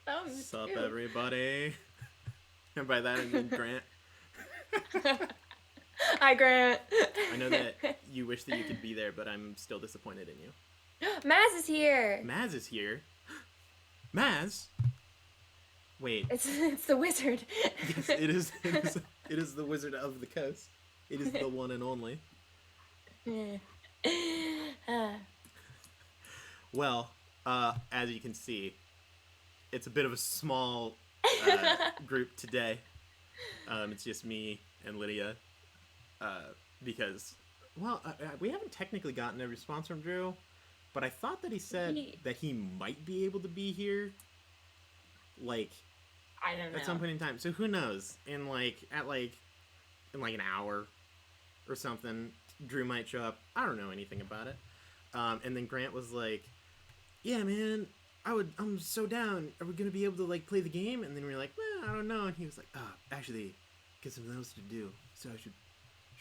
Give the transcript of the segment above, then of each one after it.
Sup, everybody? And by that I mean Grant. Hi, Grant. I know that you wish that you could be there, but I'm still disappointed in you. Maz is here. Maz is here. Maz? Wait. It's the wizard. Yes, it is. It is the Wizard of the Coast. It is the one and only. Well, as you can see, it's a bit of a small group today. It's just me and Lydia. Because, well, we haven't technically gotten a response from Drew, but I thought that he said that he might be able to be here, like, I don't know. at some point in time. So who knows? In an hour or something, Drew might show up. I don't know anything about it. And then Grant was like, "Yeah, man, I'm so down. Are we gonna be able to like play the game?" And then we were like, "Well, I don't know." And he was like, "Oh, actually, get something else to do. So I should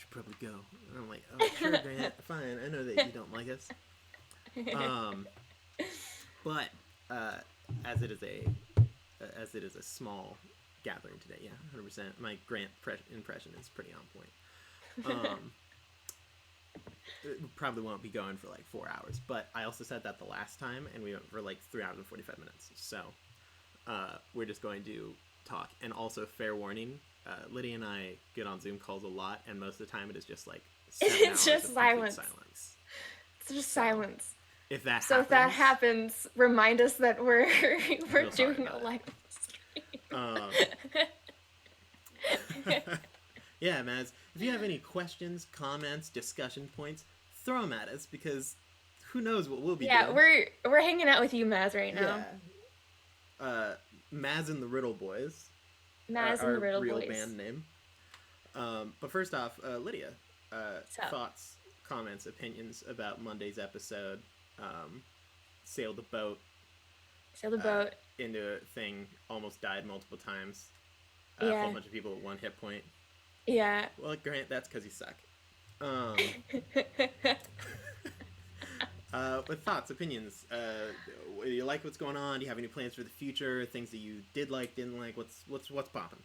probably go." And I'm like, "Oh, sure, Grant. Fine. I know that you don't like us." But as it is a small gathering today, yeah, 100%. My Grant impression is pretty on point. It probably won't be going for like 4 hours, but I also said that the last time, and we went for like 3 hours and 45 minutes. So we're just going to talk. And also, fair warning, Lydia and I get on Zoom calls a lot, and most of the time it is just like 7 It's hours just of silence. silence. It's just silence. If that So happens, if that happens, remind us that we're Real sorry doing a about live stream. Yeah, Maz, if you have any questions, comments, discussion points, throw them at us, because who knows what we'll be doing. Yeah, we're hanging out with you, Maz, right now. Yeah. Maz and the Riddle Boys. Maz and the Riddle real Boys. band name. But first off, Lydia, thoughts, comments, opinions about Monday's episode. Sailed the boat. Into a thing, almost died multiple times. A whole bunch of people with 1 hit point. Yeah. Well, Grant, that's because you suck. But thoughts, opinions. Do you like what's going on? Do you have any plans for the future? Things that you did like, didn't like? What's popping?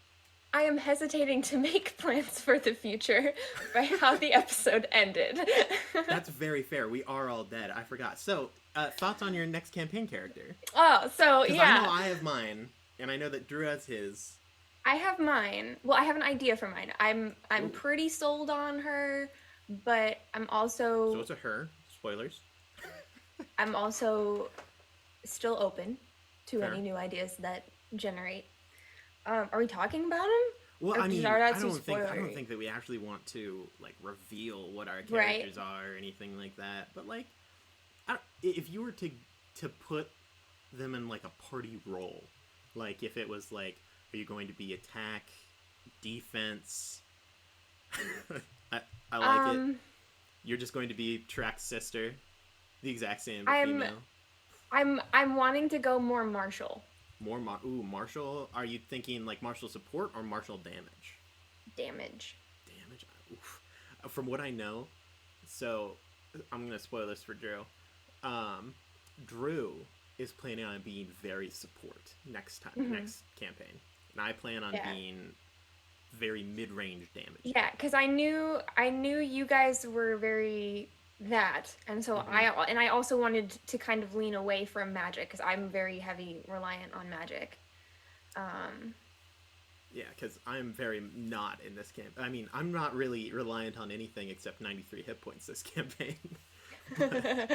I am hesitating to make plans for the future by how the episode ended. That's very fair. We are all dead. I forgot. So, thoughts on your next campaign character? Oh, so yeah. I know I have mine, and I know that Drew has his. I have mine. Well, I have an idea for mine. I'm pretty sold on her, but I'm also. So it's a her. Spoilers. I'm also still open to Fair. any new ideas that generate. Are we talking about him? Well, Or I mean, I I don't think that we actually want to like reveal what our characters are or anything like that. But like, if you were to put them in like a party role, like if it was like, are you going to be attack, defense? I like it. You're just going to be Trek's sister, the exact same female. I'm wanting to go more martial. More martial. Are you thinking like martial support or martial damage? Damage. Oof. From what I know, so I'm gonna spoil this for Drew. Drew is planning on being very support next campaign, and I plan on being very mid-range damage. Yeah, because I knew you guys were very that, and so I also wanted to kind of lean away from magic because I'm very heavy reliant on magic. Yeah, because I'm very not in this camp. I mean, I'm not really reliant on anything except 93 hit points this campaign. But,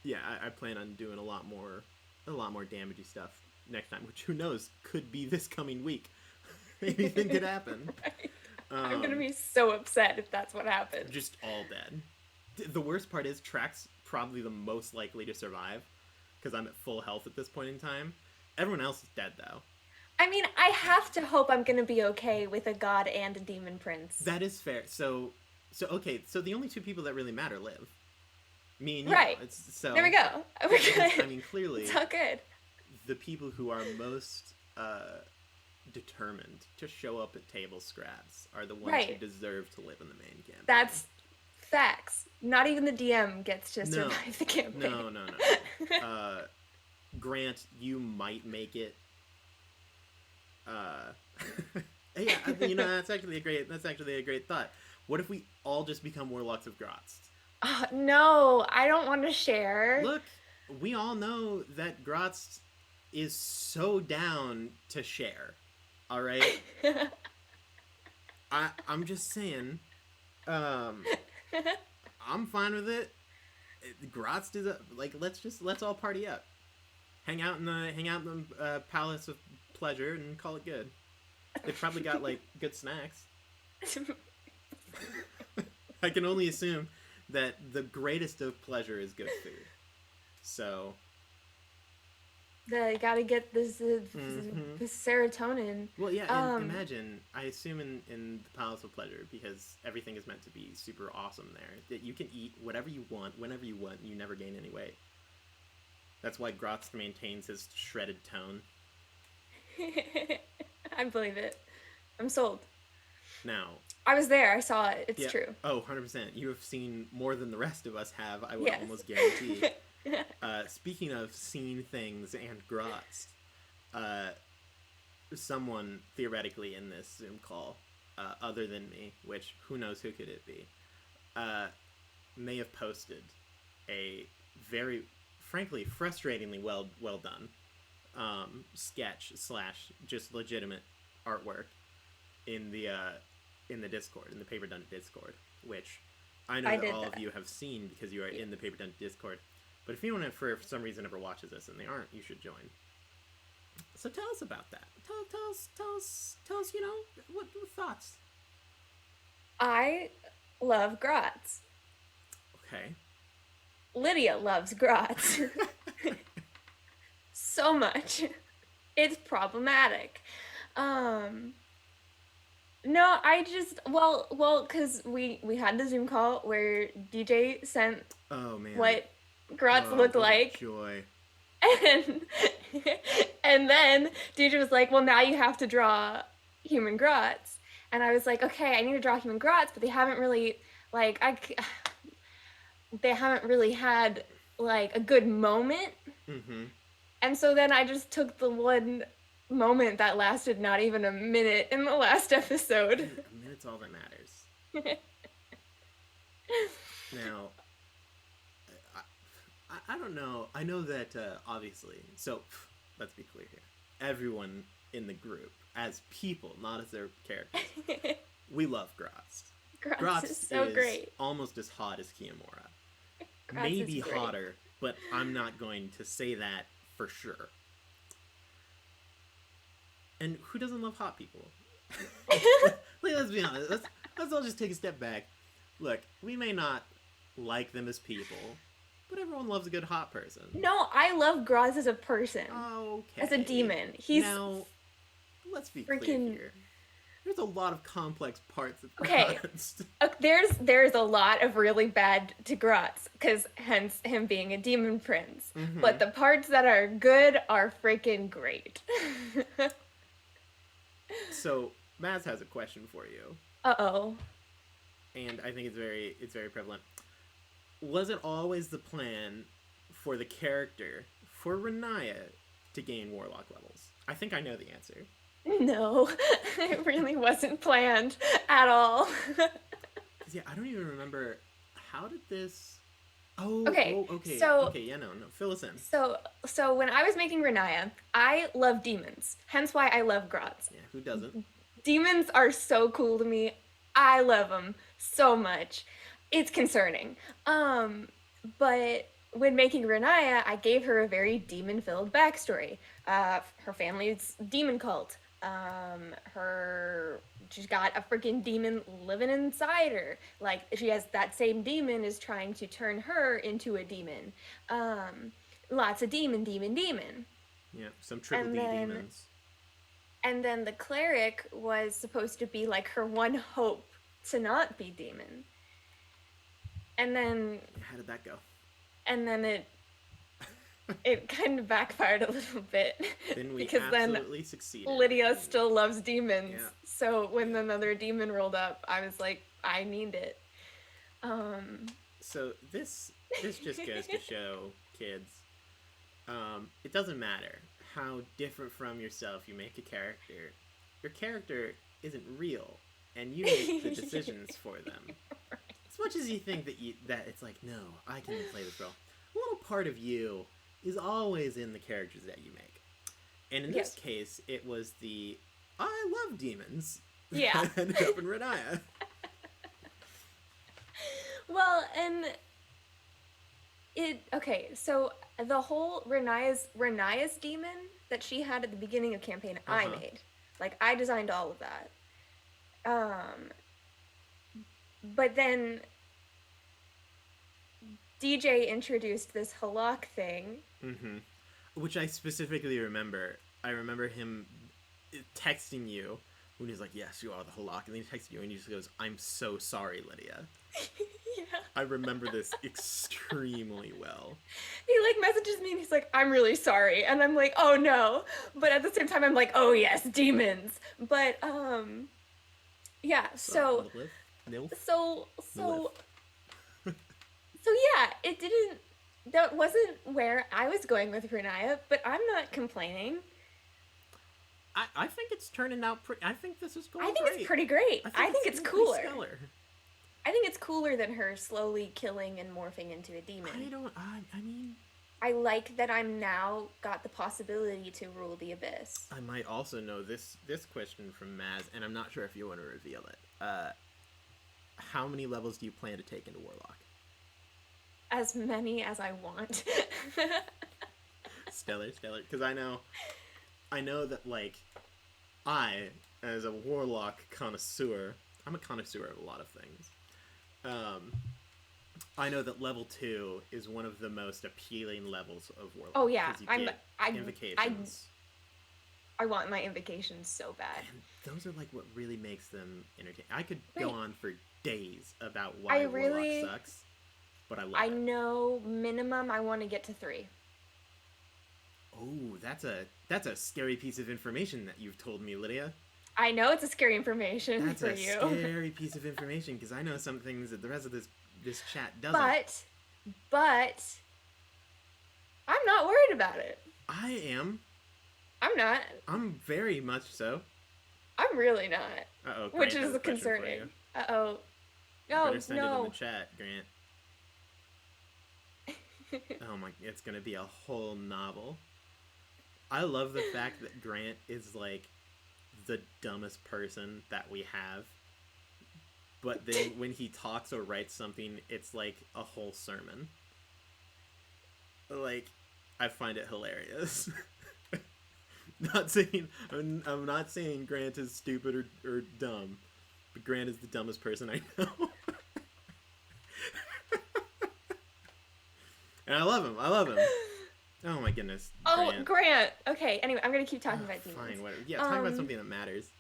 yeah, I plan on doing a lot more damagey stuff next time, which who knows could be this coming week. Anything could happen. Right. I'm gonna be so upset if that's what happens. Just all dead. The worst part is Trek's probably the most likely to survive because I'm at full health at this point in time. Everyone else is dead though. I mean, I have to hope I'm gonna be okay with a god and a demon prince. That is fair. So okay. So the only 2 people that really matter live. Me and you. Right. So there we go. We're good. I mean, clearly, it's all good. The people who are most determined to show up at table scraps are the ones who deserve to live in the main campaign. That's facts. Not even the DM gets to survive the campaign. No. grant you might make it. Yeah, that's actually a great thought. What if we all just become warlocks of Grotz? No, I don't want to share. Look, we all know that Grotz is so down to share. All right. I'm just saying. I'm fine with it. Grotz is let's all party up. Hang out in the Palace of Pleasure and call it good. They've probably got like good snacks. I can only assume that the greatest of pleasure is good food. So they gotta get this serotonin. Well, yeah. Imagine. I assume in the Palace of Pleasure, because everything is meant to be super awesome there, that you can eat whatever you want, whenever you want, and you never gain any weight. That's why Grotz maintains his shredded tone. I believe it. I'm sold. Now, I was there. I saw it. It's true. Oh, 100%. You have seen more than the rest of us have, I would almost guarantee. Speaking of seen things and Grotz, someone theoretically in this Zoom call, other than me, which who knows who could it be, may have posted a very, frankly, frustratingly well done sketch / just legitimate artwork in the Discord, in the Paper Done Discord, which I know that all of you have seen because you are in the Paper Done Discord. But if anyone for some reason ever watches this and they aren't, you should join. So tell us about that. Tell us. What thoughts? I love Grotz. Okay. Lydia loves Grotz. So much. It's problematic. No, I just because we had the Zoom call where DJ sent what Grotz looked like. Joy. And then DJ was like, well, now you have to draw human Grotz. And I was like, okay, I need to draw human Grotz, but they haven't really had like a good moment. Mm-hmm. And so then I just took the one moment that lasted not even a minute in the last episode. A minute's all that matters. Now, I don't know. I know that, obviously, so let's be clear here. Everyone in the group, as people, not as their characters, we love Grotz. Grotz is so great. Almost as hot as Kiyomura. Grotz Maybe is great. hotter, but I'm not going to say that for sure. And who doesn't love hot people? Let's be honest. Let's all just take a step back. Look, we may not like them as people, but everyone loves a good hot person. No, I love Grotz as a person. Okay. As a demon. He's now, let's be clear here. There's a lot of complex parts of Grotz. There's a lot of really bad to Grotz, because hence him being a demon prince. Mm-hmm. But the parts that are good are freaking great. So, Maz has a question for you. Uh-oh. And I think it's very prevalent. Was it always the plan for the character, for Renaya, to gain warlock levels? I think I know the answer. No, it really wasn't planned at all. Yeah, I don't even remember. How did this... Okay. Yeah, no, fill us in. So when I was making Renaya, I love demons. Hence why I love Grotz. Yeah, who doesn't? Demons are so cool to me. I love them so much. It's concerning. But when making Renaya, I gave her a very demon-filled backstory. Her family's demon cult. She's got a freaking demon living inside her. Like, she has that same demon is trying to turn her into a demon. Lots of demon. Yeah, some triple D demons. And then the cleric was supposed to be like her one hope to not be demon. And then... How did that go? And then it kind of backfired a little bit. Then we because absolutely then succeeded. Lydia still loves demons. Yeah. So when another demon rolled up, I was like, I need it. So this just goes to show, kids, It doesn't matter how different from yourself you make a character. Your character isn't real, and you make the decisions for them. As much as you think that it's like, no, I can play this role, a little part of you is always in the characters that you make. And in this case, it was the I love demons that ended up in Renaya. Well, and so the whole Renaya's demon that she had at the beginning of campaign, I made. Like, I designed all of that. But then DJ introduced this Halak thing. Mm-hmm. Which I specifically remember. I remember him texting you when he's like, yes, you are the Halak. And then he texts you and he just goes, I'm so sorry, Lydia. Yeah. I remember this extremely well. He, like, messages me and he's like, I'm really sorry. And I'm like, oh, no. But at the same time, I'm like, oh, yes, demons. But, yeah, so yeah, it didn't, that wasn't where I was going with Renaya, but I'm not complaining. I think it's turning out pretty, I think this is going great. I think it's pretty great. I think it's cooler. I think it's cooler than her slowly killing and morphing into a demon. I mean... I like that I'm now got the possibility to rule the abyss. I might also know this question from Maz, and I'm not sure if you want to reveal it. How many levels do you plan to take into Warlock? As many as I want. Stellar. Because I know that, like, I, as a Warlock connoisseur, I'm a connoisseur of a lot of things. I know that level 2 is one of the most appealing levels of Warlock. Oh yeah, invocations. I want my invocations so bad. And those are like what really makes them entertaining. I could go on for days about why Warlock sucks, but I love it. I know minimum I want to get to 3. Oh, that's a scary piece of information that you've told me, Lydia. I know it's a scary information for you. That's a scary piece of information, because I know some things that the rest of this chat doesn't. But I'm not worried about it. I am. I'm not. I'm very much so. I'm really not. Uh-oh. Which is concerning. Uh-oh. No, better send it in the chat, Grant. Oh my, it's gonna be a whole novel. I love the fact that Grant is like the dumbest person that we have, but then when he talks or writes something, it's like a whole sermon. Like, I find it hilarious. I'm not saying Grant is stupid or dumb, but Grant is the dumbest person I know. And I love him. Oh my goodness. Oh, Grant. Okay, anyway, I'm gonna keep talking about demons. Fine, whatever. Yeah, talk about something that matters.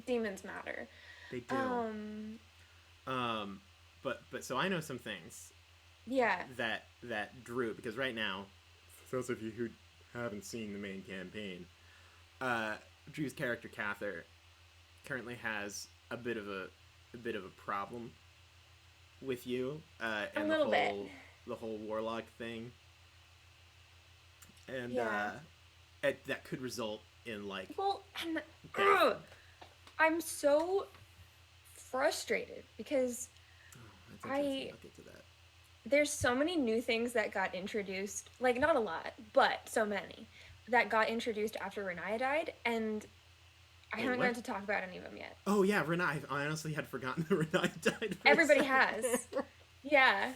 Demons matter. They do. But so I know some things. Yeah. That Drew, because right now, for those of you who haven't seen the main campaign, Drew's character Cather currently has a bit of a problem with you, and the whole Warlock thing. And that could result in like. Well, and I'm so frustrated because I'll get to that. There's so many new things that got introduced, like not a lot, but so many that got introduced after Renaya died, and I haven't gotten to talk about any of them yet. Oh yeah, Renaya. I honestly had forgotten that Renaya died. Everybody has. Yeah,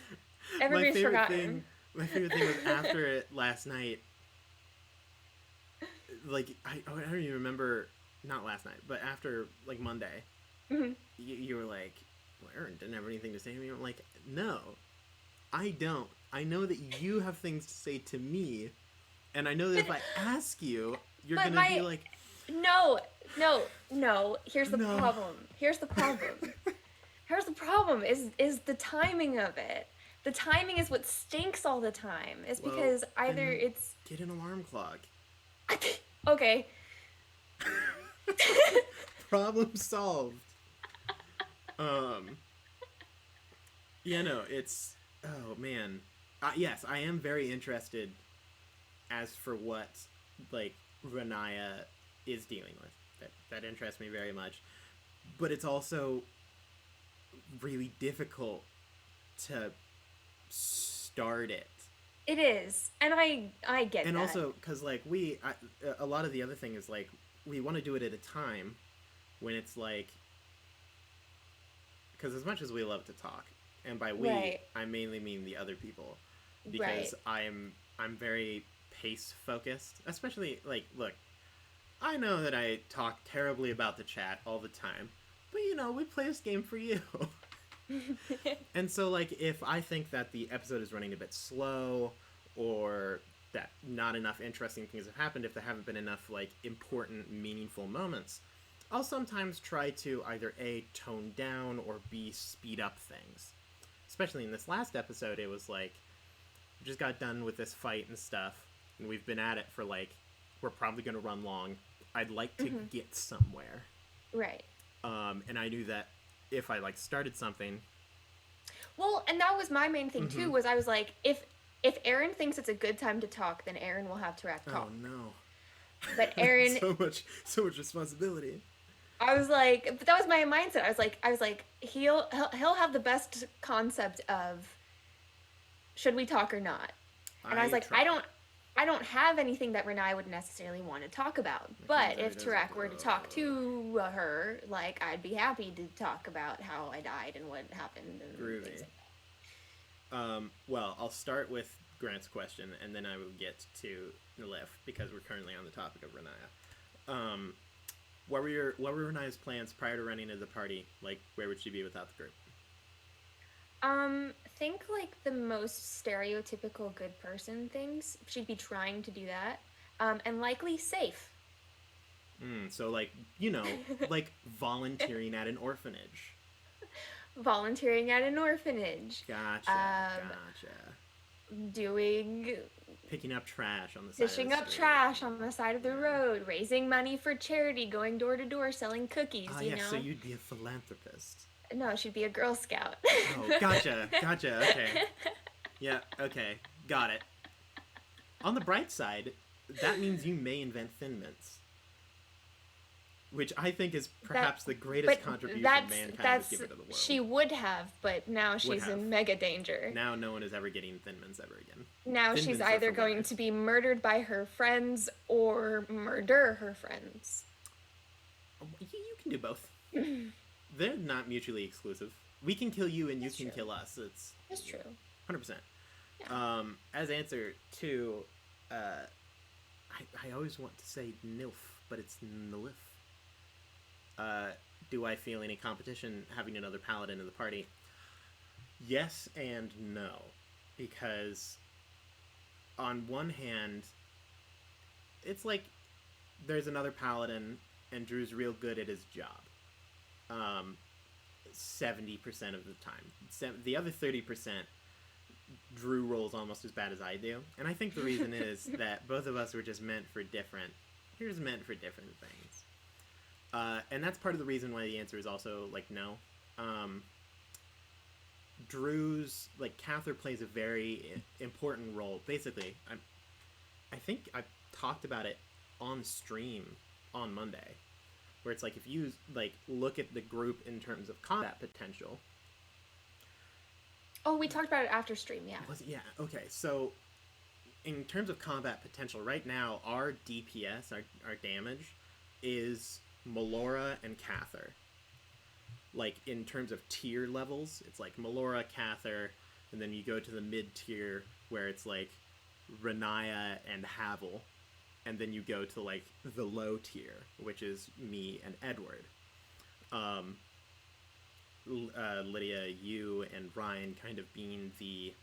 everybody's forgotten. My favorite thing was after it last night. Like I don't even remember, not last night, but after like Monday, you were like, well, Aaron didn't have anything to say to me. I'm like, no, I don't. I know that you have things to say to me, and I know that if I ask you, you're gonna be like, no. Here's the problem. Here's the problem. Is the timing of it. The timing is what stinks all the time. It's because either it's get an alarm clock. Okay. Problem solved. Yeah, no, it's... Oh, man. Yes, I am very interested as for what, like, Renaya is dealing with, that interests me very much. But it's also really difficult to start it. It is, and I get And that. also, because, like, a lot of the other thing is, like, we want to do it at a time when it's, like, because as much as we love to talk, and by we, Right. I mainly mean the other people, Right. because I'm very pace focused, especially, like, look, I know that I talk terribly about the chat all the time, but, you know, we play this game for you. And so, like, if I think that the episode is running a bit slow, or that not enough interesting things have happened, if there haven't been enough, like, important, meaningful moments, I'll sometimes try to either A, tone down, or B, speed up things. Especially in this last episode, it was like, we just got done with this fight and stuff, and we've been at it for, like, we're probably going to run long. I'd like to get somewhere. Right. And I knew that if I, like, started something... Well, and that was my main thing, too, was I was like, if Aaron thinks it's a good time to talk, then Aaron will have to talk. Oh, no. But Aaron... so much responsibility. I was like, but that was my mindset. I was like, he'll have the best concept of should we talk or not. And I was like, I don't have anything that Renai would necessarily want to talk about. But if Tarak were to talk to her, like, I'd be happy to talk about how I died and what happened and Groovy. things like that. Well, I'll start with Grant's question, and then I will get to Nilif, because we're currently on the topic of Renaya. What were Renaya's plans prior to running into the party? Like, where would she be without the group? Think like the most stereotypical good person things. She'd be trying to do that. And likely safe. So, like, you know, like volunteering at an orphanage. Volunteering at an orphanage. Gotcha. Picking up trash on the side Fishing up trash on the side of the road, raising money for charity, going door to door, selling cookies, you know? So you'd be a philanthropist. No, she'd be a Girl Scout. Oh, gotcha, okay. Yeah, okay, got it. On the bright side, that means you may invent Thin Mints. Which I think is perhaps the greatest contribution mankind has given to the world. She would have, but now she's in mega danger. Now no one is ever getting Thin Mints ever again. Now she's either going to be murdered by her friends or murder her friends. You can do both. They're not mutually exclusive. We can kill you and you can kill us. That's true. 100%. Yeah. As answer to, I always want to say Nilf, but it's Nilif. Do I feel any competition having another paladin in the party? Yes and no. Because on one hand, it's like there's another paladin and Drew's real good at his job. 70% of the time. The other 30%, Drew rolls almost as bad as I do. And I think the reason is that both of us were just meant for different things. And that's part of the reason why the answer is also, like, no. Drew's, like, Cather plays a very important role. Basically, I think I talked about it on stream on Monday, where it's like, if you, like, look at the group in terms of combat potential. Oh, we talked about it after stream, yeah. Yeah, okay, so in terms of combat potential, right now, our DPS, our damage, is Melora and Cather. Like, in terms of tier levels, it's like Melora, Cather, and then you go to the mid-tier, where it's like Renaya and Havel, and then you go to, like, the low tier, which is me and Edward. Lydia, you, and Ryan kind of being the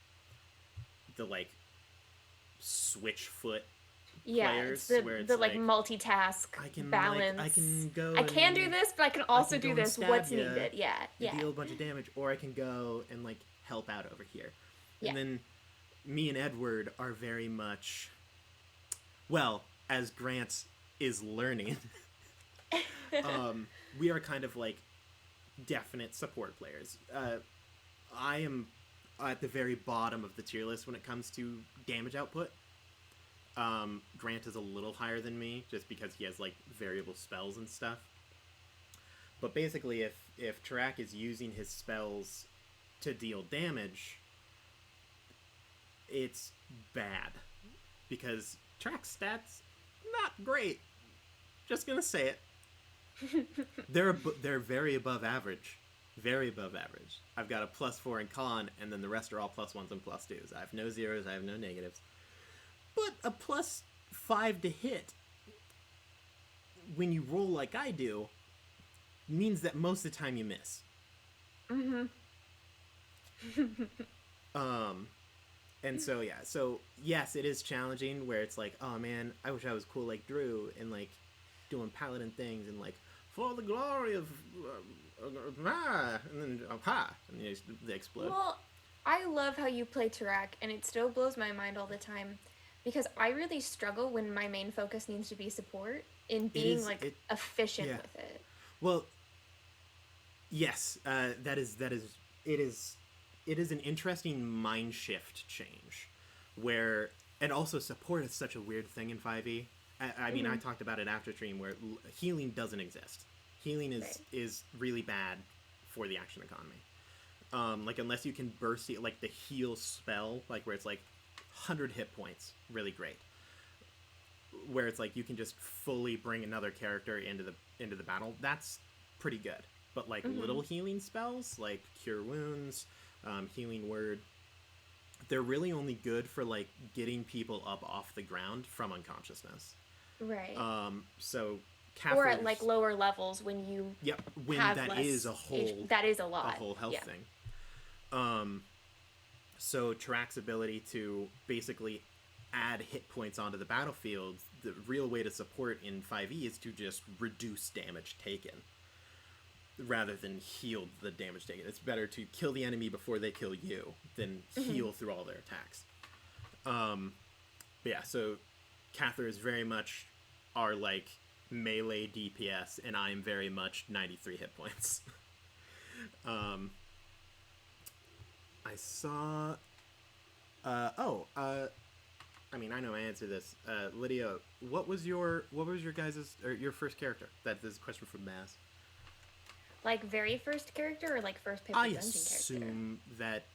like, switchfoot players, where it's like multitask, balance. I can go. I can do this, but I can also do this. What's needed? Yeah. Deal a bunch of damage, or I can go and, like, help out over here. Yeah. And then me and Edward are very much, well, as Grant is learning, we are kind of like definite support players. I am at the very bottom of the tier list when it comes to damage output. Grant is a little higher than me, just because he has, like, variable spells and stuff. But basically, if Tarak is using his spells to deal damage, it's bad. Because Tarak's stats, not great. Just gonna say it. They're very above average. Very above average. I've got a +4 in con, and then the rest are all +1s and +2s. I have no zeros, I have no negatives. But a +5 to hit, when you roll like I do, means that most of the time you miss. Mm-hmm. And so, yeah. So, yes, it is challenging, where it's like, oh, man, I wish I was cool like Drew, and, like, doing paladin things, and, like, for the glory of... and then, and they explode. Well, I love how you play Tarak, and it still blows my mind all the time, because I really struggle when my main focus needs to be support in being efficient with it. Well, yes, it is an interesting mind shift change, where, and also support is such a weird thing in 5e. I mean, I talked about it after stream, where healing doesn't exist. Healing is really bad for the action economy. Like, unless you can burst it, like the heal spell, like where it's like 100 hit points, really great. Where it's like you can just fully bring another character into the battle. That's pretty good. But like little healing spells, like Cure Wounds, Healing Word, they're really only good for like getting people up off the ground from unconsciousness. Right. So or at like lower levels when you when have that less is a whole that is a lot, a whole health thing. So Tarak's ability to basically add hit points onto the battlefield, the real way to support in 5e is to just reduce damage taken rather than heal the damage taken. It's better to kill the enemy before they kill you than heal through all their attacks. But yeah, so Cather is very much our like melee DPS, and I'm very much 93 hit points. I saw I mean, I know I answered this. Lydia, what was your guys' or your first character? That is a question from Maz. Like very first character or like first paper dungeon character? I assume that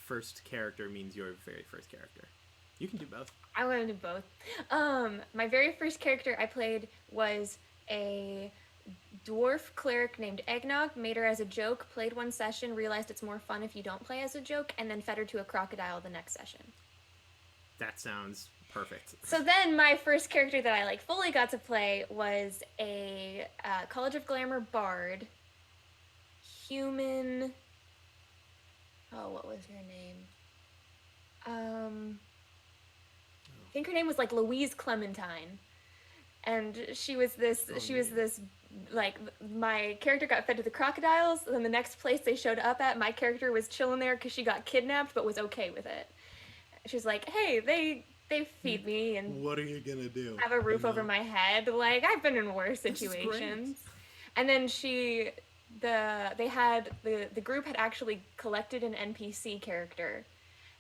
first character means your very first character. You can do both. I want to do both. My very first character I played was a dwarf cleric named Eggnog. Made her as a joke, played one session, realized it's more fun if you don't play as a joke, and then fed her to a crocodile the next session. That sounds perfect. So then my first character that I like fully got to play was a College of Glamour bard. Human... Oh, what was her name? I think her name was like Louise Clementine. And she was this, like, my character got fed to the crocodiles, and then the next place they showed up at, my character was chilling there because she got kidnapped, but was okay with it. She was like, hey, they feed me, and what are you gonna do? Have a roof over my head. Like, I've been in worse situations. And then the group had actually collected an NPC character,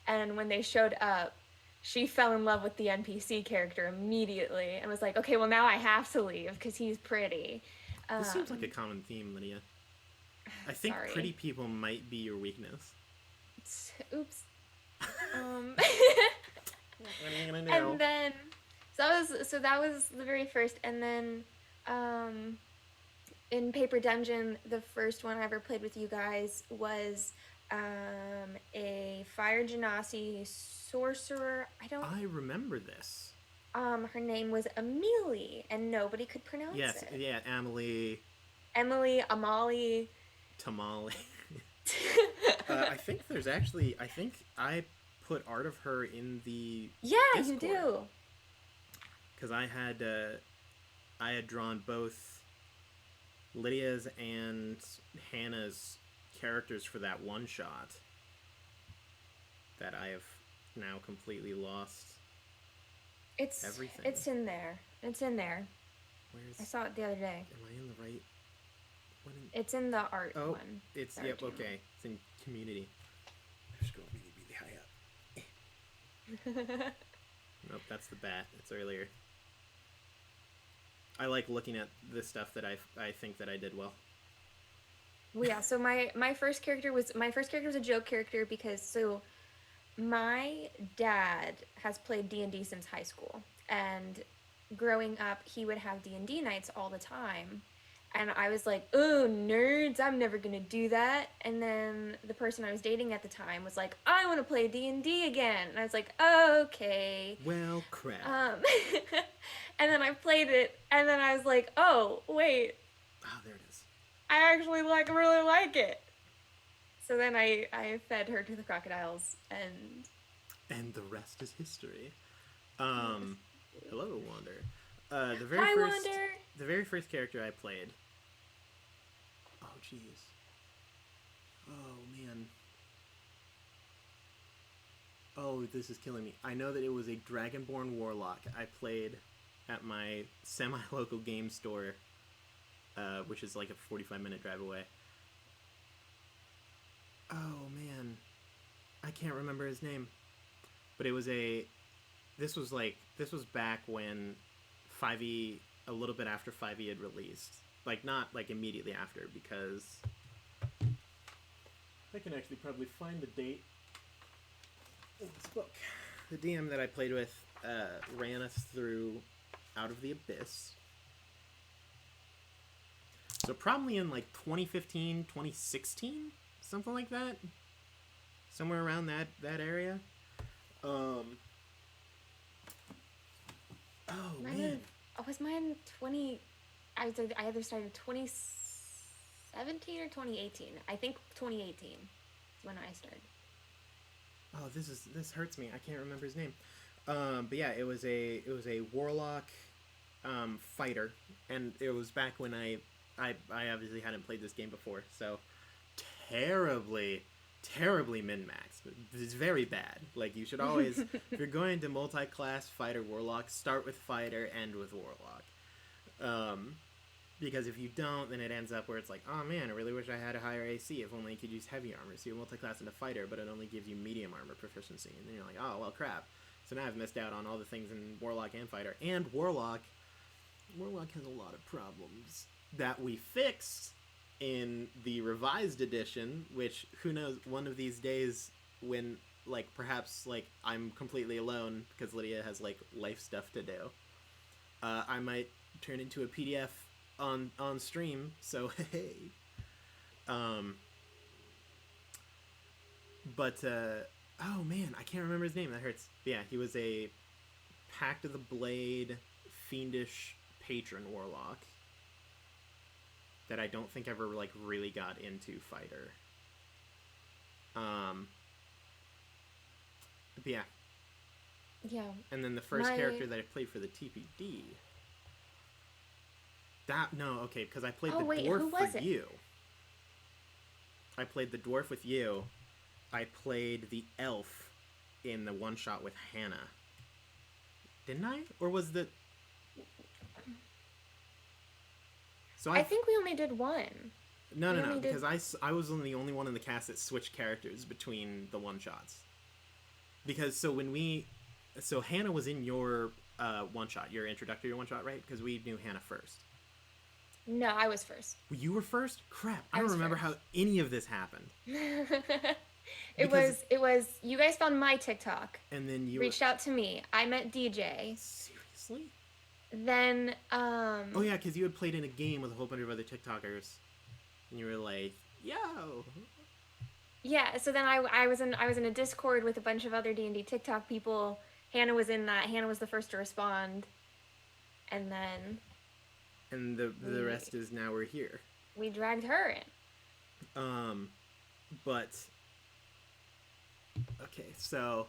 and when they showed up, she fell in love with the NPC character immediately and was like, okay, well, now I have to leave because he's pretty. This seems like a common theme, Lydia. I think pretty people might be your weakness. Oops. What are you gonna do? And then, so that was the very first, and then, in Paper Dungeon, the first one I ever played with you guys was, a Fire Genasi sorcerer. I remember this. Her name was Amelie, and nobody could pronounce it. Yes, yeah, Emily, Amali. Tamale. I think I put art of her in the Discord. You do. Because I had drawn both Lydia's and Hannah's characters for that one shot that I have now completely lost. Everything. It's in there. I saw it the other day. Am I in the right one? It's in the art one. It's okay. It's in community. I just go really, really high up. Nope, that's the bat. It's earlier. I like looking at the stuff that I think that I did well. Well, yeah. So my first character was a joke character because my dad has played D&D since high school, and growing up he would have D&D nights all the time, and I was like, oh, nerds, I'm never gonna do that. And then the person I was dating at the time was like, I want to play D&D again, and I was like, oh, okay. Well, crap. And then I played it, and then I was like, oh, wait, Ah, there it is. I actually really like it. So then I fed her to the crocodiles, And the rest is history. Hello, Wander. Hi, Wander. The very first character I played. Oh, jeez. Oh, man. Oh, this is killing me. I know that it was a Dragonborn Warlock I played at my semi-local game store, which is like a 45-minute drive away. Oh, man. I can't remember his name. But it was this was back when 5e, a little bit after 5e had released. Like, not like immediately after, because I can actually probably find the date in this book. The DM that I played with ran us through Out of the Abyss. So probably in like 2015, 2016, something like that. Somewhere around that area. Oh, man. Was mine 20? I either started 2017 or 2018. I think 2018 is when I started. Oh, this hurts me. I can't remember his name. But yeah, it was a warlock fighter, and it was back when I obviously hadn't played this game before, so terribly min-maxed. It's very bad. Like, you should always, if you're going to multi-class fighter warlock, start with fighter, end with warlock. Because if you don't, then it ends up where it's like, oh man, I really wish I had a higher AC. If only I could use heavy armor. So you multi-class into fighter, but it only gives you medium armor proficiency. And then you're like, oh, well, crap. So now I've missed out on all the things in warlock and fighter. And warlock has a lot of problems that we fixed in the revised edition, which, who knows, one of these days when, like, perhaps, like, I'm completely alone because Lydia has, like, life stuff to do, I might turn into a PDF on stream, so hey. But, oh man, I can't remember his name, that hurts. But yeah, he was a Pact of the Blade, fiendish patron warlock that I don't think ever, like, really got into fighter. But yeah. Yeah. And then the first character that I played for the TPD. Because I played dwarf for you. I played the dwarf with you. I played the elf in the one-shot with Hannah. Didn't I? Or was the... So I think we only did one. No, because I was the only one in the cast that switched characters between the one-shots. Because, so Hannah was in your one-shot, your introductory one-shot, right? Because we knew Hannah first. No, I was first. You were first? Crap, I don't remember how any of this happened. It was, you guys found my TikTok. And then you reached out to me. I met DJ. Seriously? Then, oh yeah, because you had played in a game with a whole bunch of other TikTokers. And you were like, yo! Yeah, so then I was in a Discord with a bunch of other D&D TikTok people. Hannah was in that. Hannah was the first to respond. And then... And the rest is now we're here. We dragged her in. But... Okay, so...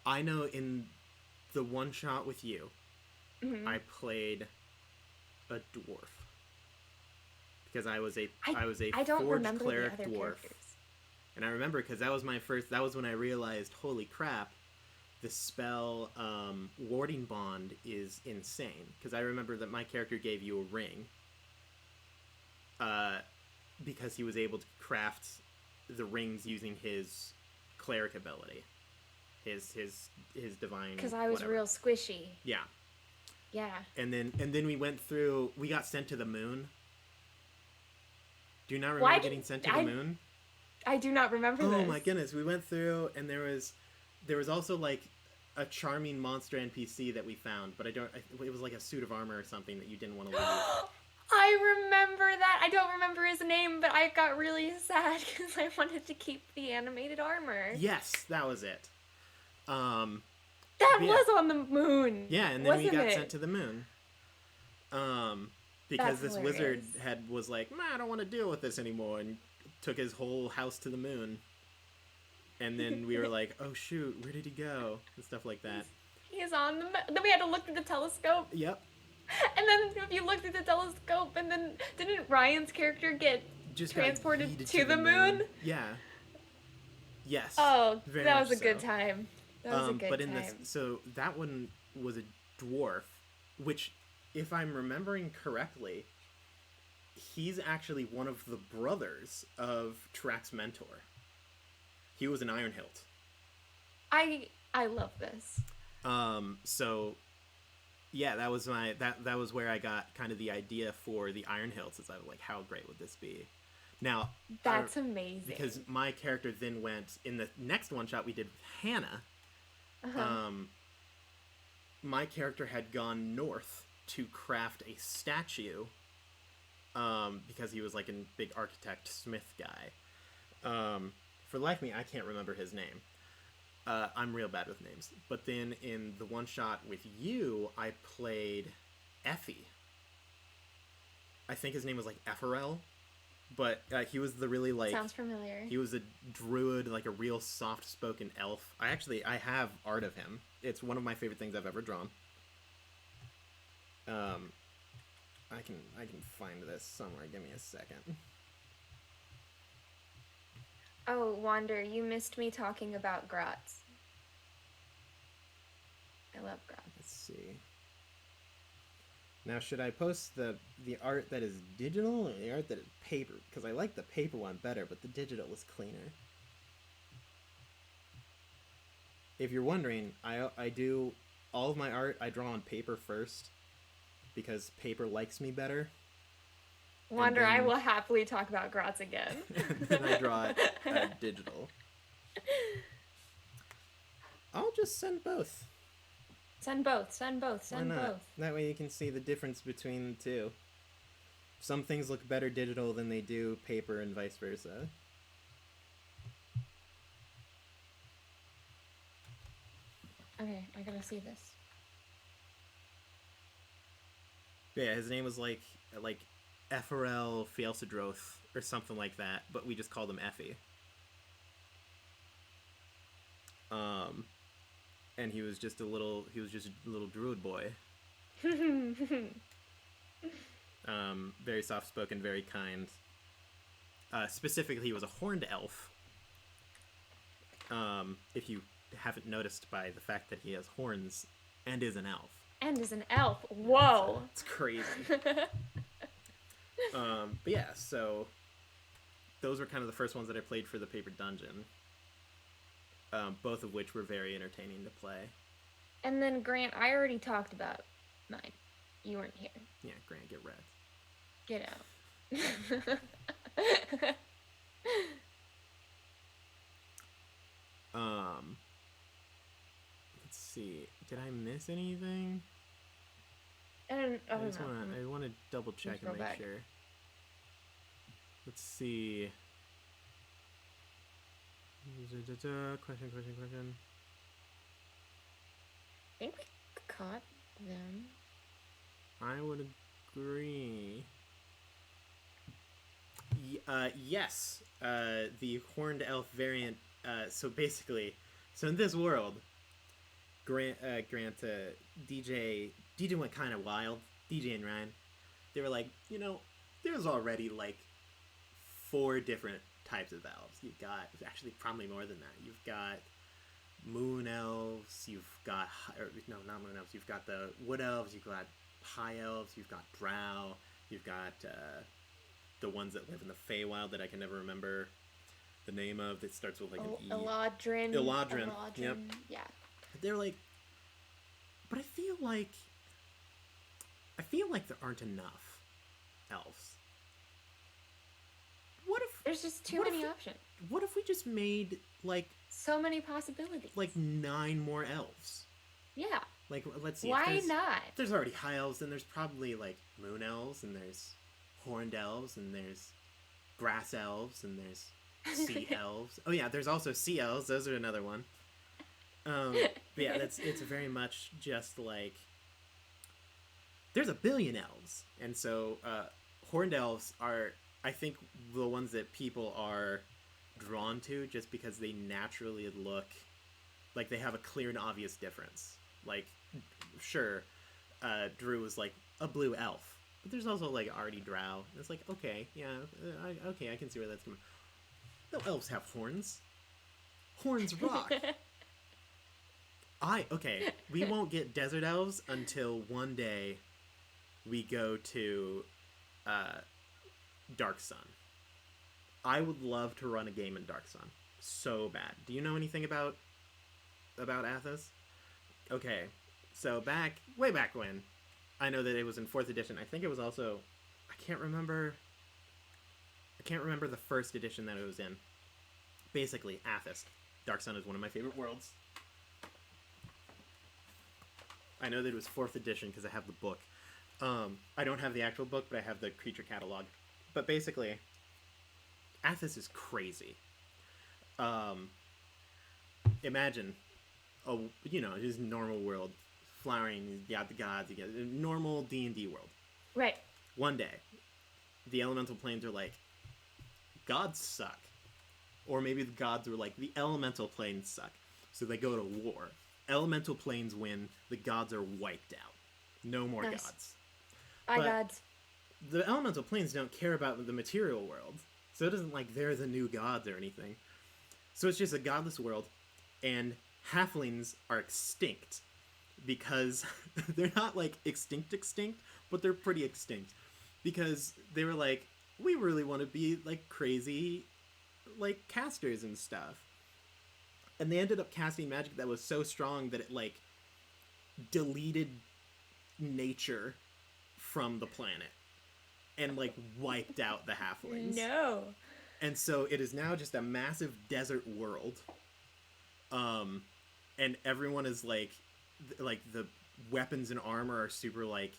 I know in the one-shot with you, I played a dwarf. Because I was a forged cleric dwarf. Characters. And I remember because that was when I realized, holy crap, the spell Warding Bond is insane. Because I remember that my character gave you a ring. Because he was able to craft the rings using his cleric ability. his divine. Because I was whatever. real squishy. Yeah. Yeah. And then we went through. We got sent to the moon. Do you not remember Why getting sent to the moon? I do not remember this. Oh my goodness, we went through, and there was also like a charming monster NPC that we found, but it was like a suit of armor or something that you didn't want to leave. I remember that. I don't remember his name, but I got really sad because I wanted to keep the animated armor. Yes, that was it. That was on the moon. Yeah, and then we got sent to the moon. Because That's this wizard was like, I don't want to deal with this anymore, and took his whole house to the moon. And then we were like, oh shoot, where did he go? And stuff like that. He's on the moon. Then we had to look through the telescope. Yep. And then if you looked through the telescope, and then didn't Ryan's character get transported to the moon? Yeah. Yes. Oh, that was a good time. That was a good but time. So that one was a dwarf, which, if I'm remembering correctly, he's actually one of the brothers of Track's mentor. He was an Iron Hilt. I love this. So yeah, that was that was where I got kind of the idea for the Iron Hilts. Is I was like, how great would this be? Now that's amazing. Because my character then went in the next one shot we did with Hannah. My character had gone north to craft a statue, because he was like a big architect smith guy. For the life of me, I can't remember his name. I'm real bad with names. But then in the one shot with you, I played Effie. I think his name was like Epharel. But he was the really like... Sounds familiar. He was a druid, like a real soft-spoken elf. I have art of him. It's one of my favorite things I've ever drawn. I can find this somewhere. Give me a second. Oh, Wander, you missed me talking about Grotz. I love Grotz. Let's see. Now, should I post the art that is digital or the art that is paper? Because I like the paper one better, but the digital is cleaner. If you're wondering, I do all of my art, I draw on paper first, because paper likes me better. Wander, I will happily talk about Grotz again. And then I draw it digital. I'll just send both. Send both. Send both. That way you can see the difference between the two. Some things look better digital than they do paper, and vice versa. Okay, I gotta see this. But yeah, his name was like Epharel Fielsadroth or something like that, but we just called him Effie. And he was just a little druid boy. Very soft-spoken, very kind. Specifically, he was a horned elf. If you haven't noticed by the fact that he has horns and is an elf. And is an elf. Whoa. It's crazy. But yeah, so those were kind of the first ones that I played for the Paper Dungeon. Both of which were very entertaining to play. And then Grant, I already talked about mine. You weren't here. Yeah, Grant, get wrecked. Get out. Let's see. Did I miss anything? I don't know. I want to double check and make sure. Let's see. Question. I think we caught them. I would agree. Yes. The horned elf variant. So basically, in this world, DJ went kind of wild. DJ and Ryan, they were like, there's already like 4 different types of elves. You've got, actually probably more than that. You've got moon elves, you've got, not moon elves, you've got the wood elves, you've got high elves, you've got drow, you've got the ones that live in the Feywild that I can never remember. the name of that starts with like an E. Eladrin. Eladrin. Yep. Yeah. They're like, but I feel like there aren't enough elves. What if there's just too many options? What if we just made like so many possibilities? Like 9 more elves. Yeah. Like, let's see. Why not? There's already high elves, and there's probably like moon elves, and there's horned elves, and there's grass elves, and there's sea elves. Oh yeah, there's also sea elves. Those are another one. But yeah, it's very much just like there's a billion elves, and so horned elves are, I think, the ones that people are drawn to just because they naturally look like they have a clear and obvious difference. Like, sure, Drew was like a blue elf, but there's also like Artie Drow. And it's like, okay, yeah, I can see where that's coming. No elves have horns. Horns rock. We won't get desert elves until one day we go to Dark Sun. I would love to run a game in Dark Sun so bad. Do you know anything about Athos? Okay, so way back when, I know that it was in 4th edition. I think it was also, I can't remember the first edition that it was in. Basically, Athos. Dark Sun is one of my favorite worlds. I know that it was 4th edition because I have the book. I don't have the actual book, but I have the creature catalog. But basically, Athos is crazy. Imagine, just normal world, flowering, you got the gods, you get a normal D&D world. Right. One day, the elemental planes are like, gods suck. Or maybe the gods were like, the elemental planes suck. So they go to war. Elemental planes win, the gods are wiped out. No more gods. Gods. The elemental planes don't care about the material world. So it isn't like they're the new gods or anything. So it's just a godless world, and halflings are extinct because they're not like extinct, but they're pretty extinct because they were like, we really want to be like crazy, like casters and stuff. And they ended up casting magic that was so strong that it like deleted nature from the planet and like wiped out the halflings. No. And so it is now just a massive desert world. And everyone is like the weapons and armor are super like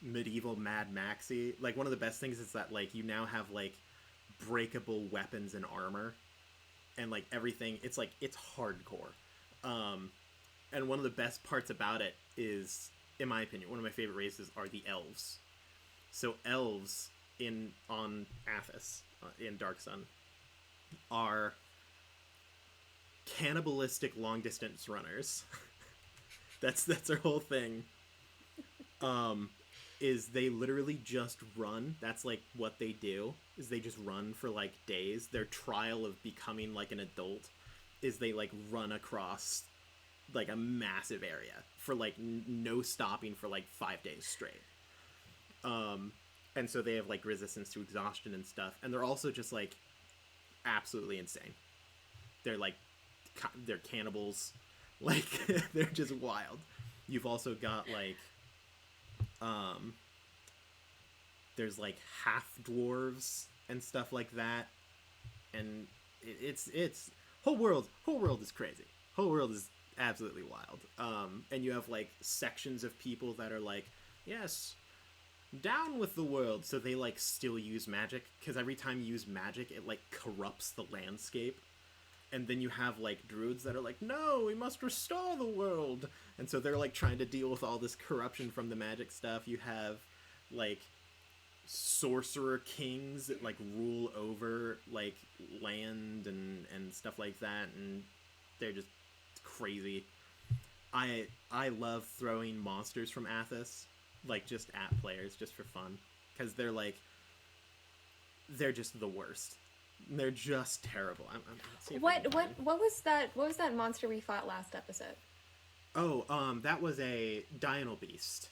medieval Mad Maxy. Like one of the best things is that like you now have like breakable weapons and armor. And like everything, it's like, it's hardcore. And one of the best parts about it is, in my opinion, one of my favorite races are the elves. So elves on Athos, in Dark Sun, are cannibalistic long distance runners. that's their whole thing. Is they literally just run. That's like what they do, is they just run for like days. Their trial of becoming like an adult is they like run across like a massive area for like no stopping for like 5 days straight. And so they have like resistance to exhaustion and stuff, and they're also just like absolutely insane. They're like they're cannibals. Like they're just wild. You've also got like there's like half dwarves and stuff like that, and it's whole world is crazy. Whole world is absolutely wild. And you have like sections of people that are like, yes, down with the world, so they like still use magic, because every time you use magic it like corrupts the landscape. And then you have like druids that are like, no, we must restore the world, and so they're like trying to deal with all this corruption from the magic stuff. You have like sorcerer kings that like rule over like land and stuff like that, and they're just crazy. I love throwing monsters from Athos like just at players just for fun, because they're just the worst. They're just terrible. What was that monster we fought last episode? Oh, that was a Diurnal Beast.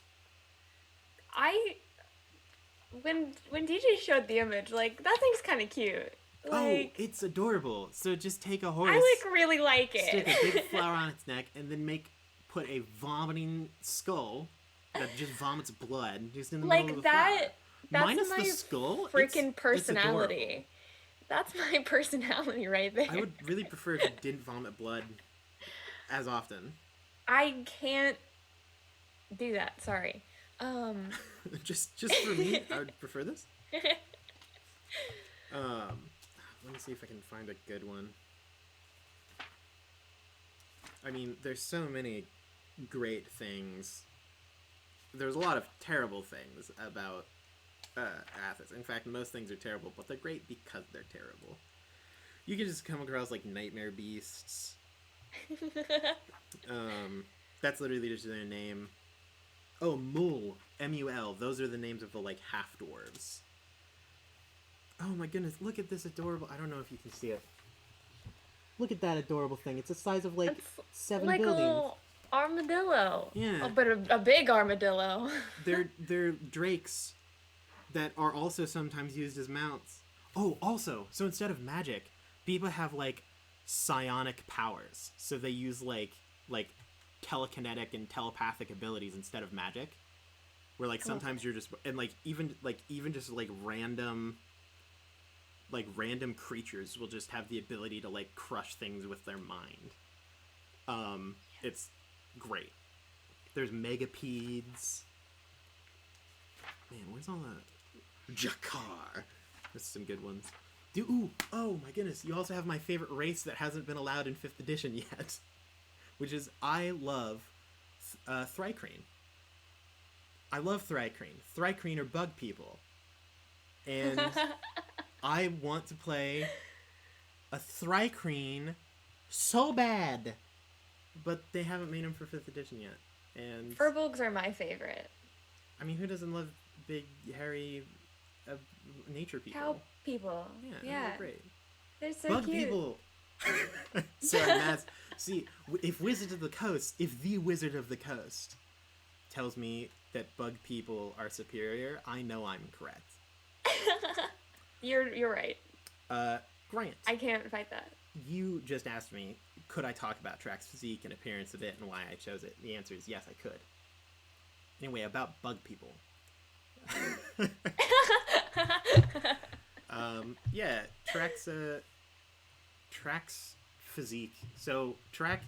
When DJ showed the image, like, that thing's kind of cute. Oh, Like, it's adorable. So just take a horse, I like really like stick a it. big flower on its neck, and then put a vomiting skull that just vomits blood just in the middle of the Like that. flower. That's Minus the my skull, freaking it's adorable. personality. That's my personality right I there. would really prefer if you didn't vomit blood as often. I can't do that. Sorry. Um. just for me, I would prefer this. Um, Let me see if I can find a good one. I mean, there's so many great things. There's a lot of terrible things about Athens. In fact, most things are terrible, but they're great because they're terrible. You can just come across like nightmare beasts. That's literally just their name. Oh, Mul, Mul. Those are the names of the like half dwarves. Oh my goodness! Look at this adorable. I don't know if you can see it. Look at that adorable thing. It's the size of like It's 7 like a buildings. little armadillo. Yeah. Oh, but a big armadillo. They're drakes that are also sometimes used as mounts. Oh, also, so instead of magic, people have like psionic powers. So they use like telekinetic and telepathic abilities instead of magic. Where like sometimes you're just and like even just random creatures will just have the ability to like crush things with their mind. It's great. There's megapedes. Man, where's all that? Jakar. There's some good ones. Oh my goodness. You also have my favorite race that hasn't been allowed in 5th edition yet. Which is, I love Thrycrane. I love Thrycrane. Thrycrane are bug people. And I want to play a Thrycrane so bad. But they haven't made them for 5th edition yet. And Furbolgs are my favorite. I mean, who doesn't love big, hairy nature people? Cow people. Yeah. They're great. They're so Bug cute. people. Sorry, Mads. See, if the Wizard of the Coast tells me that bug people are superior, I know I'm correct. You're right. Grant. I can't fight that. You just asked me, could I talk about Track's physique and appearance a bit and why I chose it? The answer is yes, I could. Anyway, about bug people. Yeah, Track's physique. So Track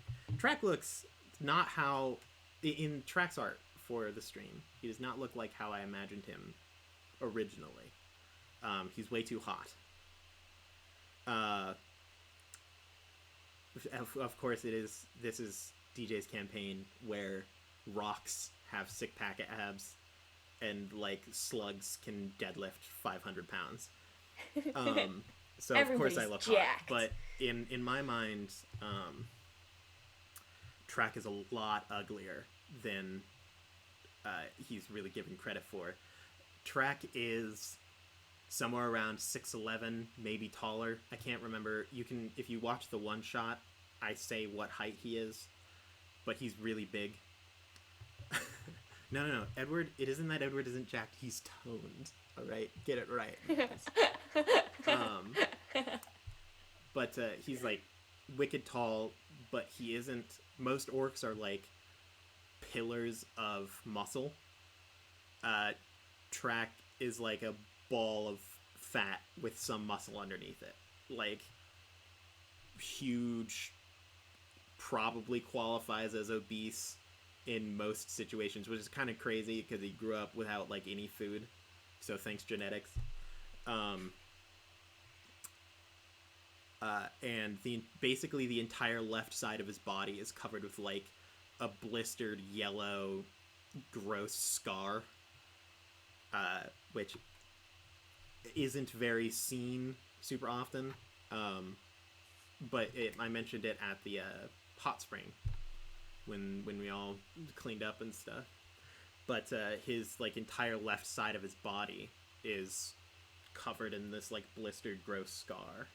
looks not how in Track's art for the stream. He does not look like how I imagined him originally. He's way too hot. Of course, this is DJ's campaign where rocks have sick pack abs and like slugs can deadlift 500 pounds. So of course I look jacked. hot, but in my mind, Track is a lot uglier than he's really given credit for. Track is somewhere around 6'11", maybe taller. I can't remember. You can, if you watch the one shot, I say what height he is, but he's really big. No. Edward, it isn't that Edward isn't jacked. He's toned. All right, get it right. But he's like wicked tall, but he isn't. Most orcs are like pillars of muscle. Track is like a ball of fat with some muscle underneath it. Like huge, probably qualifies as obese in most situations, which is kind of crazy because he grew up without like any food. So thanks genetics. And basically the entire left side of his body is covered with like a blistered yellow, gross scar, which isn't very seen super often. But I mentioned it at the hot spring when we all cleaned up and stuff. But his like entire left side of his body is covered in this like blistered, gross scar.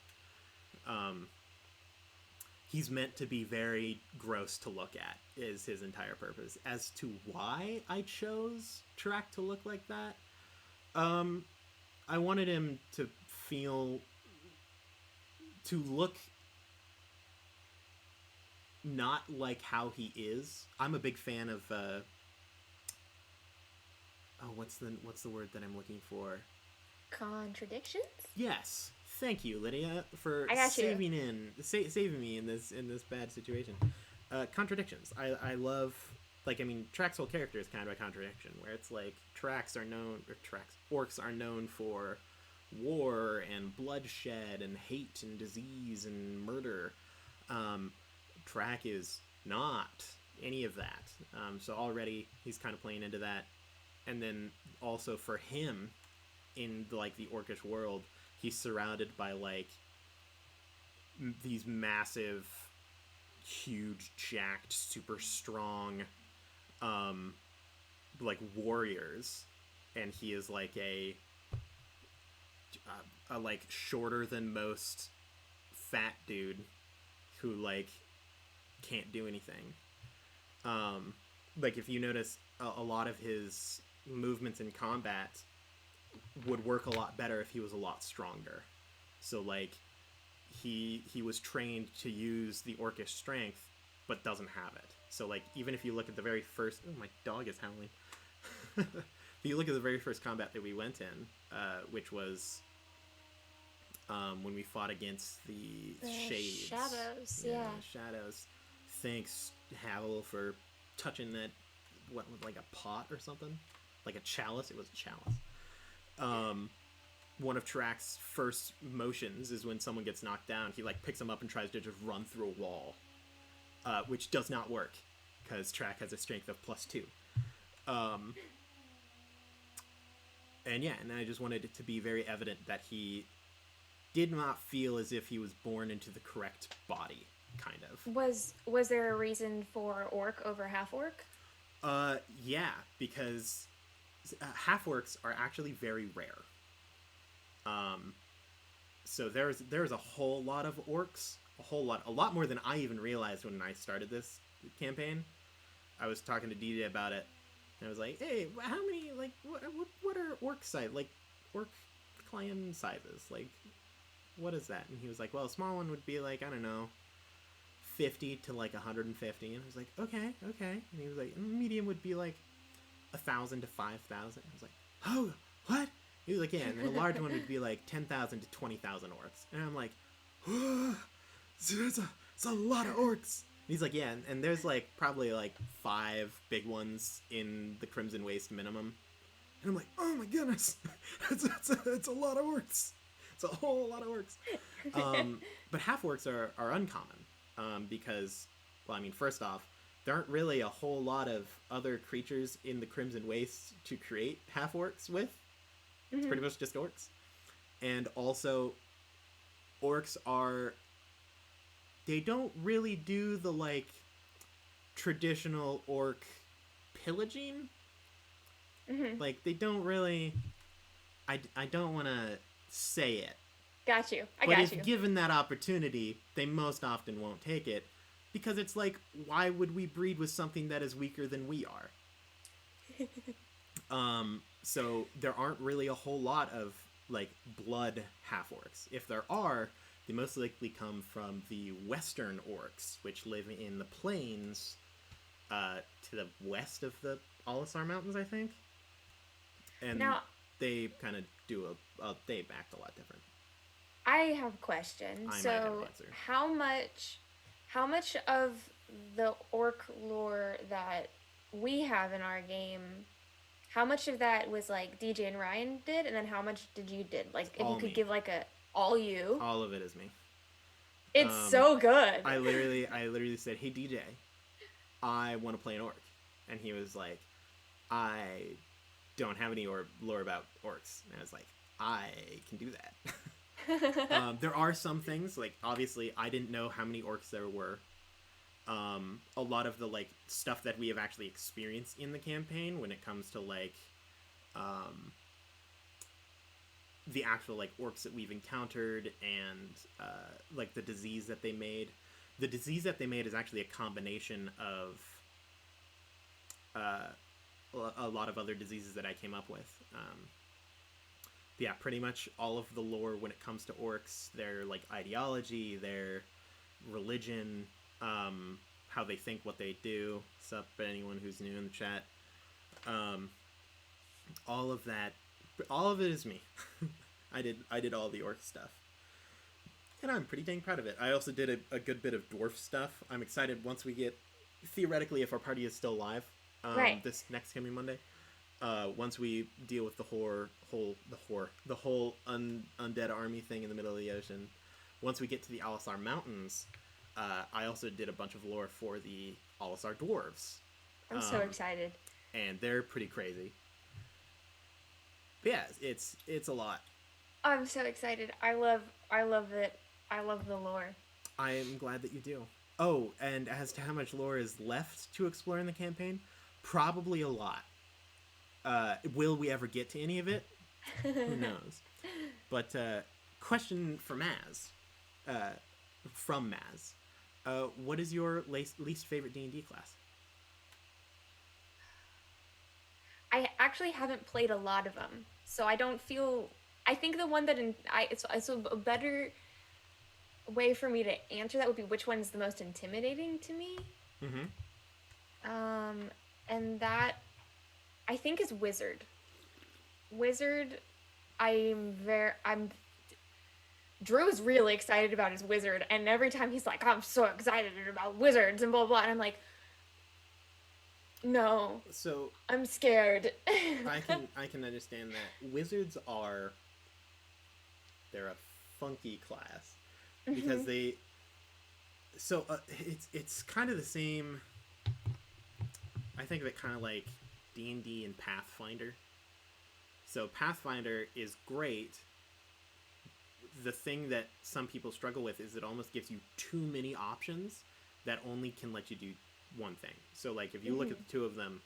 He's meant to be very gross to look at, is his entire purpose. As to why I chose Track to look like that, I wanted him to feel to look not like how he is. I'm a big fan of what's the word that I'm looking for? Contradictions? Yes. Thank you, Lydia, for I got you. saving me in this bad situation. Contradictions. I love, like, I mean, Track's whole character is kind of a contradiction, where it's like orcs are known for war and bloodshed and hate and disease and murder. Track is not any of that. So already he's kind of playing into that. And then also for him, in like the orcish world, he's surrounded by like these massive, huge, jacked, super strong, like warriors, and he is like a like shorter than most fat dude who like can't do anything. Like if you notice, a lot of his movements in combat would work a lot better if he was a lot stronger. So like he was trained to use the orcish strength but doesn't have it. So like even if you look at the very first, oh, my dog is howling. If you look at the very first combat that we went in, which was when we fought against the shades. Shadows, yeah. Shadows. Thanks, Havel, for touching that, what, like a pot or something? Like a chalice? It was a chalice. One of Track's first motions is when someone gets knocked down, he like picks them up and tries to just run through a wall. Which does not work, because Track has a strength of +2. And yeah, and I just wanted it to be very evident that he did not feel as if he was born into the correct body, kind of. Was there a reason for orc over half orc? Yeah, because half orcs are actually very rare. So there's a whole lot of orcs, a lot more than I even realized when I started this campaign. I was talking to DJ about it, and I was like, "Hey, how many, like, what are orc size, like, orc clan sizes? Like, what is that?" And he was like, "Well, a small one would be like, I don't know, 50 to like 150." And I was like, "Okay." And he was like, "Medium would be like 1,000 to 5,000." I was like, "Oh, what?" He was like, "Yeah." And then a large one would be like 10,000 to 20,000 orcs. And I'm like, "Oh, it's a lot of orcs." He's like, "Yeah, and there's like probably like 5 big ones in the Crimson Waste minimum." And I'm like, "Oh my goodness, it's a lot of orcs. It's a whole lot of orcs." But half orcs are uncommon, because, well, I mean, first off, there aren't really a whole lot of other creatures in the Crimson Waste to create half orcs with. It's pretty much just orcs. And also, orcs they don't really do the, like, traditional orc pillaging. Like, they don't really... I don't want to say it. Got you. But if given that opportunity, they most often won't take it. Because it's like, why would we breed with something that is weaker than we are? So there aren't really a whole lot of, like, blood half-orcs. If there are, they most likely come from the western orcs, which live in the plains to the west of the Olisar Mountains, I think. And now, they kind of they act a lot different. I have a question. So, how much of the orc lore that we have in our game, how much of that was like DJ and Ryan did, and then how much did you did? Like, if you could give like all you. All of it is me. It's so good. I literally said, "Hey DJ, I want to play an orc," and he was like, "I don't have any lore about orcs," and I was like, "I can do that." There are some things, like, obviously I didn't know how many orcs there were. A lot of the, like, stuff that we have actually experienced in the campaign when it comes to, like, the actual, like, orcs that we've encountered and, like, the disease that they made. The disease that they made is actually a combination of a lot of other diseases that I came up with. yeah, pretty much all of the lore when it comes to orcs, their like ideology, their religion, how they think, what they do. Sup, anyone who's new in the chat. Um, all of that, all of it is me. I did all the orc stuff, and I'm pretty dang proud of it. I also did a good bit of dwarf stuff. I'm excited once we get, theoretically, if our party is still live, Right. this next coming Monday. Once we deal with the whole undead army thing in the middle of the ocean, once we get to the Alisar Mountains, I also did a bunch of lore for the Alisar dwarves, I'm so excited. and they're pretty crazy. But yeah, it's a lot. I'm so excited. I love it. I love the lore. I am glad that you do. Oh, and as to how much lore is left to explore in the campaign, probably a lot. Will we ever get to any of it? Who knows? But question for Maz, from Maz, what is your least favorite D&D class? I actually haven't played a lot of them, so I don't feel. I think the one that it's a better way for me to answer that would be which one is the most intimidating to me. Mm-hmm. And that I think is Wizard. Wizard, Drew is really excited about his wizard, and every time he's like, I'm so excited about wizards and blah blah, and I'm like, no. So I'm scared. I can understand that. Wizards they're a funky class because they. So it's kind of the same. I think of it kind of like D&D and Pathfinder. So Pathfinder is great. The thing that some people struggle with is it almost gives you too many options that only can let you do one thing. So like if you look at the two of them,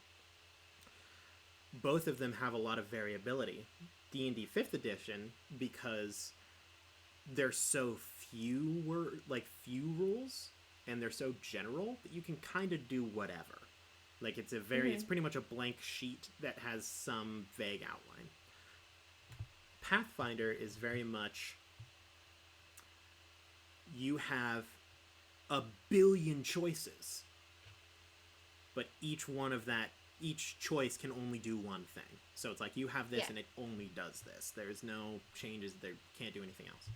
both of them have a lot of variability. D&D 5th edition, because there's so few rules and they're so general that you can kind of do whatever. Like it's it's pretty much a blank sheet that has some vague outline. Pathfinder is very much, you have a billion choices, but each choice can only do one thing. So it's like you have this and it only does this. There's no changes. There can't do anything else.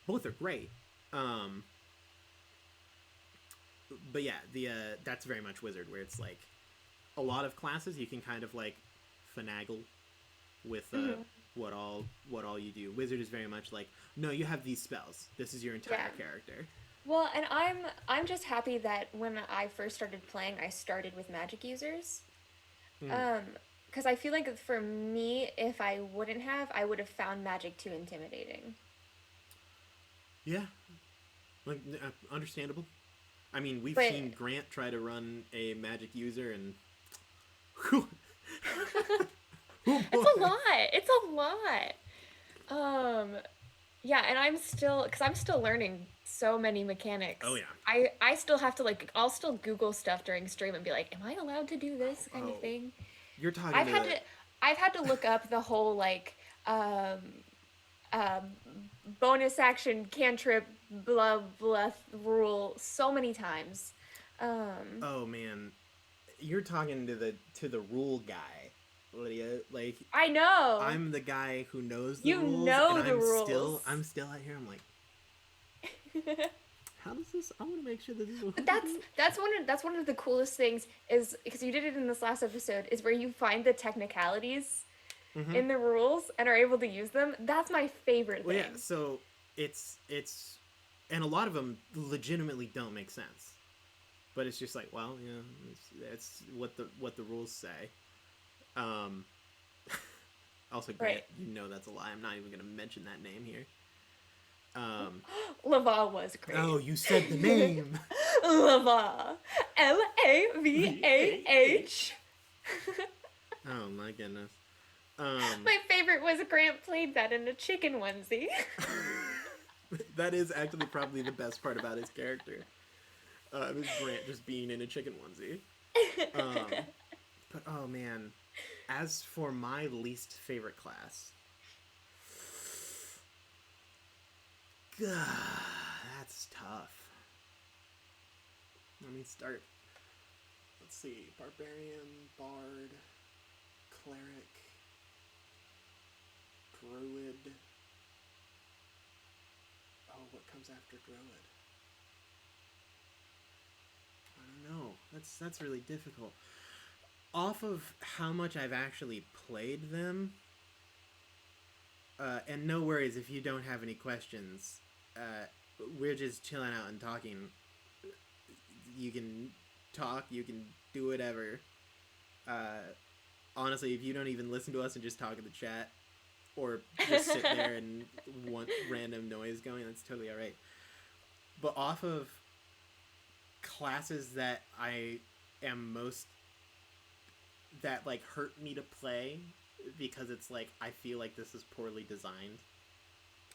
Both are great. But yeah, that's very much Wizard, where it's like a lot of classes you can kind of like finagle with what all you do. Wizard is very much like, no, you have these spells. This is your entire character. Well, and I'm just happy that when I first started playing, I started with magic users. Because I feel like for me, if I wouldn't have, I would have found magic too intimidating. Yeah, like understandable. I mean, we've seen Grant try to run a magic user, and it's a lot. It's a lot. Yeah, and I'm still learning so many mechanics. Oh yeah. I still have to I'll still Google stuff during stream and be like, am I allowed to do this kind of thing? You're talking. I've had to look up the whole bonus action cantrip blah blah rule so many times. Oh man, you're talking to the rule guy, Lydia. Like, I know. I'm the guy who knows the rules. You know the rules. I'm still out here. I'm like, how does this? I want to make sure that this. That's one of the coolest things is because you did it in this last episode is where you find the technicalities in the rules and are able to use them. That's my favorite thing. Well, yeah. So it's and a lot of them legitimately don't make sense, but it's just like, well, you know, it's what the rules say. Also, Grant, you know that's a lie. I'm not even going to mention that name here. Lava was great. Oh, you said the name. Lava. Lavah. Oh my goodness. My favorite was Grant played that in a chicken onesie. That is actually probably the best part about his character. It was Grant just being in a chicken onesie. But oh man, as for my least favorite class, That's tough. Let me start. Let's see. Barbarian, Bard, Cleric, Druid. Oh, what comes after Druid? I don't know. That's really difficult. Off of how much I've actually played them, and no worries if you don't have any questions. We're just chilling out and talking. You can talk, you can do whatever. Honestly, if you don't even listen to us and just talk in the chat, or just sit there and want random noise going, that's totally alright. But off of classes that I am most... that, like, hurt me to play, because it's like, I feel like this is poorly designed.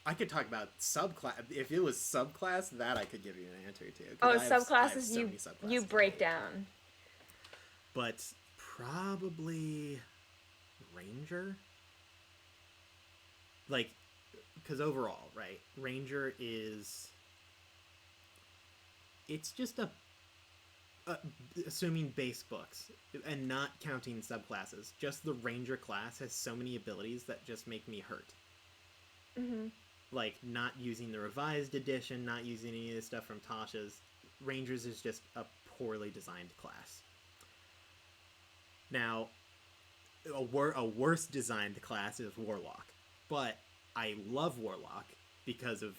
I could talk about subclass. If it was subclass, that I could give you an answer to. Oh, subclasses, you break down. But probably Ranger? Like, because overall, right, Ranger is... it's just assuming base books, and not counting subclasses, just the Ranger class has so many abilities that just make me hurt. Mm-hmm. Like, not using the revised edition, not using any of the stuff from Tasha's. Rangers is just a poorly designed class. Now, a worse designed class is Warlock. But I love Warlock because of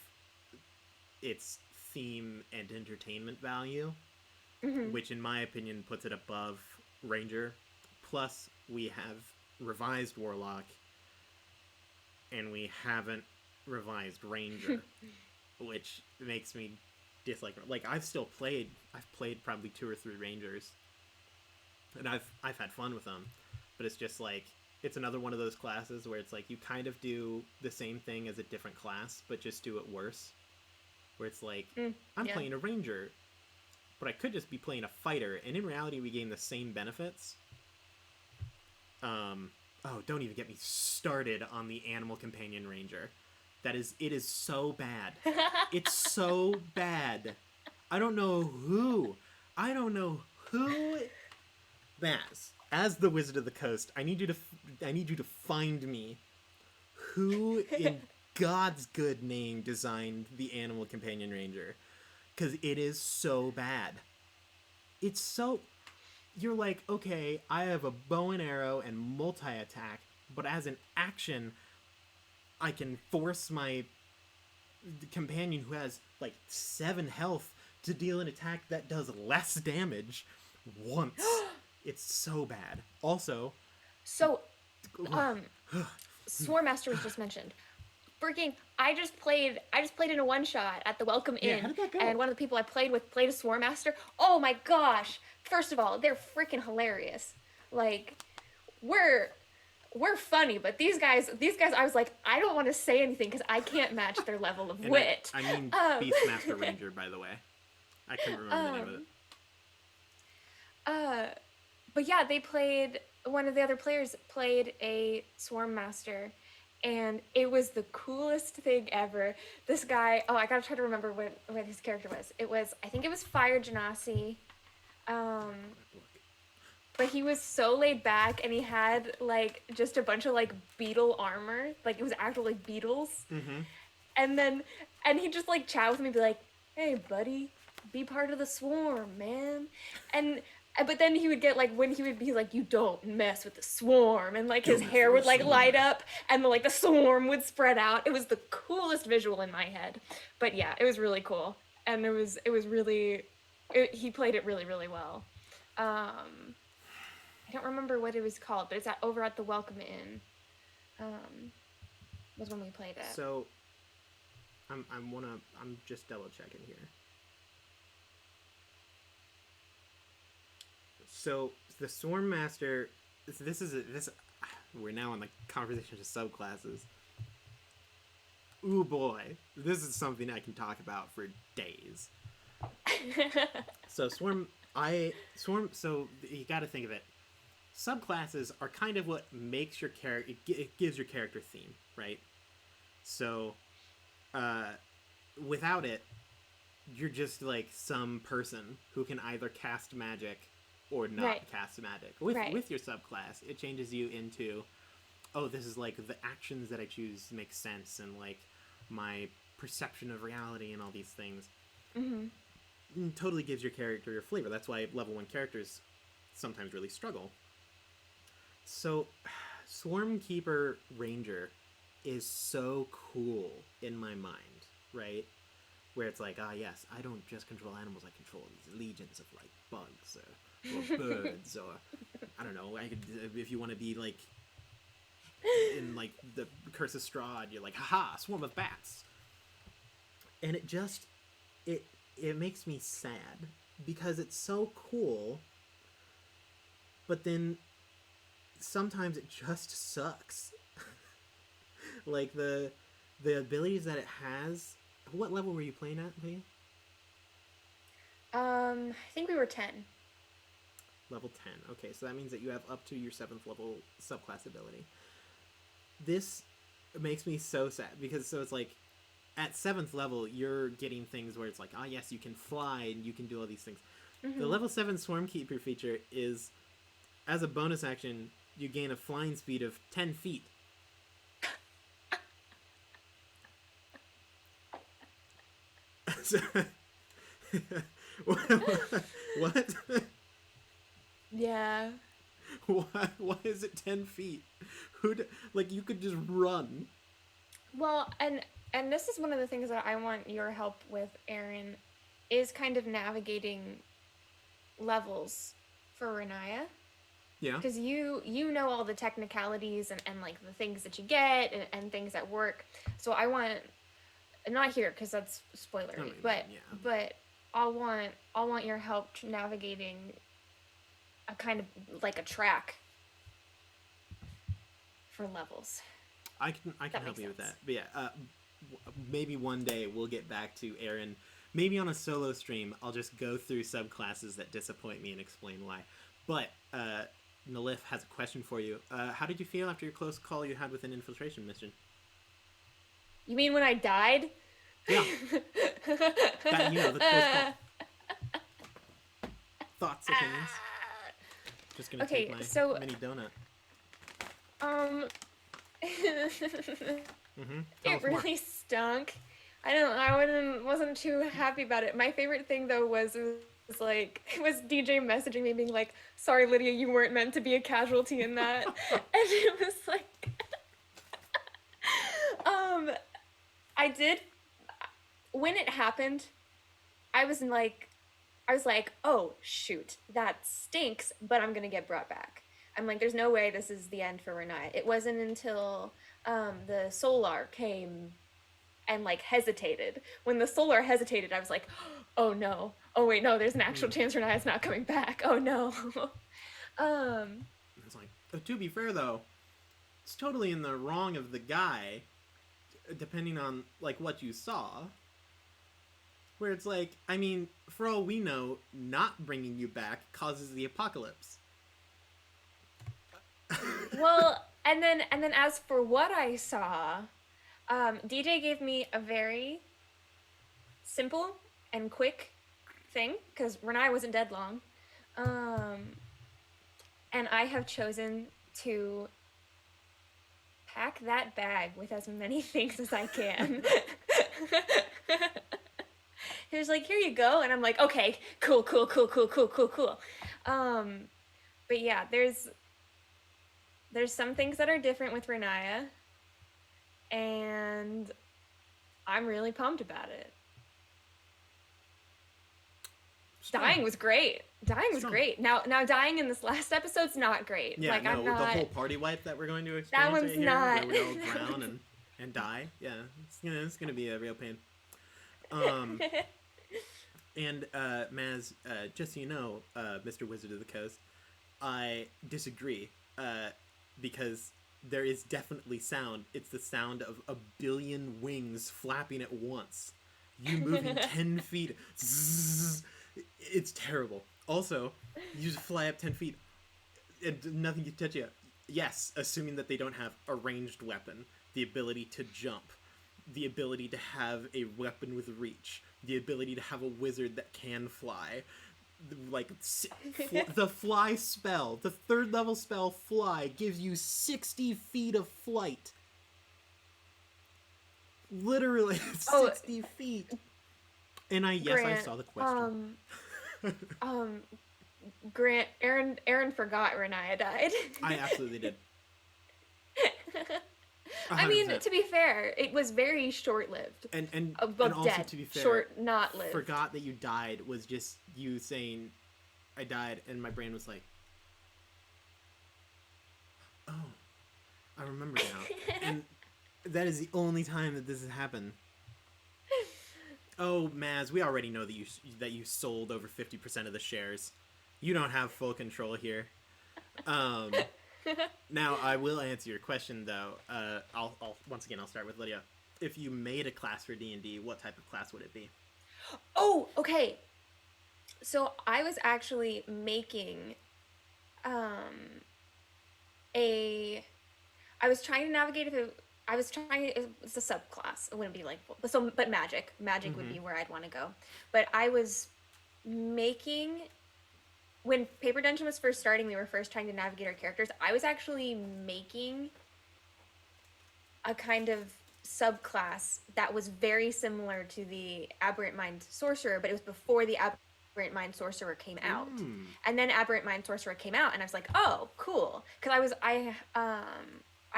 its theme and entertainment value, mm-hmm. which in my opinion puts it above Ranger. Plus, we have revised Warlock, and we haven't revised Ranger, which makes me dislike. Like, I've played probably 2 or 3 Rangers, and I've had fun with them, but it's just like, it's another one of those classes where it's like you kind of do the same thing as a different class, but just do it worse. Where it's like, I'm playing a Ranger, but I could just be playing a fighter, and in reality we gain the same benefits. Oh, don't even get me started on the Animal Companion Ranger. It is so bad. It's so bad. I don't know who. Baz, as the Wizard of the Coast, I need you to find me who in God's good name designed the Animal Companion Ranger, because it is so bad. It's so... You're like, okay, I have a bow and arrow and multi-attack, but as an action, I can force my companion who has, like, 7 health to deal an attack that does less damage once. It's so bad. Also... So, Swarm Master was just mentioned. Freaking, I just played in a one-shot at the Welcome Inn. How did that go? And one of the people I played with played a Swarm Master. Oh my gosh! First of all, they're freaking hilarious. Like, we're funny, but these guys, I was like, I don't want to say anything because I can't match their level of wit. I mean Beastmaster Ranger, by the way. I couldn't remember the name of it. But yeah, one of the other players played a Swarm Master, and it was the coolest thing ever. This guy, I gotta try to remember what his character was. I think it was Fire Genasi. But he was so laid back, and he had, like, just a bunch of, like, beetle armor. Like, it was actual, like, beetles. Mm-hmm. And he'd just, like, chat with me and be like, hey, buddy, be part of the swarm, man. But then he would get, like, when he would be like, you don't mess with the swarm, and, like, his hair would, like, light up, and, like, the swarm would spread out. It was the coolest visual in my head. But, yeah, it was really cool. And he played it really, really well. I don't remember what it was called, but it's over at the Welcome Inn. Was when we played it. So, I'm just double checking here. So the Swarm Master, we're now on the conversation of subclasses. Ooh boy, this is something I can talk about for days. So so you got to think of it. Subclasses are kind of what makes your character, it gives your character theme, right? So, without it, you're just like some person who can either cast magic or not Right. cast magic. With Right. with your subclass, it changes you into, oh, this is like the actions that I choose make sense, and like my perception of reality and all these things. Mm-hmm. Totally gives your character your flavor. That's why level 1 characters sometimes really struggle. So, Swarmkeeper Ranger is so cool in my mind, right? Where it's like, ah, yes, I don't just control animals, I control these legions of like bugs or birds, or I don't know. I could, if you want to be like in like the Curse of Strahd, you're like, haha, swarm of bats, and it it makes me sad because it's so cool, but then sometimes it just sucks. Like the abilities that it has. What level were you playing at, Lydia? I think we were 10. Level 10. Okay, so that means that you have up to your 7th level subclass ability. This makes me so sad because so it's like at 7th level you're getting things where it's like, ah, yes, you can fly and you can do all these things. Mm-hmm. The level 7 Swarmkeeper feature is, as a bonus action, you gain a flying speed of 10 feet. What? Yeah. Why is it 10 feet? Like, you could just run. Well, and this is one of the things that I want your help with, Aaron, is kind of navigating levels for Renaya. Yeah. Because you know all the technicalities and like the things that you get and things that work. So I want, not here because that's spoilery, I mean, but yeah. but I'll want your help navigating a kind of like a track for levels. I can help you with that. But yeah, maybe one day we'll get back to Aaron. Maybe on a solo stream, I'll just go through subclasses that disappoint me and explain why. But Nalif has a question for you. How did you feel after your close call you had with an infiltration mission? You mean when I died? Yeah. That, the close call. Thoughts, opinions? Just gonna take my mini donut. It really stunk. Wasn't too happy about it. My favorite thing though was DJ messaging me being like, "Sorry, Lydia, you weren't meant to be a casualty in that," and it was like, I did. When it happened, I was like, oh shoot, that stinks, but I'm gonna get brought back. I'm like, there's no way this is the end for Renai. It wasn't until the Solar came and like hesitated. When the Solar hesitated, I was like, oh no. Oh wait, no, there's an actual chance Renai's not coming back. Oh no. It's like, to be fair though, it's totally in the wrong of the guy, depending on like what you saw. Where it's like, I mean, for all we know, not bringing you back causes the apocalypse. Well, and then as for what I saw, DJ gave me a very simple and quick thing because Renai wasn't dead long, and I have chosen to pack that bag with as many things as I can. He was like, "Here you go," and I'm like, "Okay, cool." But yeah, there's some things that are different with Renaya, and I'm really pumped about it. Strong. Dying was great. Now dying in this last episode's not great. Yeah, like, no, I'm not... the whole party wipe that we're going to experience that one's right here, not... where we all drown and die. Yeah, it's gonna be a real pain. And Maz, just so you know, Mr. Wizard of the Coast, I disagree, because there is definitely sound. It's the sound of a billion wings flapping at once. You moving 10 feet. Zzz, it's terrible. Also, you just fly up 10 feet and nothing can touch you. Yes, assuming that they don't have a ranged weapon, the ability to jump. the ability to have a weapon with reach, the ability to have a wizard that can fly, like the fly spell, the 3rd level spell fly gives you 60 feet of flight. Literally 60 feet. And I Grant, saw the question. Grant, Aaron forgot Renaya died. I absolutely did. 100%. I mean, to be fair, it was very short-lived. And also, dead. to be fair, short, not lived. Forgot that you died was just you saying, I died, and my brain was like, oh, I remember now. And that is the only time that this has happened. Oh, Maz, we already know that you sold over 50% of the shares. You don't have full control here. Now, I will answer your question, though. I'll start with Lydia. If you made a class for D&D, what type of class would it be? Oh, okay. So I was actually making I was trying to navigate it's a subclass. It wouldn't be like, but magic would be where I'd want to go. But I was making, when Paper Dungeon was first starting, we were first trying to navigate our characters. I was actually making a kind of subclass that was very similar to the Aberrant Mind Sorcerer, but it was before the Aberrant Mind Sorcerer came out. And then Aberrant Mind Sorcerer came out, and I was like, oh, cool. Because I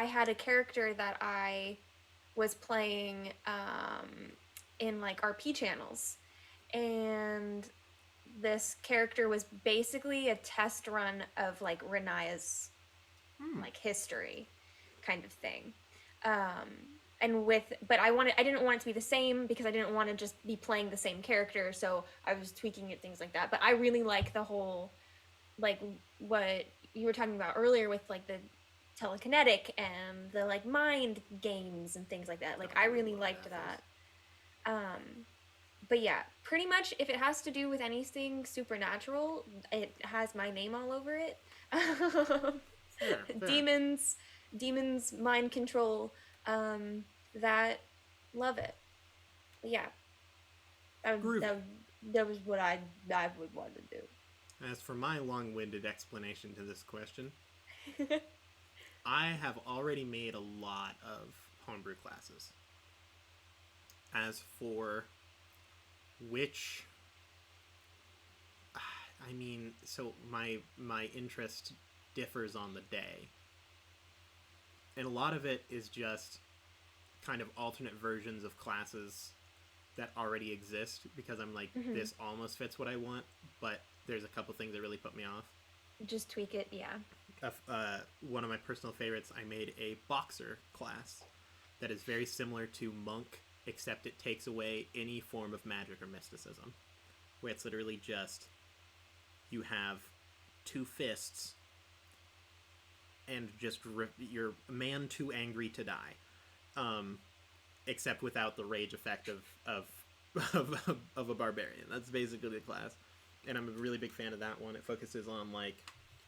had a character that I was playing in like RP channels, and this character was basically a test run of like Renaya's like history kind of thing. But I didn't want it to be the same because I didn't want to just be playing the same character, so I was tweaking it, things like that. But I really like the whole, like what you were talking about earlier with like the telekinetic and the like mind games and things like that. Like I really liked that. But yeah, pretty much if it has to do with anything supernatural, it has my name all over it. Fair. Demons, mind control, that, love it. But yeah, that was what I would want to do. As for my long-winded explanation to this question, I have already made a lot of homebrew classes. As for which, I mean, so my interest differs on the day. And a lot of it is just kind of alternate versions of classes that already exist, because I'm like, this almost fits what I want, but there's a couple things that really put me off. Just tweak it, yeah. One of my personal favorites, I made a boxer class that is very similar to monk, except it takes away any form of magic or mysticism, where it's literally just you have 2 fists and just you're a man too angry to die, except without the rage effect of a barbarian. That's basically the class, and I'm a really big fan of that one. It focuses on like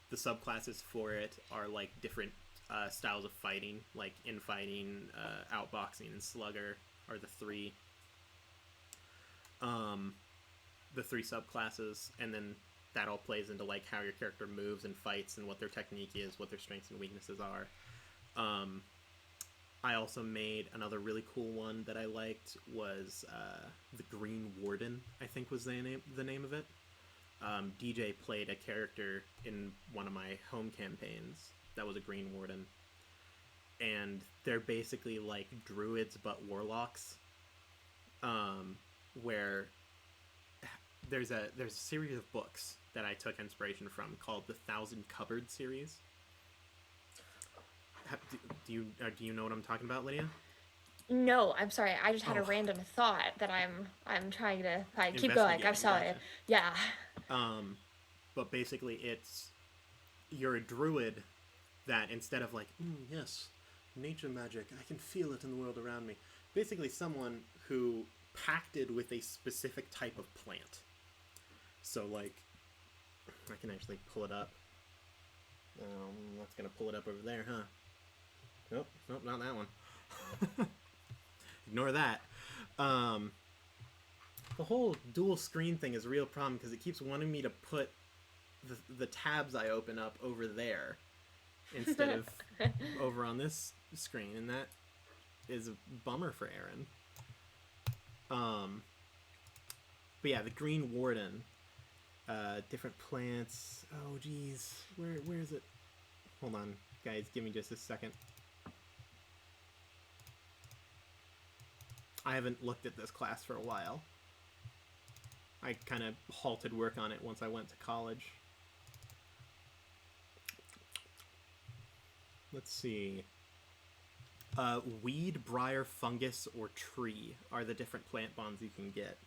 the subclasses for it are like different styles of fighting, like infighting, outboxing, and slugger are the 3 subclasses, and then that all plays into like how your character moves and fights and what their technique is, what their strengths and weaknesses are. I also made another really cool one that I liked was the Green Warden, I think was the name of it. DJ played a character in one of my home campaigns that was a Green Warden, and they're basically like druids but warlocks, where there's a series of books that I took inspiration from called the Thousand Cupboard series. Do you know what I'm talking about, Lydia? No, I'm sorry. I just had a random thought that I'm trying to keep going. I'm sorry. Gotcha. Yeah. But basically, you're a druid that instead of like, yes, nature magic, I can feel it in the world around me. Basically, someone who pacted with a specific type of plant. So, like, I can actually pull it up. That's gonna pull it up over there, huh? Nope, not that one. ignore that. The whole dual screen thing is a real problem because it keeps wanting me to put the tabs I open up over there instead of over on this screen, and that is a bummer for Aaron. But yeah, the Green Warden, different plants. Oh geez, where is it? Hold on, guys, give me just a second. I haven't looked at this class for a while. I kind of halted work on it once I went to college. Let's see. Weed, briar, fungus, or tree are the different plant bonds you can get.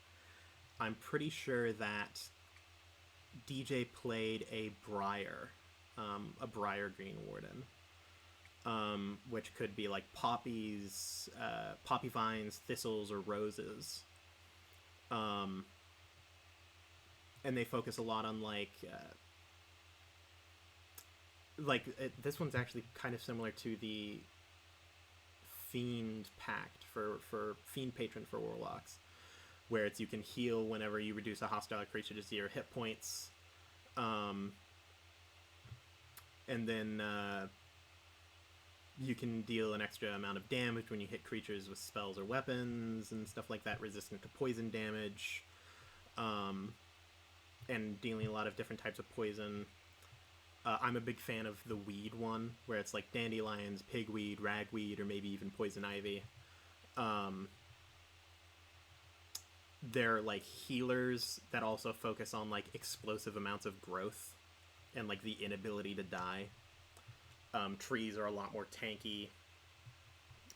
I'm pretty sure that DJ played a briar Green Warden, which could be like poppies, poppy vines, thistles, or roses. And they focus a lot on this one's actually kind of similar to the Fiend Pact for Fiend Patron for Warlocks, where it's you can heal whenever you reduce a hostile creature to 0 hit points, and then you can deal an extra amount of damage when you hit creatures with spells or weapons and stuff like that, resistant to poison damage, and dealing a lot of different types of poison. I'm a big fan of the weed one, where it's like dandelions, pigweed, ragweed, or maybe even poison ivy. They're like healers that also focus on like explosive amounts of growth and like the inability to die. Trees are a lot more tanky.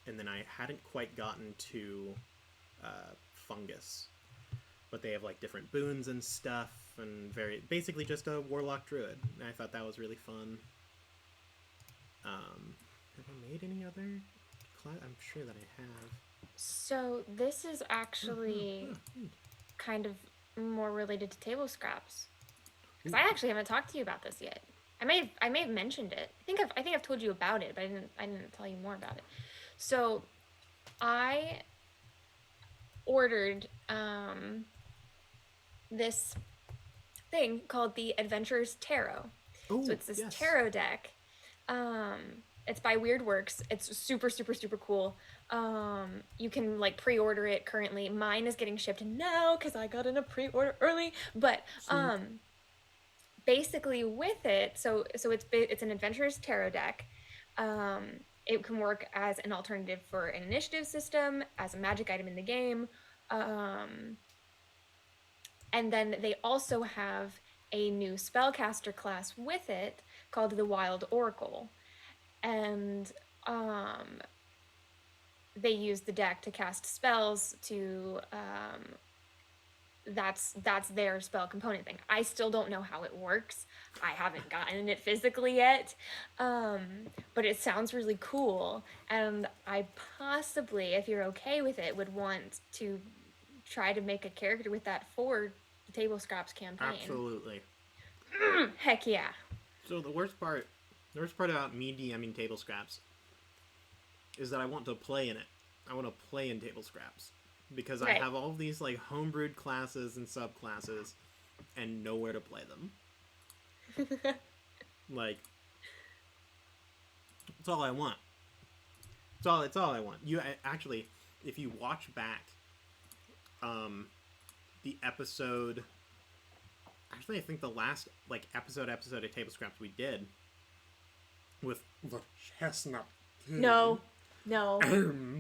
And then I hadn't quite gotten to fungus, but they have like different boons and stuff, and basically just a warlock druid. And I thought that was really fun. Have I made any other class? I'm sure that I have. So this is actually kind of more related to table scraps, because I actually haven't talked to you about this yet. I may have mentioned it. I think I've told you about it, but I didn't tell you more about it. So I ordered this thing called the Adventurers Tarot. Ooh, so it's this yes. tarot deck. It's by Weird Works. It's super, super, super cool. You can like pre-order it currently. Mine is getting shipped now because I got in a pre-order early. But basically with it, so it's an Adventurers Tarot deck. It can work as an alternative for an initiative system, as a magic item in the game. And then they also have a new spellcaster class with it called the Wild Oracle. And they use the deck to cast spells to that's their spell component thing. I still don't know how it works. I haven't gotten it physically yet, but it sounds really cool, and I possibly, if you're okay with it, would want to try to make a character with that for the Table Scraps campaign. Absolutely. Heck yeah. So the worst part about me DMing Table Scraps is that I want to play in it. I want to play in Table Scraps because I have all of these like homebrewed classes and subclasses and nowhere to play them. Like, it's all I want. It's all I want. You actually, if you watch back, the episode. Actually, I think the last like episode of Table Scraps we did with the chestnut. No. Oh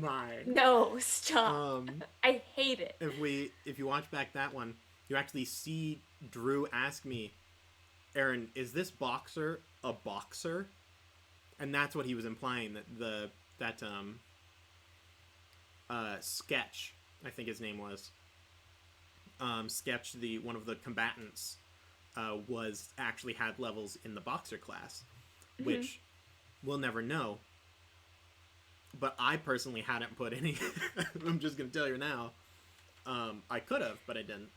my. No, stop. I hate it. If you watch back that one, you actually see Drew ask me, Aaron, is this boxer a boxer? And that's what he was implying, that Sketch, I think his name was, Sketch, one of the combatants, was actually had levels in the boxer class, which we'll never know. But I personally hadn't put any. I'm just gonna tell you now. I could have, but I didn't.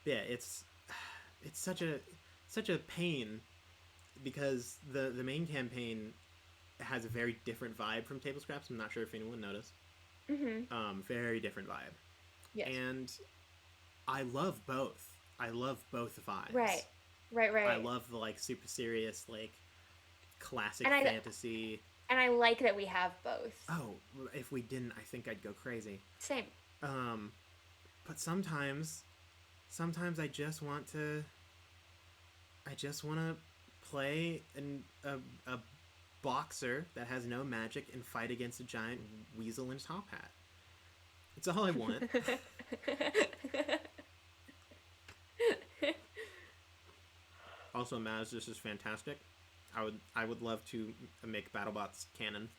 Yeah, it's such a pain because the main campaign has a very different vibe from Table Scraps. I'm not sure if anyone noticed. Very different vibe. Yes. And I love both. I love both vibes. Right. Right, I right. love the like super serious like classic And fantasy. I like that we have both. Oh, if we didn't, I think I'd go crazy. Same. Um, but sometimes I just want to play a boxer that has no magic and fight against a giant weasel in a top hat. It's all I want. Also, Maz, this is fantastic. I would love to make BattleBots canon.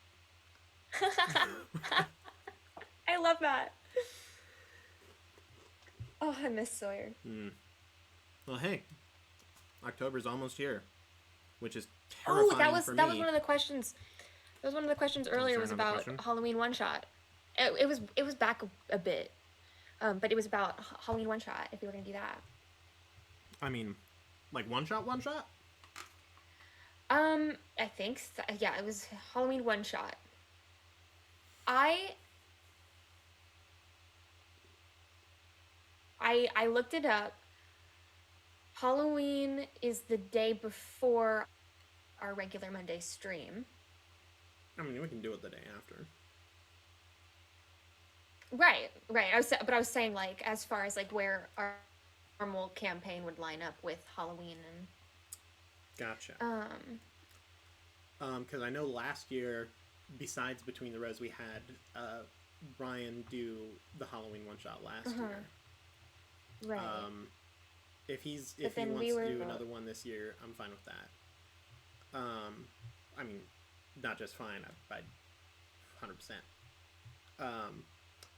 I love that. Oh, I miss Sawyer. Well, hey, October's almost here, which is Oh, terrifying for me. that was one of the questions. That was one of the questions earlier. Was about question? Halloween one shot. It was back a bit, but it was about Halloween one shot. If we were gonna do that. I mean, like one shot. I think yeah, it was Halloween one shot. I looked it up. Halloween is the day before our regular Monday stream. I mean, we can do it the day after. Right. I was saying like as far as like where our normal campaign would line up with Halloween and. Gotcha. Because I know last year, besides Between the Rows, we had Ryan do the Halloween one shot last year. Right. If he wants to do another one this year, I'm fine with that. I mean, not just fine, I'd 100%.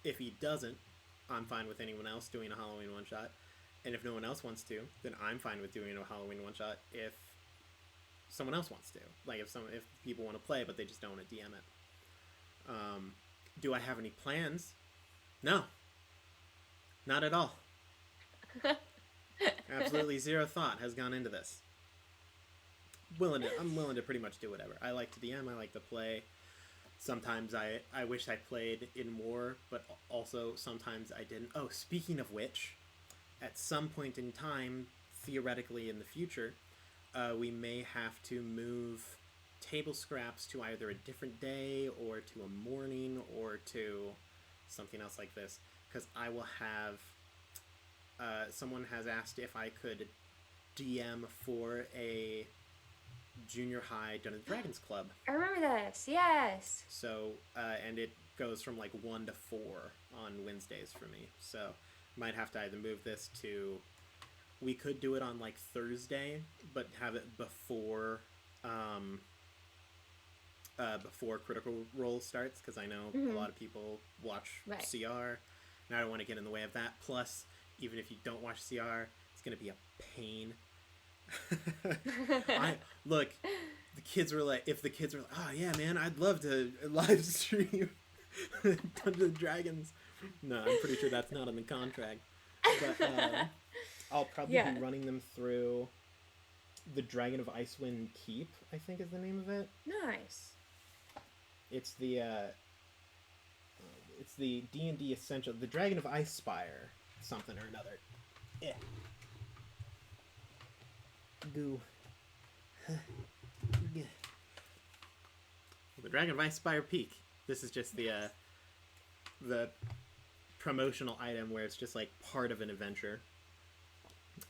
If he doesn't, I'm fine with anyone else doing a Halloween one shot. And if no one else wants to, then I'm fine with doing a Halloween one shot if someone else wants to. Like if people want to play but they just don't want to DM it. Do I have any plans? No. Not at all. Absolutely zero thought has gone into this. I'm willing to pretty much do whatever. I like to DM, I like to play. Sometimes I wish I played in more, but also sometimes I didn't. Oh, speaking of which, at some point in time, theoretically in the future, we may have to move table scraps to either a different day or to a morning or to something else like this, because I will have someone has asked if I could DM for a junior high Dungeons & Dragons club. I remember this. Yes. So and it goes from like 1 to 4 on Wednesdays for me, so might have to either move this to, we could do it on like Thursday but have it before before Critical Role starts, because I know a lot of people watch CR and I don't want to get in the way of that. Plus, even if you don't watch CR, it's going to be a pain. Look, the kids were like, oh yeah man, I'd love to live stream Dungeons & Dragons. No, I'm pretty sure that's not in the contract. But I'll probably be running them through the Dragon of Icewind Keep, I think is the name of it. Nice. It's the D&D Essential, the Dragon of Ice Spire, something or another. Yeah. Goo. The Dragon of Ice Spire Peak. This is just the promotional item where it's just like part of an adventure.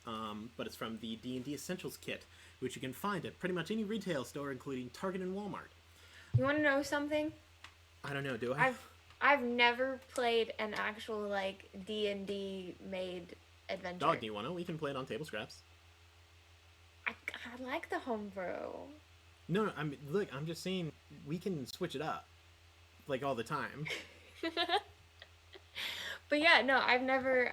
But it's from the D&D Essentials kit, which you can find at pretty much any retail store, including Target and Walmart. You want to know something? I don't know. Do I? I've never played an actual like D&D made adventure. Dog, do you want to? We can play it on table scraps. I like the homebrew. No, I mean, look, I'm just saying we can switch it up, like all the time. But yeah, no, I've never.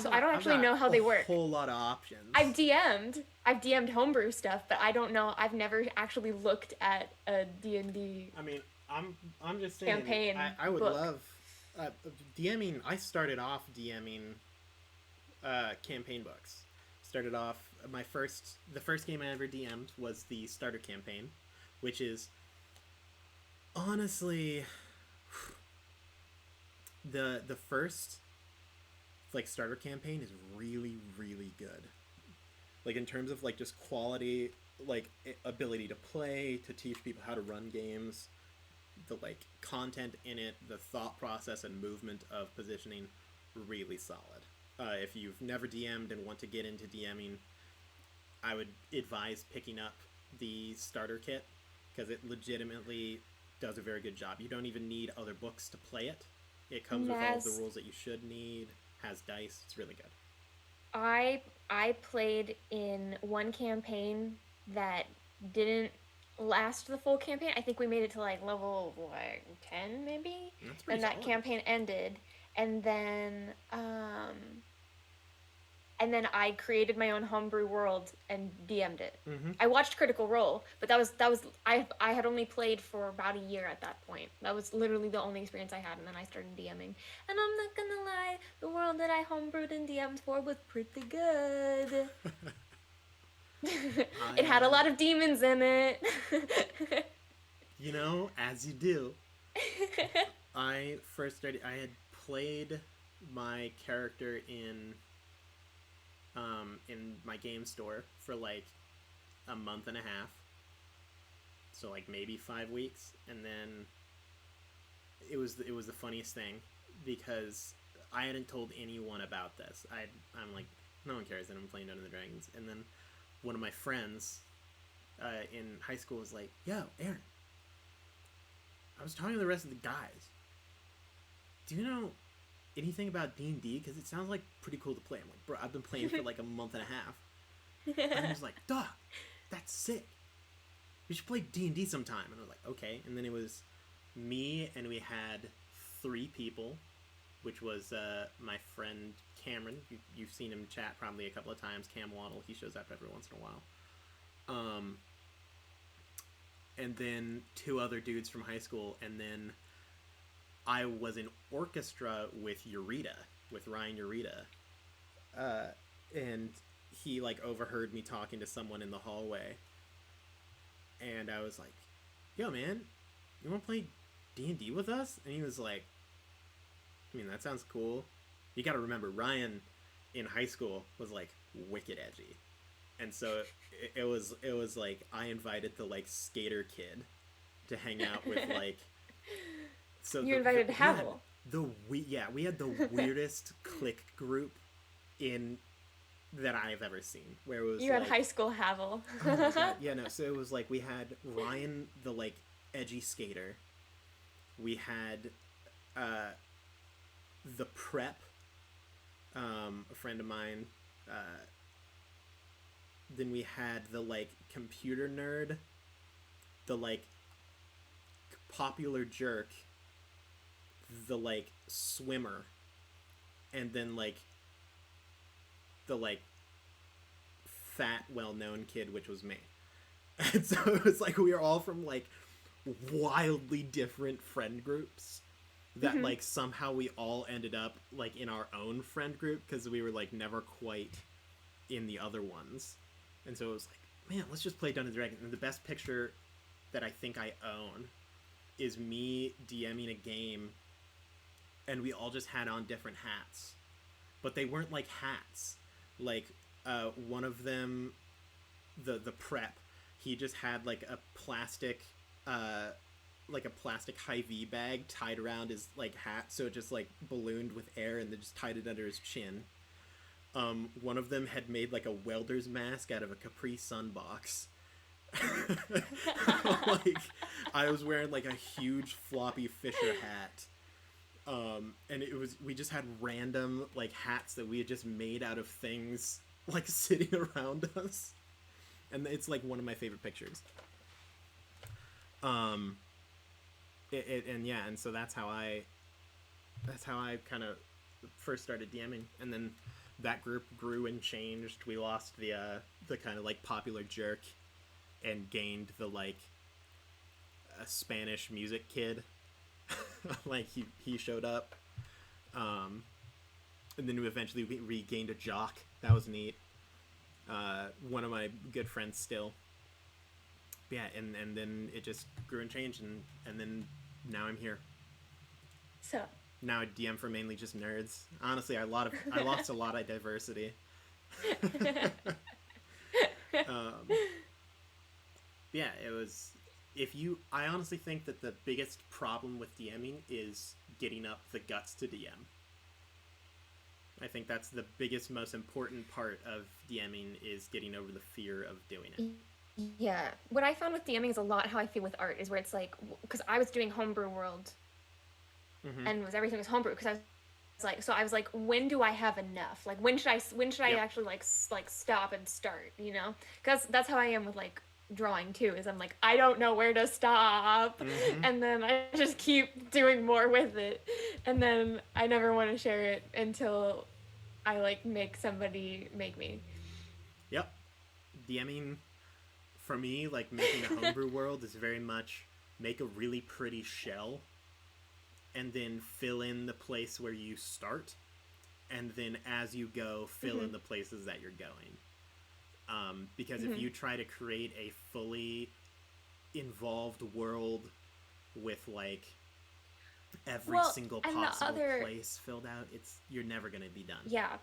So I don't actually know how they work. A whole lot of options. I've DM'd homebrew stuff, but I don't know. I've never actually looked at a D&D. I mean, I'm just saying. Campaign. I would book. love DMing. I started off DMing campaign books. Started off the first game I ever DM'd was the starter campaign, which is honestly The first like starter campaign is really really good. Like in terms of like just quality, like ability to play, to teach people how to run games, the like content in it, the thought process and movement of positioning, really solid. If you've never DM'd and want to get into DMing, I would advise picking up the starter kit because it legitimately does a very good job. You don't even need other books to play it. It comes with all of the Naz, rules that you should need. Has dice. It's really good. I played in one campaign that didn't last the full campaign. I think we made it to like level like 10 maybe. That's pretty Then that solid. campaign ended and then I created my own homebrew world and DM'd it. Mm-hmm. I watched Critical Role, but that was I had only played for about a year at that point. That was literally the only experience I had, and then I started DMing. And I'm not gonna lie, the world that I homebrewed and DM'd for was pretty good. I It had a lot of demons in it. You know, as you do. I first started. I had played my character in my game store for like a month and a half, so like maybe 5 weeks, and then it was the funniest thing because I hadn't told anyone about this. I'm like, no one cares that I'm playing Dungeons and Dragons, and then one of my friends in high school was like, "Yo, Aaron, I was talking to the rest of the guys. Do you know anything about D&D? Because it sounds like pretty cool to play." I'm like, "Bro, I've been playing for like a month and a half." And he was like, "Duh, that's sick. We should play D&D sometime." And I was like, "Okay." And then it was me, and we had 3 people, which was my friend Cameron. You've seen him chat probably a couple of times. Cam Waddle. He shows up every once in a while. And then 2 other dudes from high school, and then I was in orchestra with Ryan Ureta, and he like overheard me talking to someone in the hallway, and I was like, "Yo, man, you want to play D&D with us?" And he was like, "I mean, that sounds cool." You got to remember, Ryan in high school was like wicked edgy, and so it was like I invited the like skater kid to hang out with like. So You invited Havel. We had the weirdest clique group in that I've ever seen. Where it was You had like, high school Havel. oh my god, yeah, no. So it was like we had Ryan, the like edgy skater. We had the prep, a friend of mine. Then we had the like computer nerd, the like popular jerk, the like swimmer, and then like the like fat well-known kid, which was me. And so it was like we were all from like wildly different friend groups that like somehow we all ended up like in our own friend group because we were like never quite in the other ones. And so it was like, man, let's just play Dungeons and Dragons. And the best picture that I think I own is me DMing a game, and we all just had on different hats, but they weren't like hats. Like one of them, the prep, he just had like a plastic Hy-Vee bag tied around his like hat, so it just like ballooned with air, and then just tied it under his chin. One of them had made like a welder's mask out of a Capri Sun box. Like I was wearing like a huge floppy Fisher hat. And we just had random like hats that we had just made out of things like sitting around us, and it's like one of my favorite pictures. And yeah, and so that's how I kind of first started DMing, and then that group grew and changed. We lost the kind of like popular jerk, and gained the like a Spanish music kid. Like he showed up, and then we eventually regained a jock. That was neat. One of my good friends still. Yeah, and then it just grew and changed, and then now I'm here. So now a DM for mainly just nerds. Honestly, I lost a lot of diversity. um, yeah, it was. If you, I honestly think that the biggest problem with DMing is getting up the guts to DM. I think that's the biggest, most important part of DMing is getting over the fear of doing it. Yeah. What I found with DMing is a lot how I feel with art is where it's like, because I was doing homebrew world and everything was homebrew because I was like, when do I have enough? Like, when should I actually like stop and start, you know? Because that's how I am with like drawing too, is I'm like, I don't know where to stop. And then I just keep doing more with it. And then I never want to share it until I like make somebody make me. Yep. DMing for me, like making a homebrew world is very much make a really pretty shell and then fill in the place where you start, and then as you go fill in the places that you're going. Because if you try to create a fully involved world with like every single possible place filled out, you're never going to be done. Yeah.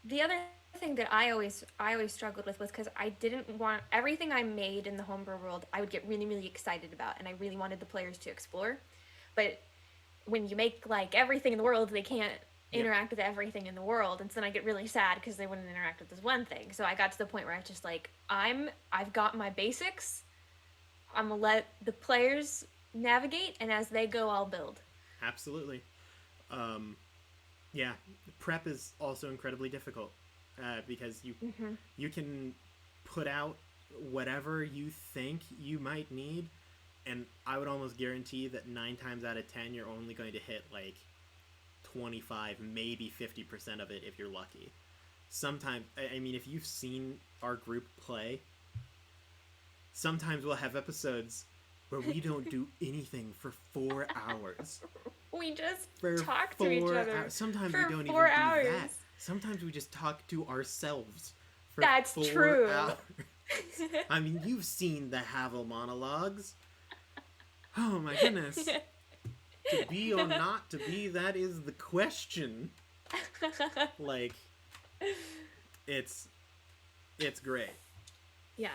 The other thing that I always struggled with was because I didn't want everything I made in the homebrew world, I would get really, really excited about, and I really wanted the players to explore. But when you make like everything in the world, they can't interact with everything in the world, and so then I get really sad because they wouldn't interact with this one thing. So I got to the point where I was just like, I've got my basics. I'm gonna let the players navigate, and as they go, I'll build. Absolutely. Yeah, prep is also incredibly difficult because you can put out whatever you think you might need, and I would almost guarantee that 9 times out of 10 you're only going to hit like 25, maybe 50% of it if you're lucky. Sometimes, I mean, if you've seen our group play, sometimes we'll have episodes where we don't do anything for 4 hours. We just talk to each other. Sometimes for we don't even 4 hours. do that. Sometimes we just talk to ourselves for That's 4 true. hours. I mean, you've seen the Havel monologues. Oh my goodness. To be or not to be, that is the question. Like, it's great. Yeah.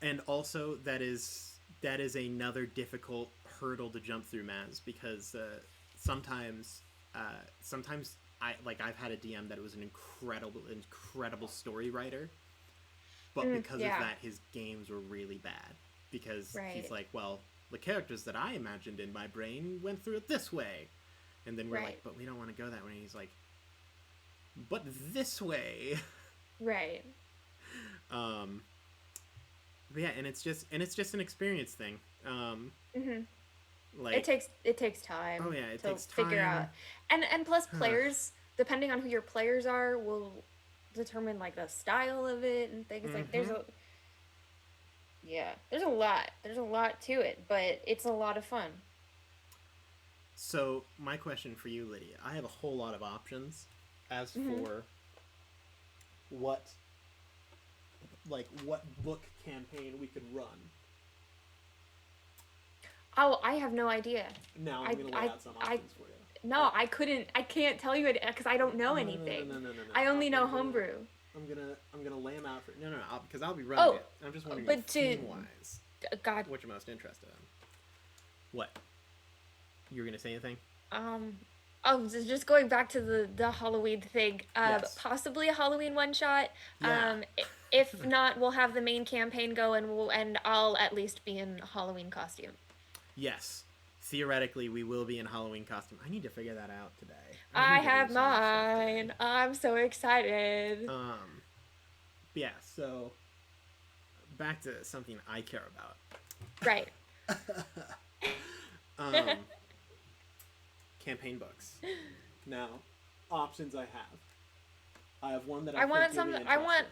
And also, that is another difficult hurdle to jump through, Maz, because sometimes I've had a DM that was an incredible story writer, but because of that, his games were really bad because he's like, well, the characters that I imagined in my brain went through it this way, and then we're like, but we don't want to go that way. And he's like, but this way, right? But yeah, and it's just an experience thing. Like it takes time. Oh yeah, it takes time. Figure out, and plus players, depending on who your players are, will determine like the style of it and things. Like there's a lot to it, but it's a lot of fun. So my question for you, Lydia, I have a whole lot of options as for what book campaign we could run. Oh, I have no idea. Now I'm going to lay out some options for you. No, I can't tell you it because I don't know anything. No. I only know homebrew. I'm gonna lay them out for because I'll be running it. I'm just wondering, theme-wise, God, what you're most interested in. What? You were gonna say anything? Just going back to the Halloween thing. Yes. Possibly a Halloween one shot. Yeah. If not, we'll have the main campaign go, and I'll at least be in a Halloween costume. Yes. Theoretically, we will be in Halloween costume. I need to figure that out today. I have mine. I'm so excited. Yeah, so back to something I care about. Right. Campaign books. Now, options I have one that I want something. I want.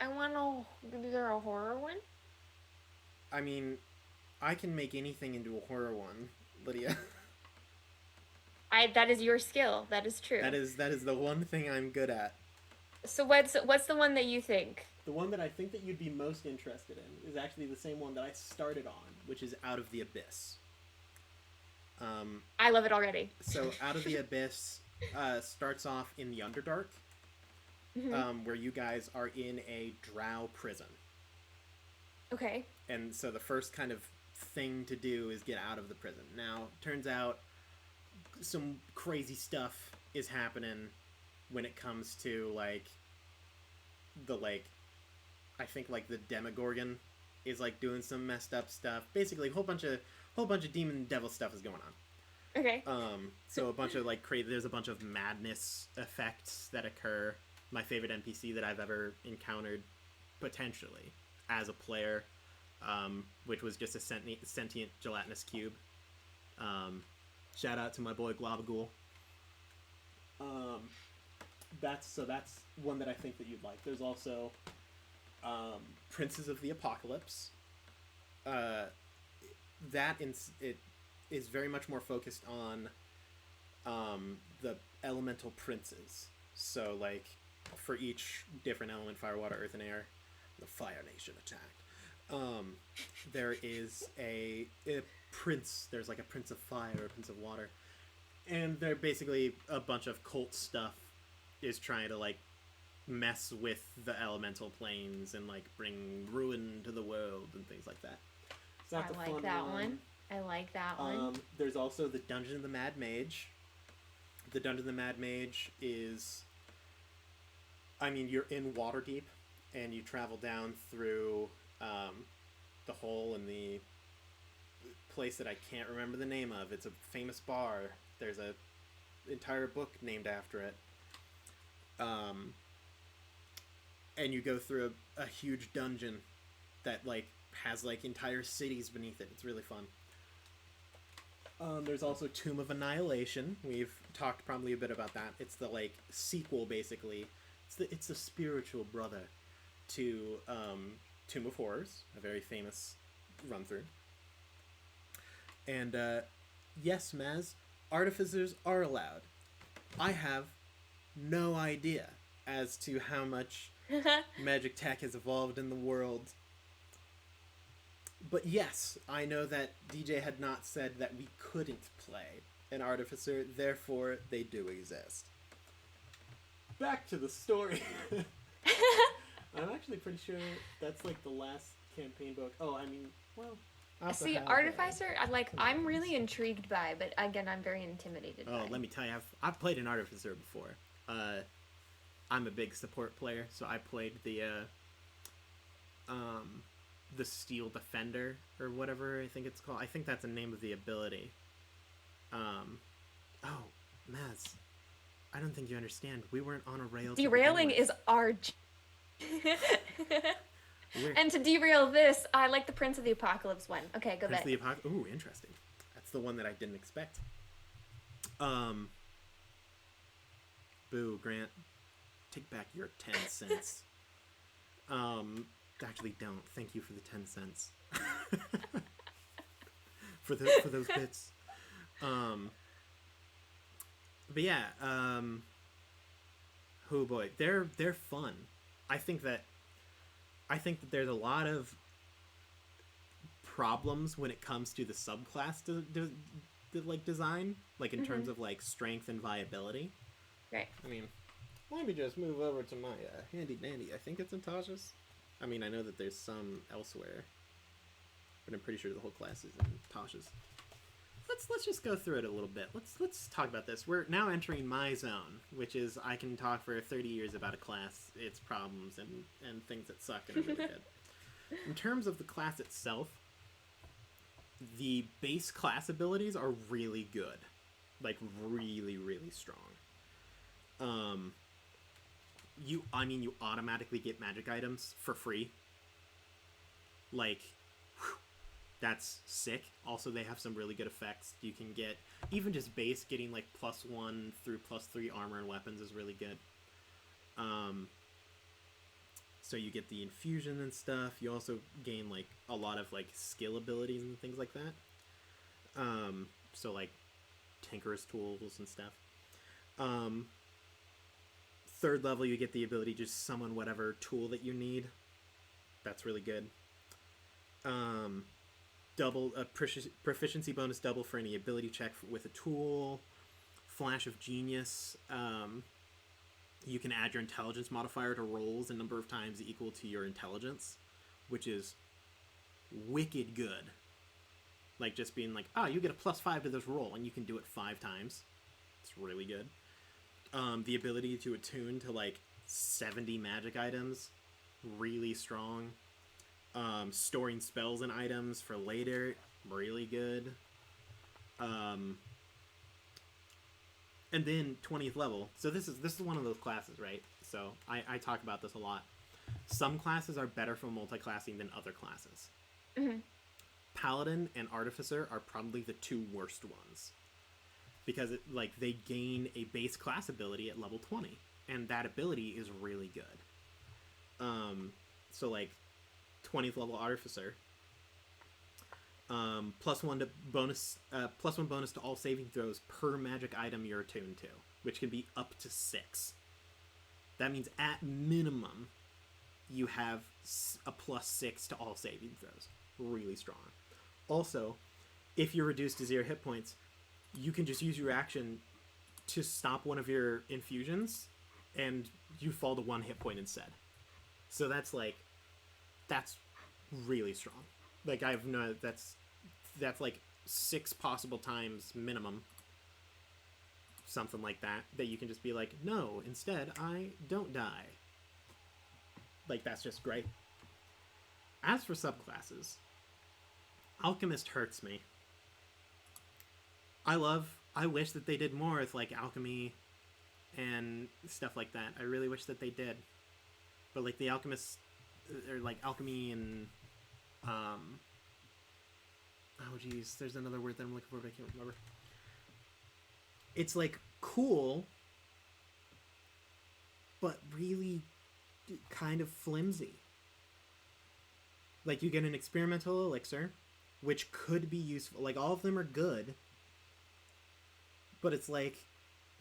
Is there a horror one? I mean, I can make anything into a horror one, Lydia. That is your skill. That is true. That is the one thing I'm good at. So what's the one that you think? The one that I think that you'd be most interested in is actually the same one that I started on, which is Out of the Abyss. I love it already. So Out of the Abyss starts off in the Underdark, Hmm. where you guys are in a drow prison. Okay. And so the first kind of thing to do is get out of the prison. Now, turns out some crazy stuff is happening when it comes to like the like I think like the Demogorgon is like doing some messed up stuff. Basically, a whole bunch of demon devil stuff is going on. Okay. So a bunch of like crazy. There's a bunch of madness effects that occur. My favorite NPC that I've ever encountered, potentially as a player, which was just a sentient gelatinous cube. Um, Shout out to my boy Globagool. Um, that's one that I think that you'd like. There's also Princes of the Apocalypse. Uh, it is very much more focused on the elemental princes. So like for each different element, fire, water, earth, and air, the Fire Nation attacked. There is a prince. There's like a prince of fire, a prince of water, and they're basically a bunch of cult stuff is trying to like mess with the elemental planes and like bring ruin to the world and things like that. So that's I like that one. I like that one. There's also the Dungeon of the Mad Mage. The Dungeon of the Mad Mage is, I mean, you're in Waterdeep, and you travel down through the hole in the place that I can't remember the name of. It's a famous bar. There's a entire book named after it. And you go through a huge dungeon that like has like entire cities beneath it. It's really fun. There's also Tomb of Annihilation. We've talked probably a bit about that. It's the like sequel, basically. It's the spiritual brother to Tomb of Horrors, a very famous run through. And yes, Maz, artificers are allowed. I have no idea as to how much magic tech has evolved in the world. But yes, I know that DJ had not said that we couldn't play an artificer, therefore they do exist. Back to the story. I'm actually pretty sure that's like the last campaign book. Oh, I mean, well, See, Artificer, I'm really intrigued by, but again, I'm very intimidated by. Let me tell you, I've played an Artificer before. I'm a big support player, so I played the Steel Defender, or whatever I think it's called. I think that's the name of the ability. Oh, Maz, I don't think you understand. We weren't on a rail. Derailing is our... And to derail this, I like the Prince of the Apocalypse one. Okay, go back. Ooh, interesting. That's the one that I didn't expect. Boo, Grant. Take back your 10 cents. Actually don't. Thank you for the 10 cents. for those bits. But yeah, oh boy, they're fun. I think that there's a lot of problems when it comes to the subclass like design, like in terms of like strength and viability. Right. I mean, let me just move over to my handy dandy. I think it's in Tasha's. I mean, I know that there's some elsewhere, but I'm pretty sure the whole class is in Tasha's. Let's just go through it a little bit. Let's talk about this. We're now entering my zone, which is I can talk for 30 years about a class, its problems, and things that suck and are really good. In terms of the class itself, the base class abilities are really good. Like, really, really strong. You automatically get magic items for free. Like, whew, that's sick. Also, they have some really good effects. You can get, even just base, getting like +1 through +3 armor and weapons is really good. So you get the infusion and stuff. You also gain like a lot of like skill abilities and things like that. So like Tinker's tools and stuff. Third level, you get the ability to just summon whatever tool that you need. That's really good. double a proficiency bonus double for any ability check with a tool. Flash of Genius. You can add your intelligence modifier to rolls a number of times equal to your intelligence, which is wicked good. Like, just being like, oh, you get a +5 to this roll, and you can do it 5 times. It's really good. The ability to attune to, like, 70 magic items, really strong. Storing spells and items for later, really good. And then 20th level. So this is one of those classes, right? So I talk about this a lot. Some classes are better for multi-classing than other classes. Mm-hmm. Paladin and Artificer are probably the 2 worst ones. Because they gain a base class ability at level 20. And that ability is really good. So like 20th level Artificer. +1 bonus to all saving throws per magic item you're attuned to, which can be up to 6. That means at minimum, you have a +6 to all saving throws. Really strong. Also, if you're reduced to 0 hit points, you can just use your action to stop one of your infusions, and you fall to 1 hit point instead. So that's really strong. Like, that's like 6 possible times minimum. Something like that you can just be like, no, instead, I don't die. Like, that's just great. As for subclasses, Alchemist hurts me. I wish that they did more with, like, alchemy and stuff like that. I really wish that they did. But, like, the Alchemist, or, like, alchemy and, oh, geez, there's another word that I'm looking for, but I can't remember. It's, like, cool, but really kind of flimsy. Like, you get an experimental elixir, which could be useful. Like, all of them are good, but it's like,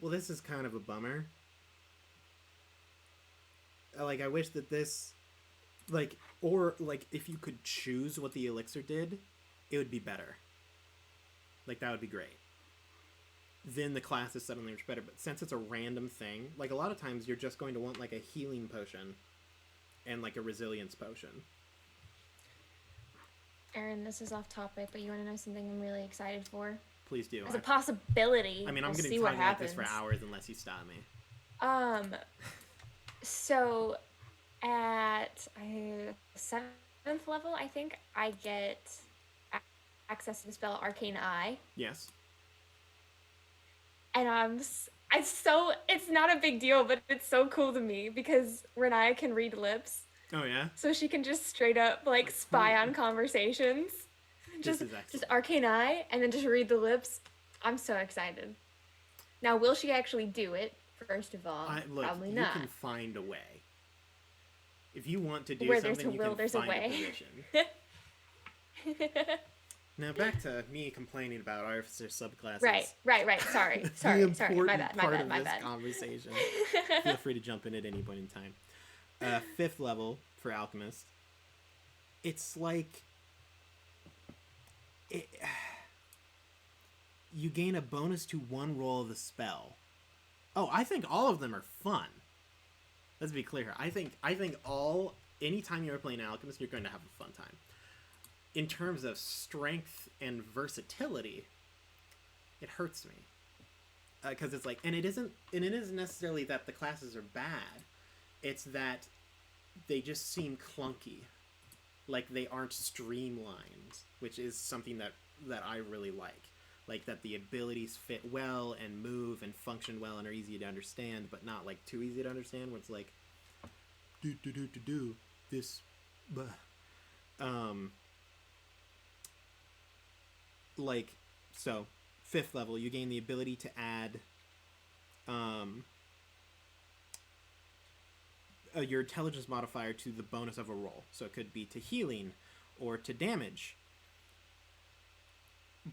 well, this is kind of a bummer. Like, I wish that this, like, or, like, if you could choose what the elixir did, it would be better. Like, that would be great. Then the class is suddenly much better. But since it's a random thing, like, a lot of times you're just going to want, like, a healing potion and, like, a resilience potion. Aaron, this is off topic, but you want to know something I'm really excited for? Please do. As a possibility. I mean, I'm going to be talking about this for hours unless you stop me. So at 7th level, I think, I get access to the spell Arcane Eye. Yes. And it's not a big deal, but it's so cool to me because Renaya can read lips. Oh, yeah? So she can just straight up, like, spy on conversations. Just Arcane Eye, and then just read the lips. I'm so excited. Now, will she actually do it? First of all, probably not. You can find a way. If you want to do Where something, you can find a position. Now, back to me complaining about Artificer Subclasses. Right. Sorry. My bad. Conversation. Feel free to jump in at any point in time. 5th level for Alchemist. It's like... you gain a bonus to 1 roll of the spell. Oh, I think all of them are fun. Let's be clear. I think anytime you're playing Alchemist, you're going to have a fun time. In terms of strength and versatility, it hurts me. Because it's like, and it isn't necessarily that the classes are bad. It's that they just seem clunky. Like, they aren't streamlined, which is something that I really like. Like, that the abilities fit well and move and function well and are easy to understand, but not, like, too easy to understand, where it's like, do, this, like, so, 5th level, you gain the ability to add, your intelligence modifier to the bonus of a roll. So it could be to healing or to damage,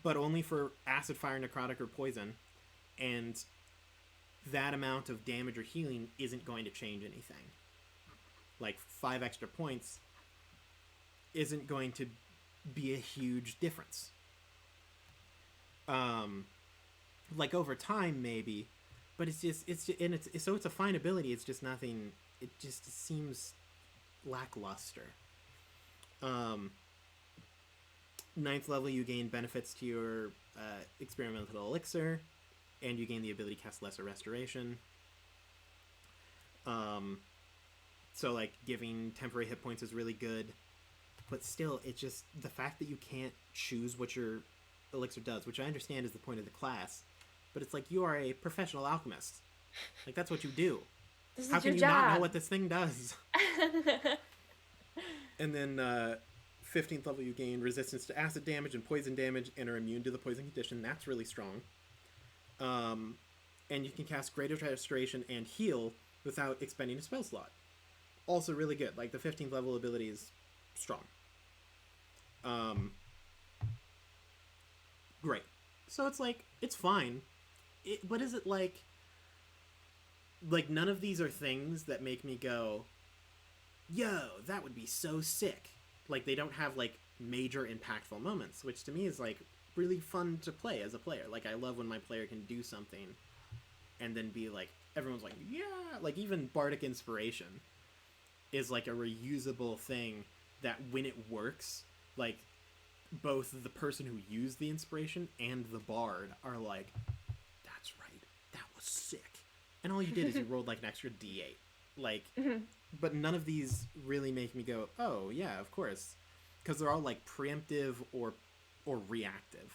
but only for acid, fire, necrotic, or poison. And that amount of damage or healing isn't going to change anything. Like, 5 extra points isn't going to be a huge difference. Like over time maybe, but so it's a fine ability. It's just nothing. It just seems lackluster. Um, Ninth level, you gain benefits to your experimental elixir, and you gain the ability to cast Lesser Restoration. So like giving temporary hit points is really good, but still, it's just the fact that you can't choose what your elixir does, which I understand is the point of the class, but it's like you are a professional alchemist. Like that's what you do. This How is can your you job. not know what this thing does? And then 15th level, you gain resistance to acid damage and poison damage and are immune to the poison condition. That's really strong. And you can cast Greater Restoration and Heal without expending a spell slot. Also really good. Like the 15th level ability is strong. Great. So it's like, it's fine. But is it like none of these are things that make me go, yo, that would be so sick. Like they don't have like major impactful moments, which to me is like really fun to play as a player. Like I love when my player can do something and then be like, everyone's like, yeah, like even Bardic Inspiration is like a reusable thing that when it works, like both the person who used the inspiration and the bard are like, that's right, that was sick. And all you did is you rolled like an extra d8. Like, but none of these really make me go, oh yeah, of course, because they're all like preemptive or reactive.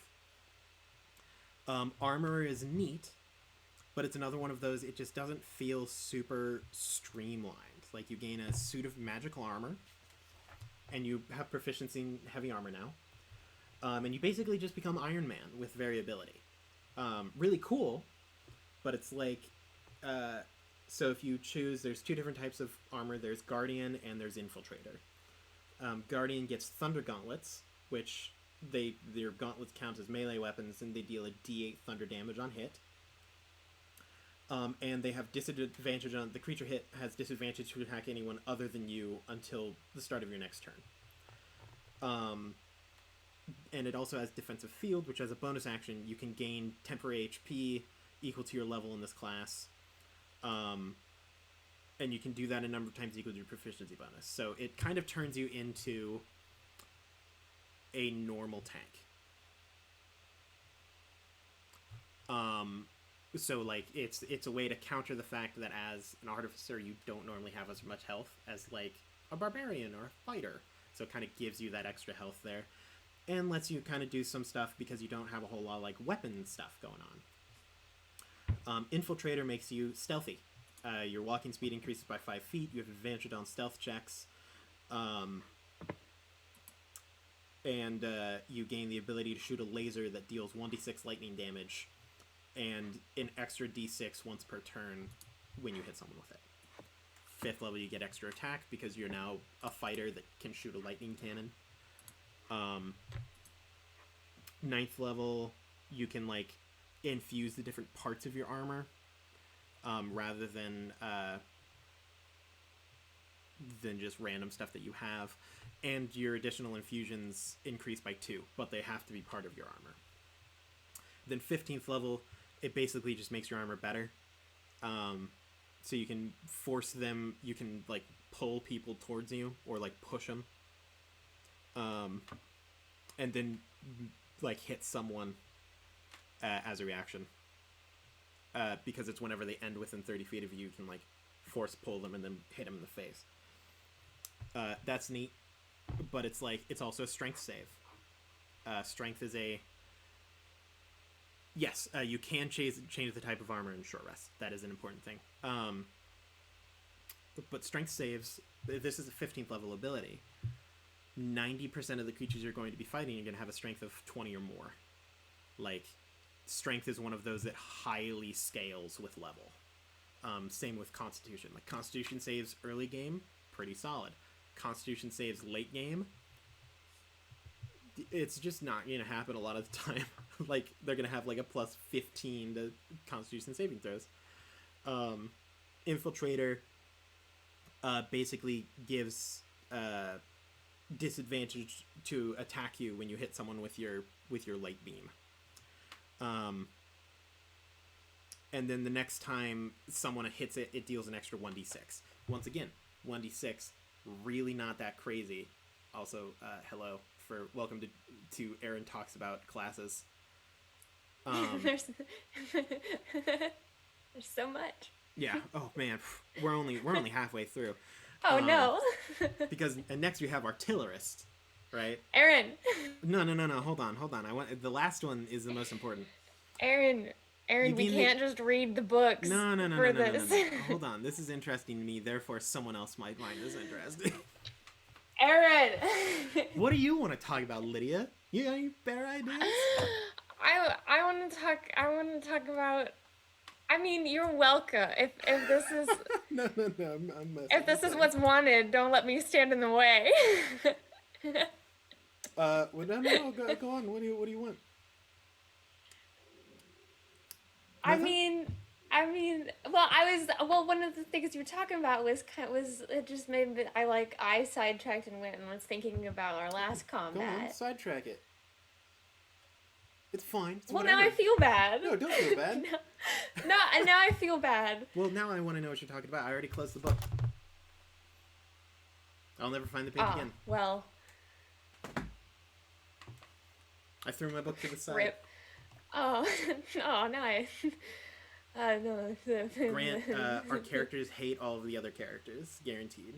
Armor is neat, but it's another one of those, it just doesn't feel super streamlined. Like you gain a suit of magical armor, and you have proficiency in heavy armor now. And you basically just become Iron Man with variability. Really cool, but it's like, so if you choose, there's two different types of armor. There's Guardian and there's Infiltrator. Guardian gets Thunder Gauntlets, which their gauntlets count as melee weapons, and they deal a d8 thunder damage on hit. And they have disadvantage on the creature hit has disadvantage to attack anyone other than you until the start of your next turn. And it also has Defensive Field, which as a bonus action, you can gain temporary HP equal to your level in this class. And you can do that a number of times equal to your proficiency bonus. So it kind of turns you into a normal tank. So like it's a way to counter the fact that as an artificer you don't normally have as much health as like a barbarian or a fighter. So it kind of gives you that extra health there, and lets you kind of do some stuff because you don't have a whole lot of like weapon stuff going on. Infiltrator makes you stealthy. Your walking speed increases by 5 feet. You have advantage on stealth checks. And you gain the ability to shoot a laser that deals 1d6 lightning damage and an extra d6 once per turn when you hit someone with it. 5th level, you get extra attack because you're now a fighter that can shoot a lightning cannon. 9th level, you can like infuse the different parts of your armor rather than just random stuff that you have. And your additional infusions increase by 2, but they have to be part of your armor. Then 15th level, it basically just makes your armor better. So you can force them, you can like pull people towards you or like push them. And then like hit someone as a reaction. Because it's whenever they end within 30 feet of you, you can like force pull them and then hit them in the face. That's neat, but it's like, it's also a strength save. Strength is a... Yes, you can change the type of armor in short rest. That is an important thing. But strength saves, this is a 15th level ability. 90% of the creatures you're going to be fighting are going to have a strength of 20 or more. Like, strength is one of those that highly scales with level. Same with Constitution. Like, Constitution saves early game, pretty solid. Constitution saves late game, it's just not going to happen a lot of the time. Like, they're going to have like a plus 15 to Constitution saving throws. Infiltrator basically gives disadvantage to attack you when you hit someone with your light beam. And then the next time someone hits it, it deals an extra 1d6. Once again, 1d6, really not that crazy. Also, hello for welcome to Aaron Talks About Classes. There's so much. Yeah. Oh man, we're only halfway through. Oh no. Because next we have Artillerist, right? Aaron. No. Hold on. I want the last one is the most important. Aaron, we can't just read the books. No. This. Hold on. This is interesting to me. Therefore, someone else might find this interesting. Aaron. What do you want to talk about, Lydia? You got any better ideas? I want to talk about. I mean, you're welcome. If this is no, I'm if this is what's wanted, don't let me stand in the way. Well, no, go on. What do you want? Nothing? One of the things you were talking about was it just made me, I sidetracked and went and was thinking about our last combat. Go on, sidetrack it. It's fine. It's well, whatever. now I feel bad. No, don't feel bad. Now I feel bad. Well, now I want to know what you're talking about. I already closed the book. I'll never find the page again. Well. I threw my book to the side. Rip. Oh, nice. No. Grant, our characters hate all of the other characters. Guaranteed.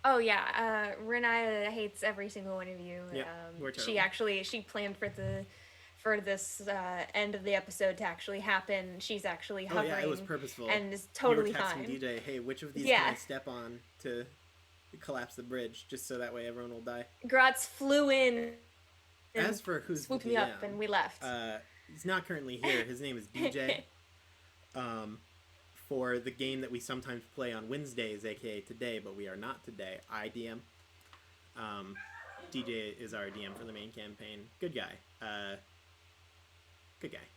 Oh yeah, Renaya hates every single one of you. Yep, we're terrible. She planned for this end of the episode to actually happen. She's actually hovering. Oh yeah, it was purposeful. And is totally you were fine. texting DJ, hey, which of these can I step on to collapse the bridge, just so that way everyone will die. Gratz flew in. As for who's swooped the DM, me up and we left. He's not currently here. His name is DJ. For the game that we sometimes play on Wednesdays, aka today, but we are not today, I DM. DJ is our DM for the main campaign. Good guy. Good guy.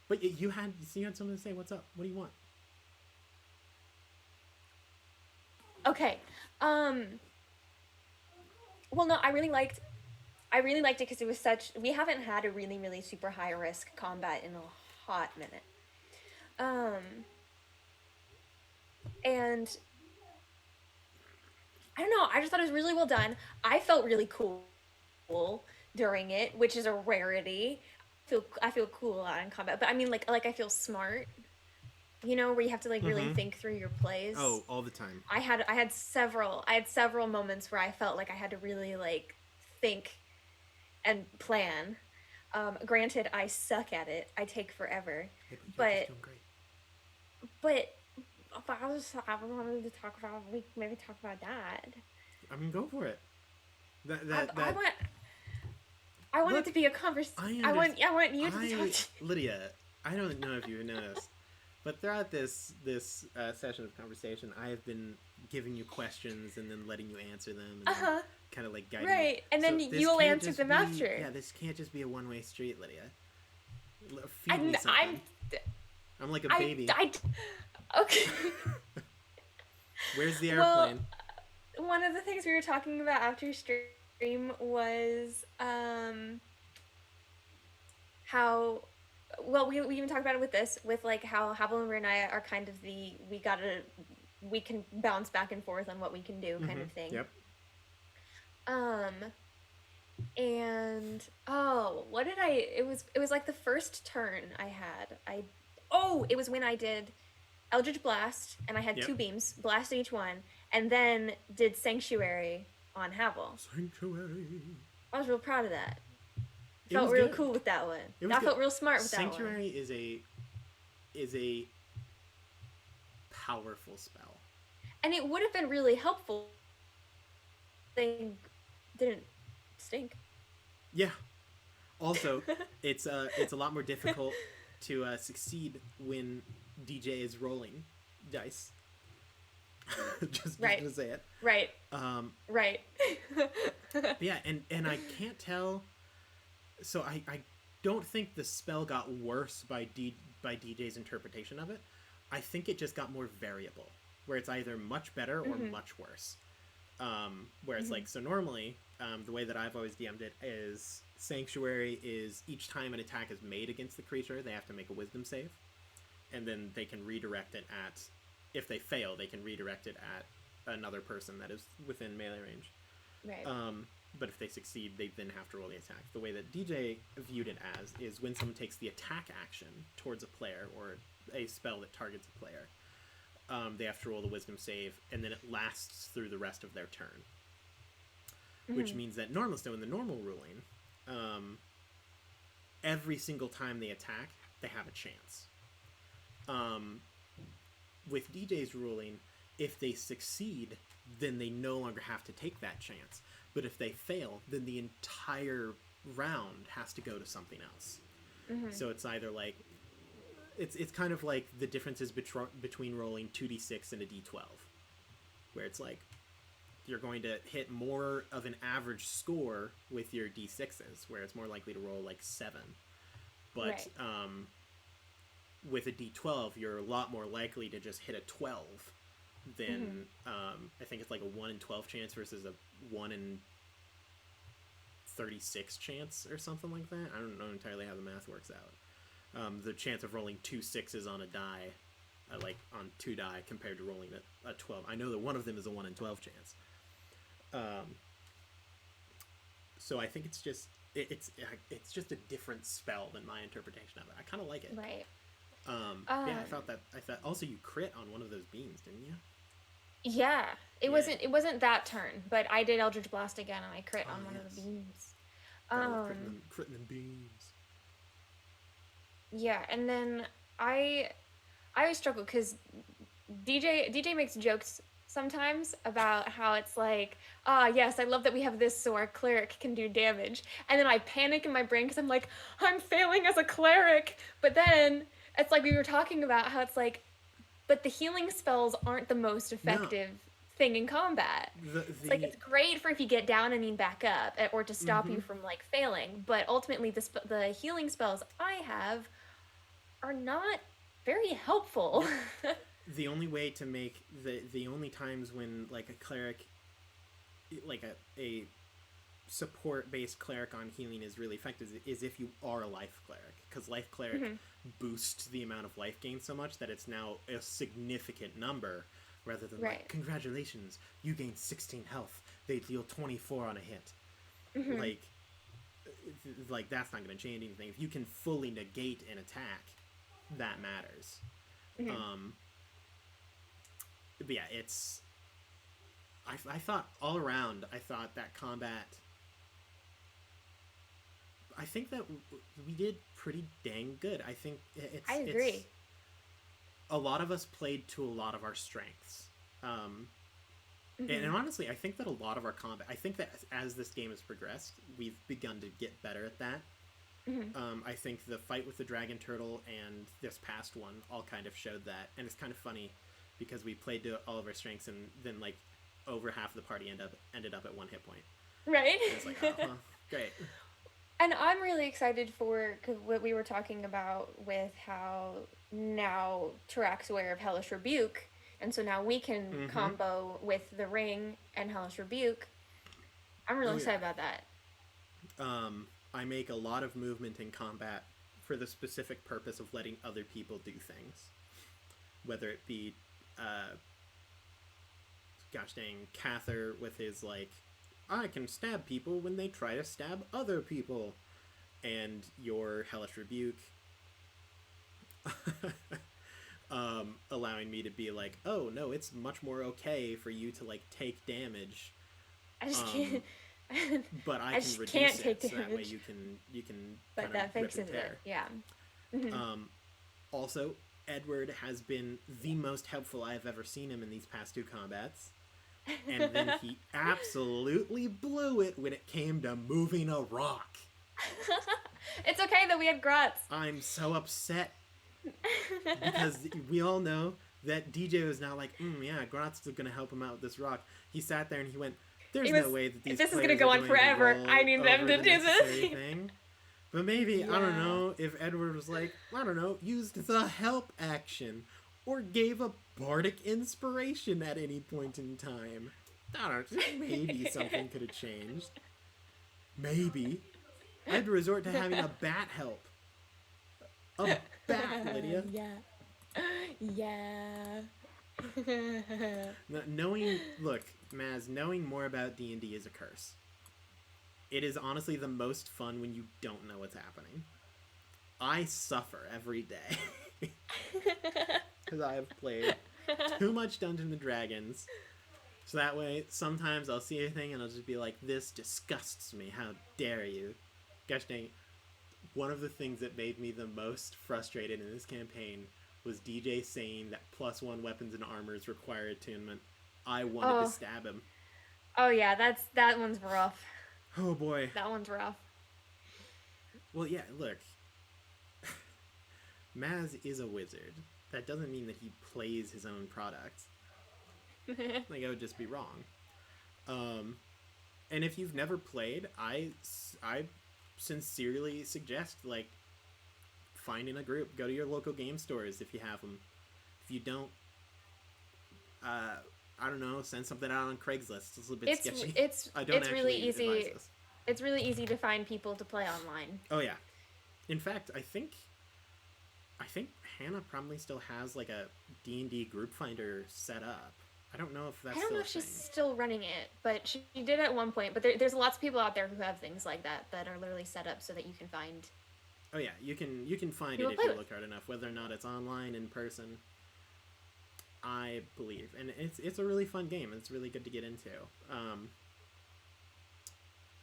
But you had something to say. What's up? What do you want? Okay. Well, no, I really liked it because it was we haven't had a really, really super high risk combat in a hot minute. And I don't know, I just thought it was really well done. I felt really cool during it, which is a rarity. I feel cool a lot in combat, but I mean like I feel smart. You know, where you have to really think through your plays. Oh, all the time. I had several moments where I felt like I had to really think and plan. Granted, I suck at it. I take forever. Hey, but you're doing but great. I wanted to talk about maybe talk about that. I mean, go for it. I want it to be a conversation. I want you to talk to Lydia, I don't know if you've noticed, but throughout this session of conversation, I have been giving you questions and then letting you answer them. And kind of guiding you. Right, and then you'll answer them after. Yeah, this can't just be a one-way street, Lydia. Feed me something. I'm like a baby. Okay. Where's the airplane? Well, one of the things we were talking about after stream was how we even talked about it with how Havel and Renaya are kind of we can bounce back and forth on what we can do kind of thing. Yep. And what did it was like the first turn I had. It was when I did Eldritch Blast and I had 2 beams, blasted each one, and then did Sanctuary on Havel. Sanctuary. I was real proud of that. Felt real cool with that one. I felt real smart with that one. Sanctuary is a powerful spell. And it would have been really helpful. They didn't stink. Yeah. Also, it's a lot more difficult to succeed when DJ is rolling dice. just to say it. Right. Right. Yeah, and I can't tell. So I don't think the spell got worse by DJ's interpretation of it. I think it just got more variable. where it's either much better or much worse. Where it's like, so normally, the way that I've always DM'd it is Sanctuary is each time an attack is made against the creature, they have to make a wisdom save. And then they can redirect it at, if they fail, they can redirect it at another person that is within melee range. Right. But if they succeed, they then have to roll the attack. The way that DJ viewed it as is when someone takes the attack action towards a player or a spell that targets a player, they have to roll the wisdom save, and then it lasts through the rest of their turn. Which means that normally, so in the normal ruling, every single time they attack, they have a chance. With DJ's ruling, if they succeed, then they no longer have to take that chance. But if they fail, then the entire round has to go to something else. So it's either like, it's kind of like the differences between rolling 2d6 and a d12, where it's like you're going to hit more of an average score with your d6s, where it's more likely to roll like 7. But with a d12, you're a lot more likely to just hit a 12 than I think it's like a 1 in 12 chance versus a 1 in 36 chance or something like that. I don't know entirely how the math works out. The chance of rolling 2 6s on a die, like on 2 die, compared to rolling a 12. I know that one of them is a 1 in 12 chance. So I think it's just just a different spell than my interpretation of it. I kind of like it. Right. Yeah, I thought also you crit on one of those beams, didn't you? Yeah. It wasn't that turn, but I did Eldritch Blast again and I crit on one of the beams. Critting them beams. Yeah, and then I always struggle because DJ makes jokes sometimes about how it's like, yes, I love that we have this so our cleric can do damage. And then I panic in my brain because I'm like, I'm failing as a cleric. But then it's like we were talking about how it's like, but the healing spells aren't the most effective thing in combat. It's like, it's great for if you get down and need back up or to stop you from like failing. But ultimately the healing spells I have are not very helpful. The only way to make the only times when like a cleric, like a support-based cleric on healing is really effective is if you are a life cleric, because life cleric boosts the amount of life gain so much that it's now a significant number, rather than like, congratulations, you gain 16 health, they deal 24 on a hit. Like that's not going to change anything. If you can fully negate an attack, that matters. But yeah, it's I thought all around, I thought that combat, I think that we did pretty dang good. I think I agree. A lot of us played to a lot of our strengths. And honestly, I think that a lot of our combat, I think that as this game has progressed, we've begun to get better at that. I think the fight with the dragon turtle and this past one all kind of showed that. And it's kind of funny because we played to all of our strengths and then like over half of the party ended up at 1 hit point. Right. And it's like, oh, great. And I'm really excited for what we were talking about with how now Tarak's aware of Hellish Rebuke, and so now we can combo with the Ring and Hellish Rebuke. I'm really excited about that. I make a lot of movement in combat for the specific purpose of letting other people do things. Whether it be, gosh dang, Cather with his, like, I can stab people when they try to stab other people. And your Hellish Rebuke allowing me to be like, oh, no, it's much more okay for you to, like, take damage. I just can't... But I can reduce it, so that way you can but that fixes it, yeah. Also, Edward has been the most helpful I've ever seen him in these past 2 combats. And then he absolutely blew it when it came to moving a rock. It's okay that we had Grotz. I'm so upset. Because we all know that DJ was now like, yeah, Grotz is going to help him out with this rock. He sat there and he went, there's no way that these this is going to go on forever. I need them to do this. Thing. But maybe, I don't know, if Edward was like, I don't know, used the help action, or gave a bardic inspiration at any point in time. I don't know, maybe something could have changed. Maybe. I had to resort to having a bat help. A bat, Lydia. Yeah. Yeah. Look, Maz, knowing more about D&D is a curse. It is honestly the most fun when you don't know what's happening. I suffer every day. Because I have played too much Dungeons and Dragons. So that way, sometimes I'll see a thing and I'll just be like, this disgusts me. How dare you? Gosh dang. One of the things that made me the most frustrated in this campaign was DJ saying that +1 weapons and armors require attunement. I wanted to stab him. Oh yeah, that one's rough. Oh boy. That one's rough. Well, yeah, look. Maz is a wizard. That doesn't mean that he plays his own product. Like, I would just be wrong. And if you've never played, I sincerely suggest, like, finding a group. Go to your local game stores if you have them. If you don't, I don't know, send something out on Craigslist. It's a little bit sketchy. It's really easy. It's really easy to find people to play online. Oh yeah. In fact, I think Hannah probably still has like a D&D group finder set up. I don't know if that's. I don't know if she's still running it, but she did at one point. But there's lots of people out there who have things like that are literally set up so that you can find. Oh yeah, you can find it if you look hard enough. Whether or not it's online, in person, I believe, and it's a really fun game. It's really good to get into.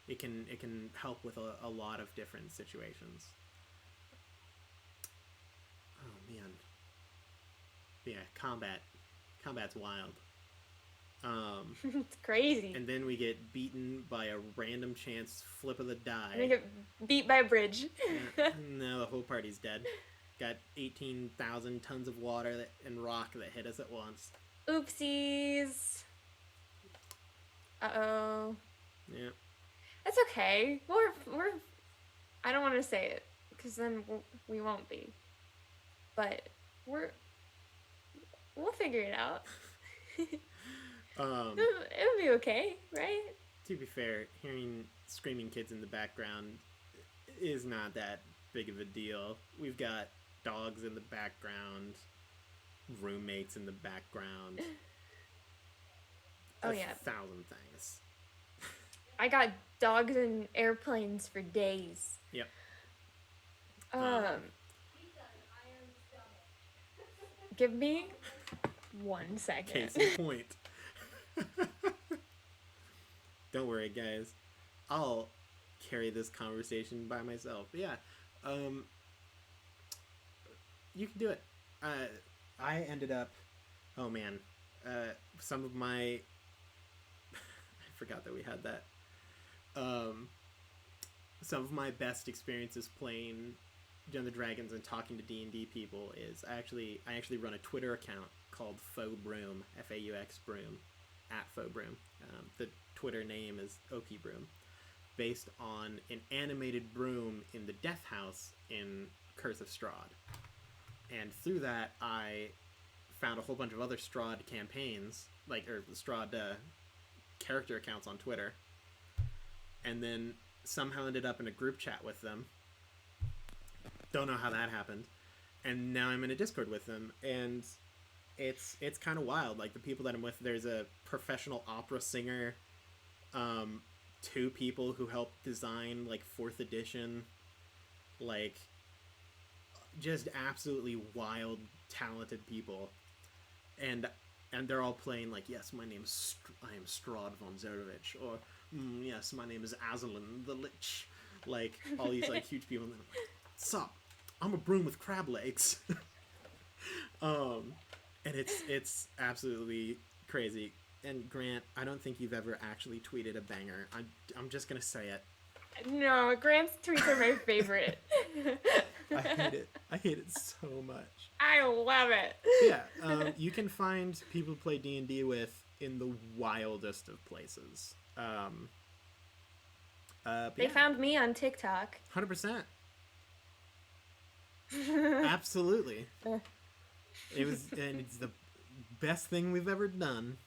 It can help with a lot of different situations. Oh man, yeah, combat's wild. It's crazy. And then we get beaten by a random chance flip of the die. We get beat by a bridge. No, the whole party's dead. Got 18,000 tons of water and rock that hit us at once. Oopsies. Uh-oh. Yeah. That's okay. We're I don't want to say it, because then we won't be. But we'll figure it out. It'll be okay, right? To be fair, hearing screaming kids in the background is not that big of a deal. We've got dogs in the background, roommates in the background. Oh yeah. 1,000 things. I got dogs in airplanes for days. Yep. Give me 1 second. Case in point. Don't worry, guys. I'll carry this conversation by myself. But yeah, you can do it. I ended up. Oh man, some of my. I forgot that we had that. Some of my best experiences playing Dungeons and Dragons and talking to D&D people is I actually run a Twitter account called Faux Broom, FAUX Broom, @FauxBroom. The Twitter name is OP Broom, based on an animated broom in the Death House in Curse of Strahd. And through that, I found a whole bunch of other Strahd campaigns, or Strahd character accounts on Twitter, and then somehow ended up in a group chat with them. Don't know how that happened. And now I'm in a Discord with them, and it's kind of wild. Like, the people that I'm with, there's a professional opera singer, 2 people who helped design, 4th edition, just absolutely wild, talented people. And they're all playing, yes, I am Strahd von Zarovich, or, yes, my name is Azalin the Lich. All these, huge people, and then I'm like, sup? I'm a broom with crab legs. And it's absolutely crazy. And Grant, I don't think you've ever actually tweeted a banger. I'm just gonna say it. No, Grant's tweets are my favorite. I hate it so much. I love it. Yeah, you can find people to play D&D with in the wildest of places. They found me on TikTok. 100%. Absolutely. And it's the best thing we've ever done.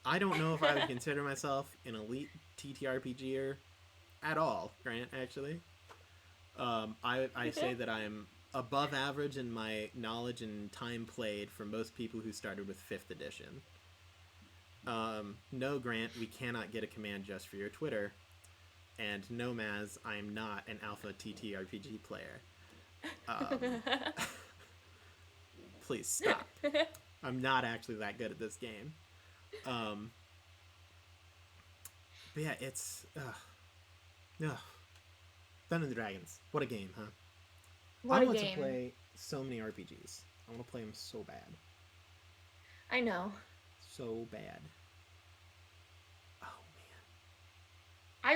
I don't know if I would consider myself an elite TTRPGer at all, Grant, actually. I say that I am above average in my knowledge and time played for most people who started with 5th edition. No, Grant, we cannot get a command just for your Twitter. And no, Maz, I am not an alpha TTRPG player. Please stop. I'm not actually that good at this game. But yeah, it's... Dungeons and Dragons. What a game, huh? What I a want game. to play so many RPGs. I want to play them so bad. I know. So bad. Oh, I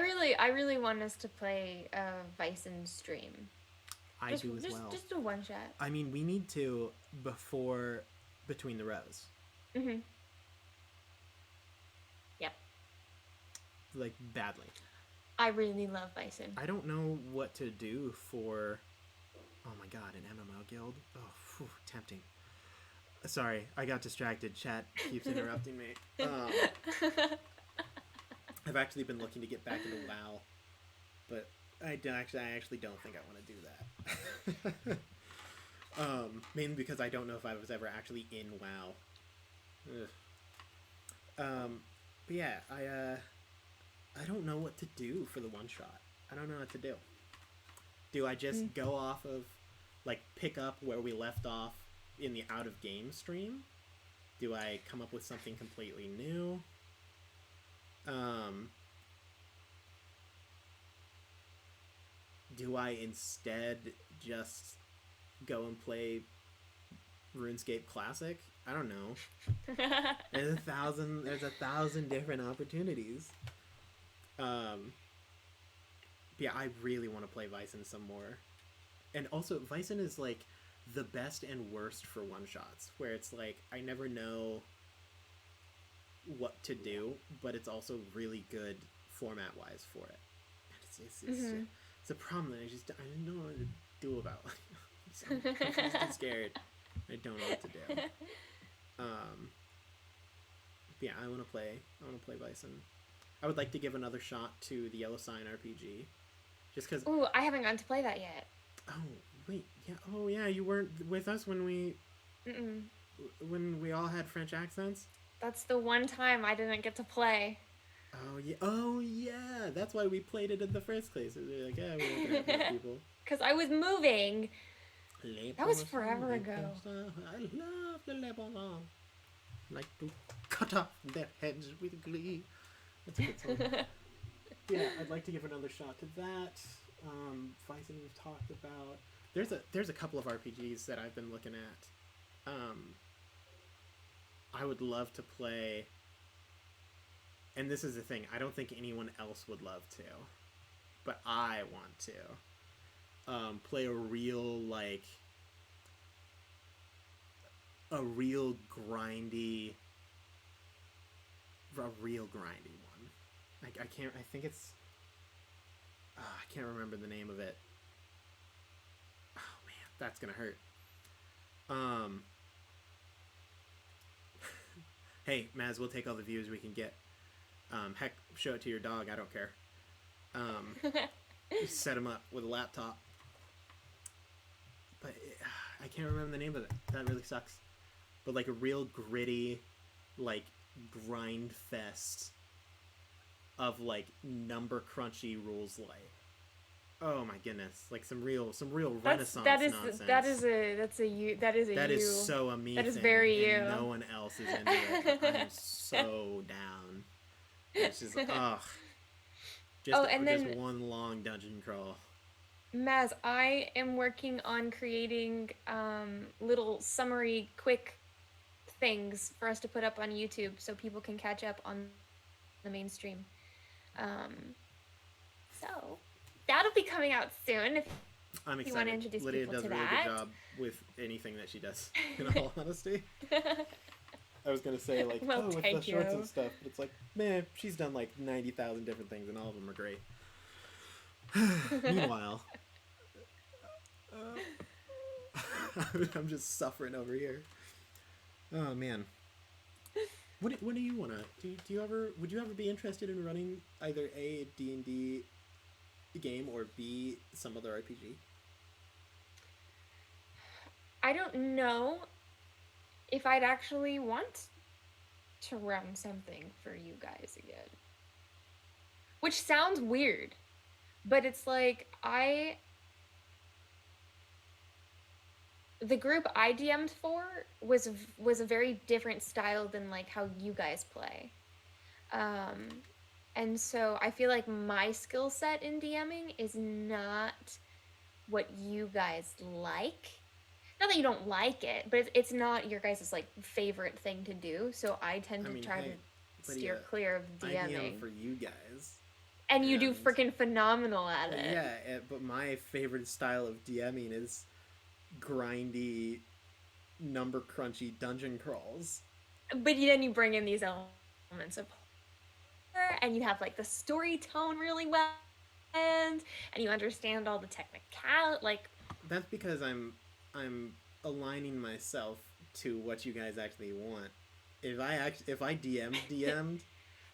really want us to play Bison stream. I do as well. Just a one shot. I mean, we need to before Between the Rows. Mm-hmm. Yep. Like, badly. I really love Bison. I don't know what to do for... Oh my god, an MMO guild? Oh, phew, tempting. Sorry, I got distracted. Chat keeps interrupting me. I've actually been looking to get back into WoW, but I actually don't think I want to do that. Mainly because I don't know if I was ever actually in WoW. But yeah, I don't know what to do for the one shot. I don't know what to do. Do I just go off of, like, pick up where we left off in the out of game stream? Do I come up with something completely new? Do I instead just go and play RuneScape Classic? I don't know. There's a thousand different opportunities. Yeah, I really want to play Vysen some more. And also, Vysen is, like, the best and worst for one-shots, where it's, like, I never know what to do, but it's also really good format-wise for it. And it's a problem that I don't know what to do about. I'm confused and scared. I don't know what to do. Yeah, I want to play Vysen. I would like to give another shot to the Yellow Sign RPG. Just because... Ooh, I haven't gotten to play that yet. Oh, wait. Yeah. Oh, yeah, you weren't with us when we... Mm-mm. When we all had French accents? That's the one time I didn't get to play. Oh, yeah. That's why we played it in the first place. We were like, yeah, we're not gonna have people. Because I was moving. That was forever ago. I love the Le Bon Lang. Like to cut off their heads with glee. That's a good song. Yeah, I'd like to give another shot to that. Vysen we've talked about. There's a couple of RPGs that I've been looking at. I would love to play, and this is the thing, I don't think anyone else would love to, but I want to play a real grindy one. I think it's... I can't remember the name of it. Oh, man, that's gonna hurt. Hey, Maz, we'll take all the views we can get. Heck, show it to your dog, I don't care. Just set him up with a laptop. But I can't remember the name of it. That really sucks. But like a real gritty, like, grind fest of like number crunchy rules light. Oh my goodness! Like some real Renaissance nonsense. That is so amazing. That is very you. No one else is into it. I'm so down. It's just just one long dungeon crawl. Maz, I am working on creating little summary, quick things for us to put up on YouTube so people can catch up on the mainstream. So that'll be coming out soon. If I'm excited. you want to introduce Lydia people does to a really that. good job with anything that she does. In all honesty, I was gonna say like, Well, with the thank shorts you. and stuff, but it's like, man, she's done like 90,000 different things, and all of them are great. Meanwhile, I'm just suffering over here. Oh man. What do you wanna do? You ever would you ever be interested in running either a D&D game or B some other RPG? I don't know if I'd actually want to run something for you guys again. Which sounds weird, but it's like the group I DM'd for was a very different style than like how you guys play. And so I feel like my skill set in DMing is not what you guys like. Not that you don't like it, but it's not your guys' like favorite thing to do. So I tend to try to steer clear of DMing. I DM for you guys. And you do freaking phenomenal at it. Yeah, but my favorite style of DMing is grindy, number crunchy dungeon crawls. But then you bring in these elements of horror, and you have like the story tone really well, and you understand all the technicality. Like that's because I'm aligning myself to what you guys actually want. If I DM'd.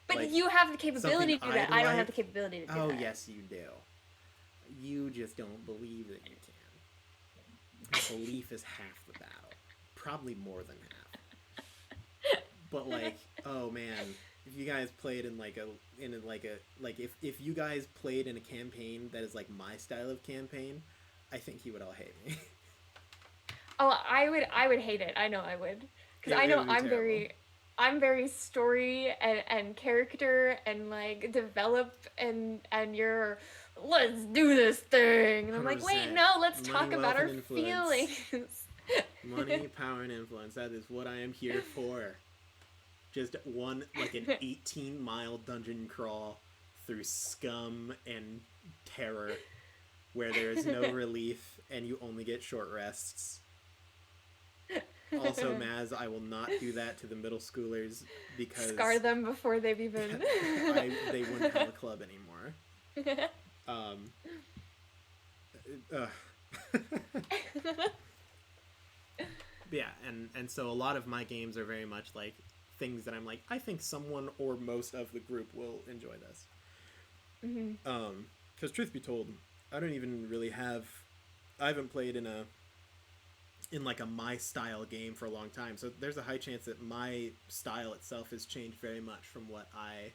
But like, you have the capability to do that. I don't have the capability to do that. Oh yes, you do. You just don't believe that you can. Belief is half the battle, probably more than half. But like, oh man, if you guys played if you guys played in a campaign that is like my style of campaign, I think you would all hate me. Oh, I would hate it. I know I would, because I know I'm very story and character and like develop and you're let's do this thing, and I'm like, wait, no, let's talk about our feelings. Money, power, and influence. That is what I am here for. Just an 18-mile dungeon crawl through scum and terror where there is no relief and you only get short rests. Also, Maz, I will not do that to the middle schoolers because... Scar them before they've even... they wouldn't have a club anymore. Yeah, and so a lot of my games are very much like things that I'm like, I think someone or most of the group will enjoy this. Mm-hmm. Because truth be told, I don't even really have... I haven't played in a my style game for a long time, so there's a high chance that my style itself has changed very much from what I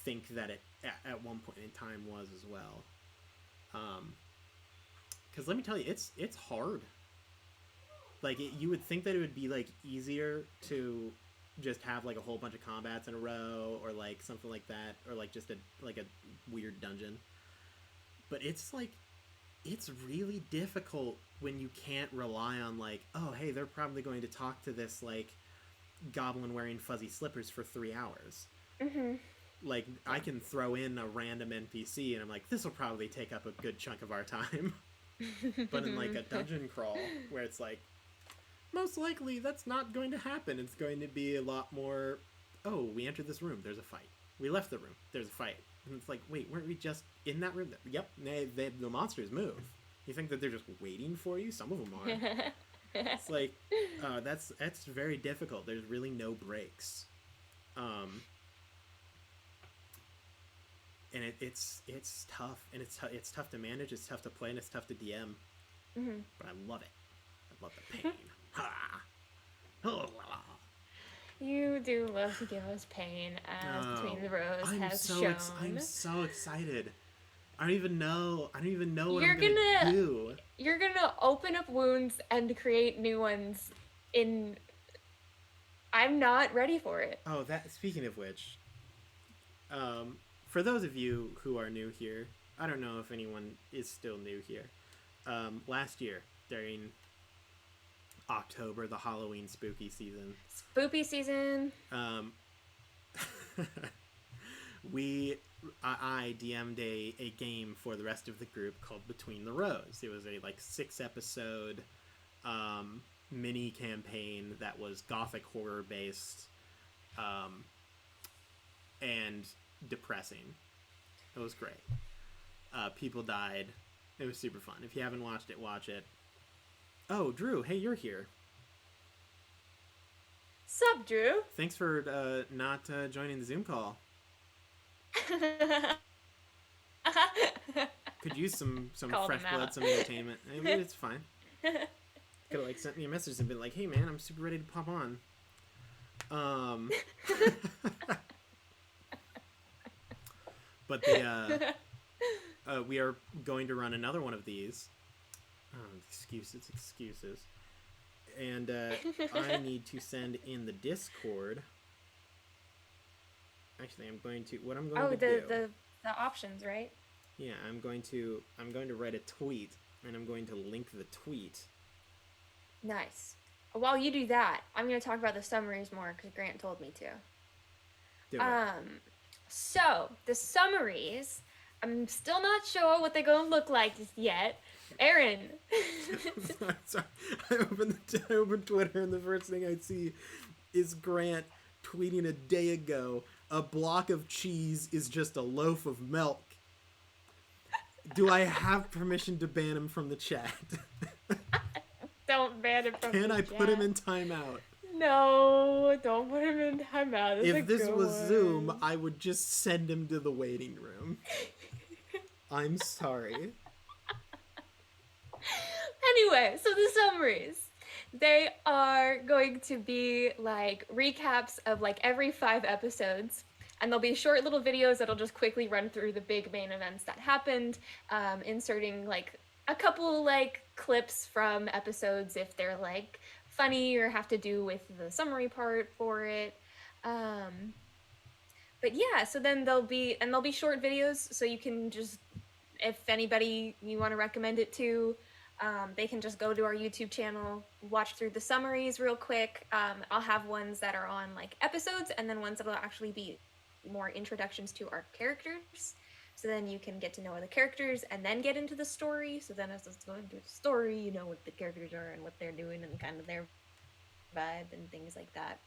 think that it at one point in time was as well. Because let me tell you, it's hard. Like you would think that it would be like easier to just have like a whole bunch of combats in a row or like something like that, or like just a weird dungeon, but it's really difficult when you can't rely on like, oh hey, they're probably going to talk to this like goblin wearing fuzzy slippers for 3 hours. Mm-hmm. Like I can throw in a random NPC and I'm like, this will probably take up a good chunk of our time. But in like a dungeon crawl where it's like, most likely that's not going to happen. It's going to be a lot more, oh, we entered this room, there's a fight. We left the room, there's a fight. And it's like, wait, weren't we just in that room? Yep, the monsters move. You think that they're just waiting for you? Some of them are. It's like, that's very difficult. There's really no breaks. And it's tough. And it's tough to manage, it's tough to play, and it's tough to DM. Mm-hmm. But I love it. I love the pain. Ha! Oh, you do love to give us pain, as Between the Rows has shown. I'm so excited. I don't even know what I'm gonna do. You're gonna open up wounds and create new ones I'm not ready for it. Oh, speaking of which, for those of you who are new here, I don't know if anyone is still new here. Last year, during October, the Halloween spooky season. Spoopy season. I DM'd a game for the rest of the group called Between the Rows. It was a 6-episode mini campaign that was gothic horror based and depressing. It was great. People died. It was super fun. If you haven't watched it, watch it. Oh, Drew, hey, you're here. Sup, Drew? Thanks for not joining the Zoom call. Could use some Called fresh him blood, out. some entertainment. I mean, it's fine. Could have like sent me a message and been like, "Hey, man, I'm super ready to pop on." Um, but we are going to run another one of these. Excuses, excuses. And I need to send in the Discord. Actually, I'm going to. What I'm going to do. The options, right? Yeah, I'm going to write a tweet, and I'm going to link the tweet. Nice. While you do that, I'm going to talk about the summaries more because Grant told me to. Do it. So the summaries, I'm still not sure what they're going to look like just yet. Aaron. Sorry. I opened Twitter, and the first thing I see is Grant tweeting a day ago, "A block of cheese is just a loaf of milk." Do I have permission to ban him from the chat? Don't ban him from Can the I chat. put him in timeout? No, don't put him in timeout. If this was Zoom, I would just send him to the waiting room. I'm sorry. Anyway, so the summaries. They are going to be like recaps of like every 5 episodes. And there'll be short little videos that'll just quickly run through the big main events that happened, inserting like a couple like clips from episodes if they're like funny or have to do with the summary part for it. But yeah, so then there'll be short videos, so you can just, if anybody you want to recommend it to, they can just go to our YouTube channel, watch through the summaries real quick. I'll have ones that are on like episodes, and then ones that will actually be more introductions to our characters. So then you can get to know the characters and then get into the story. So then as it's going through the story, you know what the characters are and what they're doing and kind of their vibe and things like that.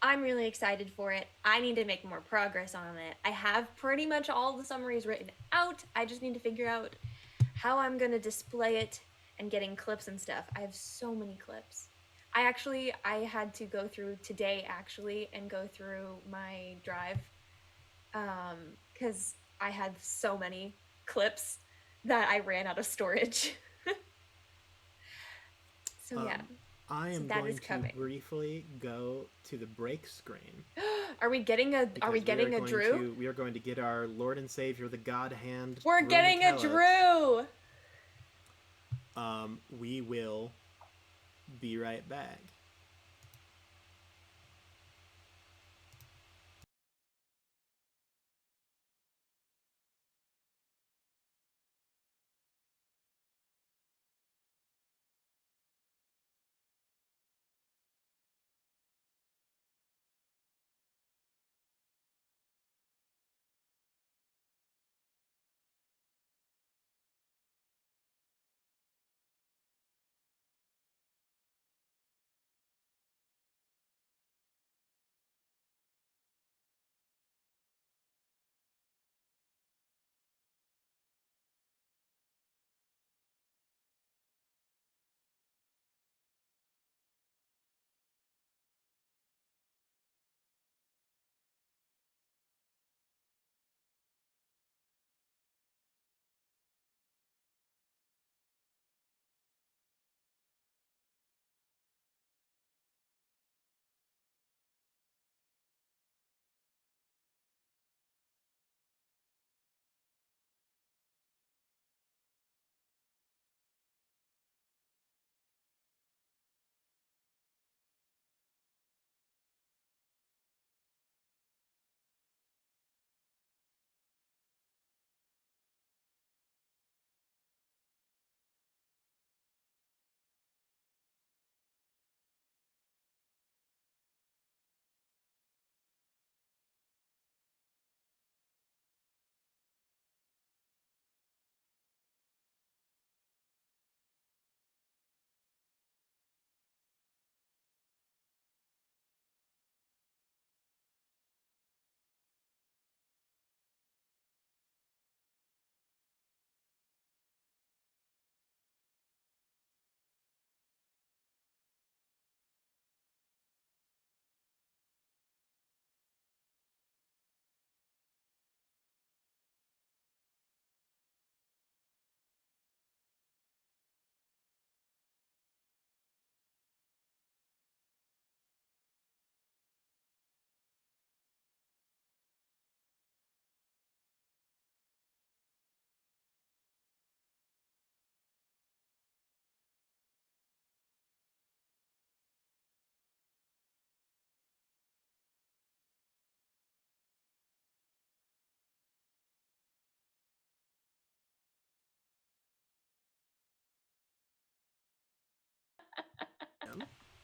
I'm really excited for it. I need to make more progress on it. I have pretty much all the summaries written out. I just need to figure out how I'm going to display it and getting clips and stuff. I have so many clips. I had to go through today and go through my drive because I had so many clips that I ran out of storage. So yeah. I am going to briefly go to the break screen. Are we getting a Drew? We are going to get our Lord and Savior, the God Hand. We're getting a Drew. We will be right back.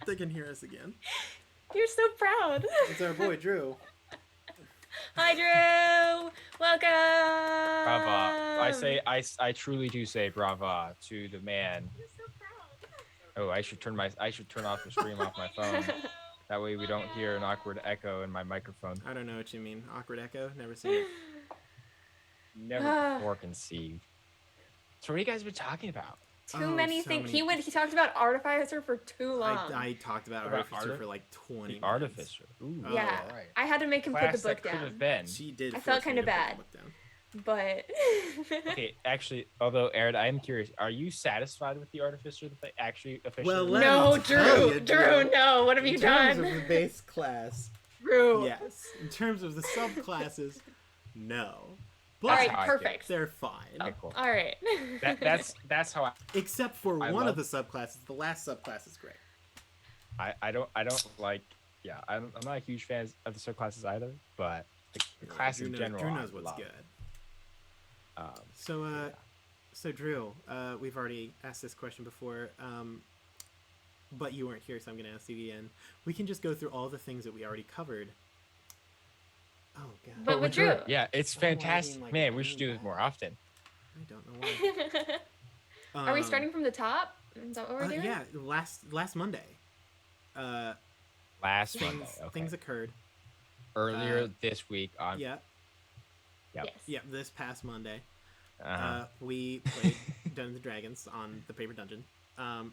They can hear us again. You're so proud. It's our boy Drew. Hi, Drew. Welcome. Brava. I truly do say brava to the man. You're so proud. Oh, I should turn off the stream off my phone. That way we don't hear an awkward echo in my microphone. I don't know what you mean. Awkward echo? Never seen it. Never before conceived. So what have you guys been talking about? Too many things. He talked about Artificer for too long. I talked about Artificer for like 20 minutes. Artificer. Ooh, yeah. all right. I had to make him Class put the book that could down. have been. She did. I felt kind of bad. But Okay, actually, although Aaron, I am curious. Are you satisfied with the Artificer that they actually officially? Well, no, Drew, no. What have you done? In terms of the base class, Drew. yes. In terms of the subclasses, no. But All right, perfect. they're fine. Okay, cool. All right. That's how Except for one of the subclasses. The last subclass is great. I don't like. Yeah, I'm not a huge fan of the subclasses either, but the class in general. Drew knows what's love. good. So Drew, we've already asked this question before, but you weren't here, so I'm going to ask you again. We can just go through all the things that we already covered. Oh god! But with Drew, yeah, it's fantastic. like, Man, we should do this more often. I don't know why. Are we starting from the top? Is that what we're doing? Yeah, last Monday. Last Monday, okay. Things occurred Earlier this week on. Yeah. Yep. Yes. Yeah, this past Monday. Uh-huh. We played Dungeons & Dragons on the paper dungeon.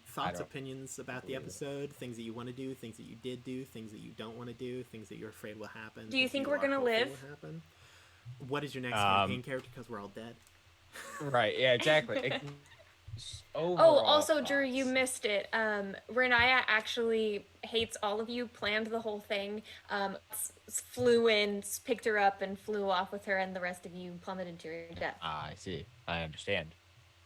Thoughts, opinions about the episode, things that you want to do, things that you did do, things that you don't want to do, things that you're afraid will happen. Do you think we're gonna live? What is your next campaign character? Because we're all dead. Right. Yeah. Exactly. Also, Drew, you missed it. Renaya actually hates all of you. Planned the whole thing. Flew in, picked her up, and flew off with her, and the rest of you plummeted to your death. I see. I understand.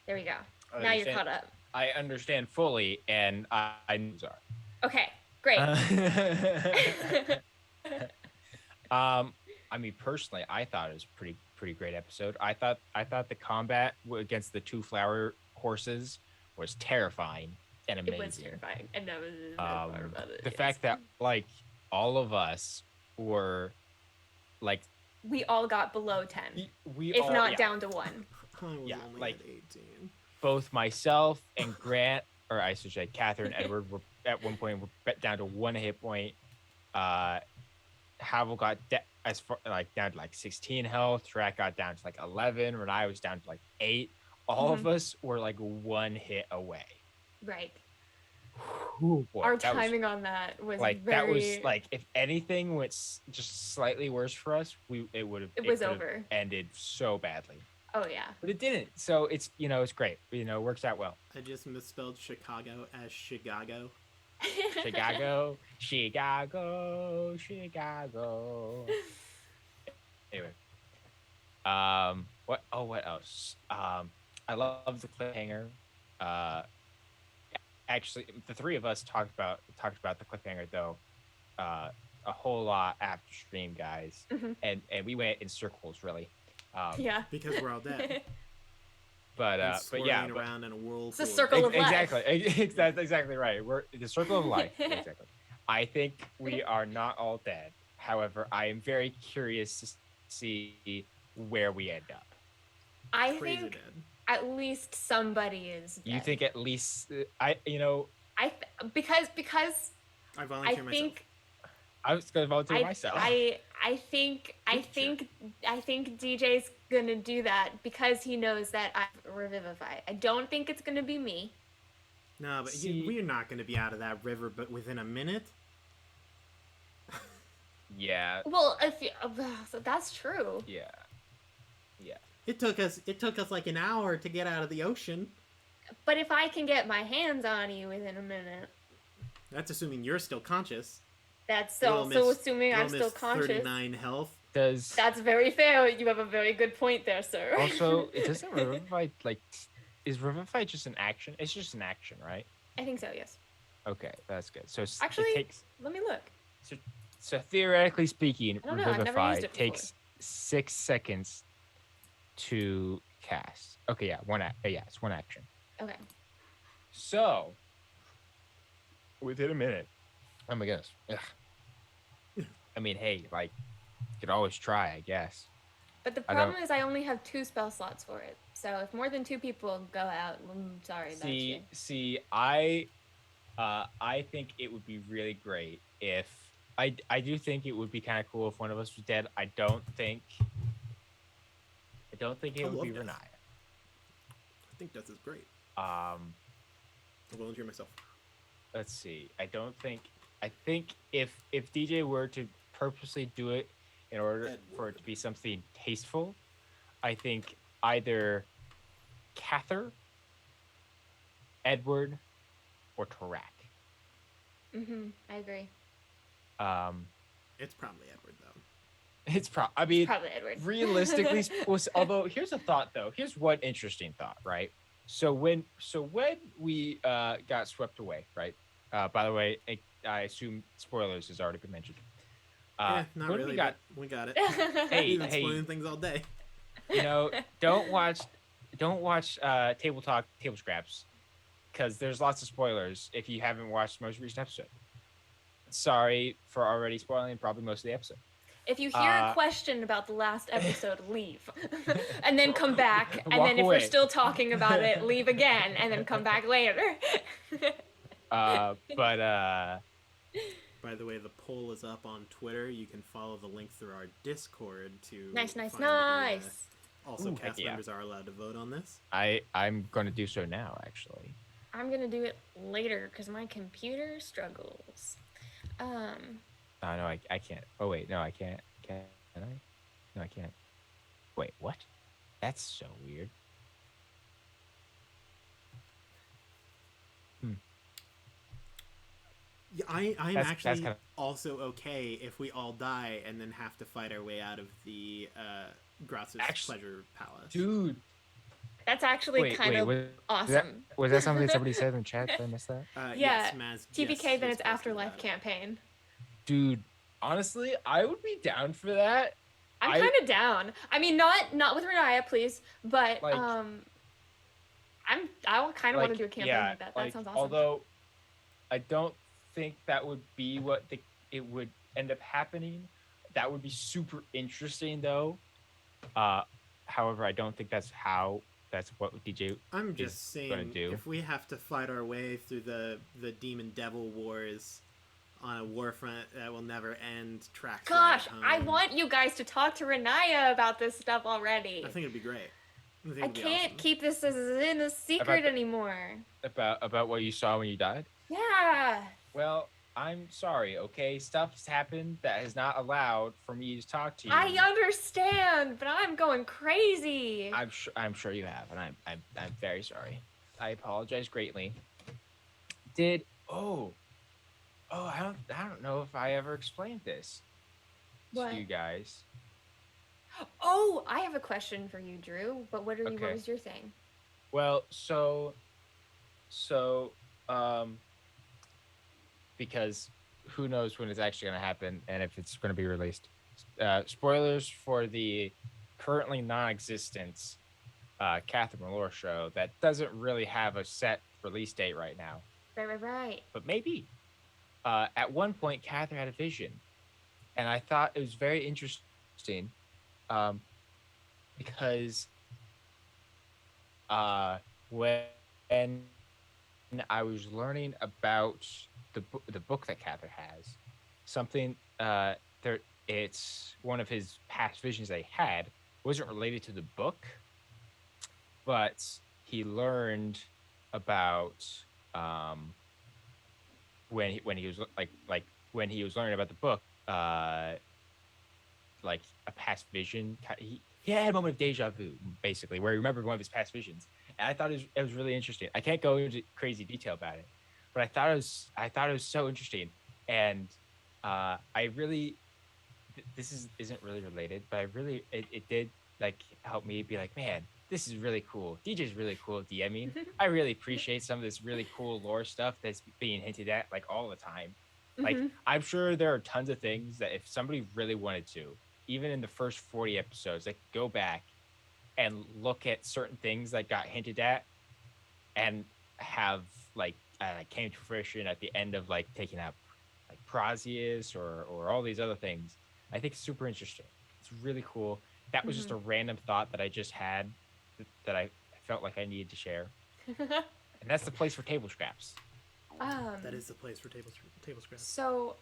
There we go. Now you're caught up. I understand fully, and I knew are. Okay, great. I mean, personally, I thought it was a pretty great episode. I thought the combat against the two flower horses was terrifying and amazing. It was terrifying, and that was the best part about it. The fact that like all of us were like we all got below 10, if not down to 1. I was only like at 18. Both myself and Grant, or I should say Catherine and Edward, were at one point down to 1 hit point. Havel got down to like 16 health. Trak got down to like 11. Renai was down to like 8. All of us were like 1 hit away. Right. Ooh, boy, our timing on that was like very... that was like if anything went just slightly worse for us, it would have over ended so badly. Oh yeah, but it didn't. So it's it's great. It works out well. I just misspelled Chicago as Chicago. Chicago. Anyway, what else? I love the cliffhanger. Actually, the three of us talked about the cliffhanger though a whole lot after stream, guys, and we went in circles really. Yeah, because we're all dead. But yeah, around in a whirlpool. It's a circle of life. Exactly, that's exactly right. We're the circle of life. Exactly. I think we are not all dead. However, I am very curious to see where we end up. I think at least somebody is dead. You think at least because I volunteer myself. I was gonna volunteer myself. I think DJ's gonna do that because he knows that I revivify. I don't think it's gonna be me. No, but we're not gonna be out of that river, but within a minute. Yeah. Well, so that's true. Yeah. It took us like an hour to get out of the ocean. But if I can get my hands on you within a minute. That's assuming you're still conscious. That's also assuming I'm still conscious. 39 health. That's very fair. You have a very good point there, sir. Also, it doesn't Revivify is Revivify just an action? It's just an action, right? I think so, yes. Okay, that's good. So actually, let me look. So theoretically speaking, Revivify it takes 6 seconds to cast. Okay, yeah, it's one action. Okay. So within a minute, Oh my goodness. Ugh. I mean, hey, like, you could always try, I guess. But the I don't problem is I only have 2 spell slots for it. So if more than 2 people go out, I'm sorry about you. see. I think it would be really great if I do think it would be kind of cool if one of us was dead. I don't think it I would love be death. Renaya. I think Death is great. I'll volunteer myself. Let's see. I think if DJ were to purposely do it in order for it to be something tasteful, I think either Cather, Edward, or Tarak. I agree. It's probably Edward though. It's probably Edward. Realistically, although here's a thought though. Here's one interesting thought, right? So when we got swept away, right? By the way, I assume spoilers has already been mentioned. Not really. We got it. Hey, We've been spoiling things all day. You know, don't watch Table Talk, Table Scraps, because there's lots of spoilers if you haven't watched the most recent episode. Sorry for already spoiling probably most of the episode. If you hear a question about the last episode, leave. And then come back. And then if away. we're still talking about it, leave again. And then come back later. By the way, the poll is up on Twitter. You can follow the link through our Discord to Nice. Also, Ooh, cast members are allowed to vote on this. I'm going to do so now, actually. I'm going to do it later because my computer struggles. Oh, no, I can't. Oh, wait, no, I can't. Can I? No, I can't. Wait, what? That's so weird. Yeah, I'm actually kinda... also okay if we all die and then have to fight our way out of the Graz's Pleasure Palace. Dude. That's actually kind of awesome. Was that something somebody said in the chat? Did I miss that? Yeah, yes, Maz TPK, then it's Afterlife campaign. Dude, honestly, I would be down for that. I'm kind of down. I mean, not with Renaya, please, but like, I kind of want to do a campaign like that. That sounds awesome. Although, I don't think that would be what it would end up happening. That would be super interesting, though. However, I don't think that's what DJ. I'm just saying, if we have to fight our way through the demon devil wars on a war front that will never end, Gosh, I want you guys to talk to Renaya about this stuff already. I think it'd be great. I can't keep this in a secret anymore. About what you saw when you died? Yeah. Well, I'm sorry, okay? Stuff's happened that has not allowed for me to talk to you. I understand, but I'm going crazy. I'm sure you have, and I'm very sorry. I apologize greatly. I don't know if I ever explained this to you guys. Oh, I have a question for you, Drew. But what was your thing? Well, so because who knows when it's actually going to happen and if it's going to be released. Spoilers for the currently non-existent Catherine Malore show that doesn't really have a set release date right now. Right. But maybe. At one point, Catherine had a vision, and I thought it was very interesting because when I was learning about the book that Cather has, something it's one of his past visions that he had wasn't related to the book, but he learned about when he was when he was learning about the book, like a past vision. He had a moment of deja vu, basically, where he remembered one of his past visions, and I thought it was really interesting. I can't go into crazy detail about it, but I thought it was so interesting, and I really this isn't really related, but it did like help me be like, man, this is really cool. DJ's really cool at DMing. I really appreciate some of this really cool lore stuff that's being hinted at like all the time. Like, I'm sure there are tons of things that if somebody really wanted to, even in the first 40 episodes, they could go back and look at certain things that got hinted at and have like came to fruition at the end of like taking out like Prazius or all these other things. I think it's super interesting. It's really cool. That was just a random thought that I just had that I felt like I needed to share. And that's the place for table scraps. That is the place for table scraps. So,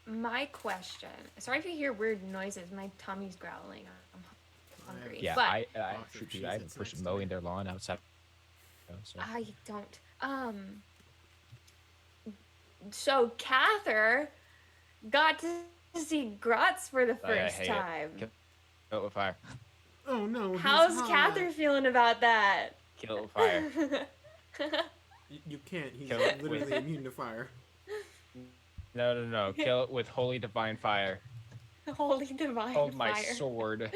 my question. Sorry if you hear weird noises. My tummy's growling. I'm hungry. Yeah, but I have a person mowing their lawn outside. So. I don't. So Cather got to see Grotz for the first time. Kill it with fire. Oh no! How's Cather feeling about that? Kill it with fire. You can't. He's literally immune to fire. No. Kill it with holy divine fire. Holy divine Hold fire. my sword.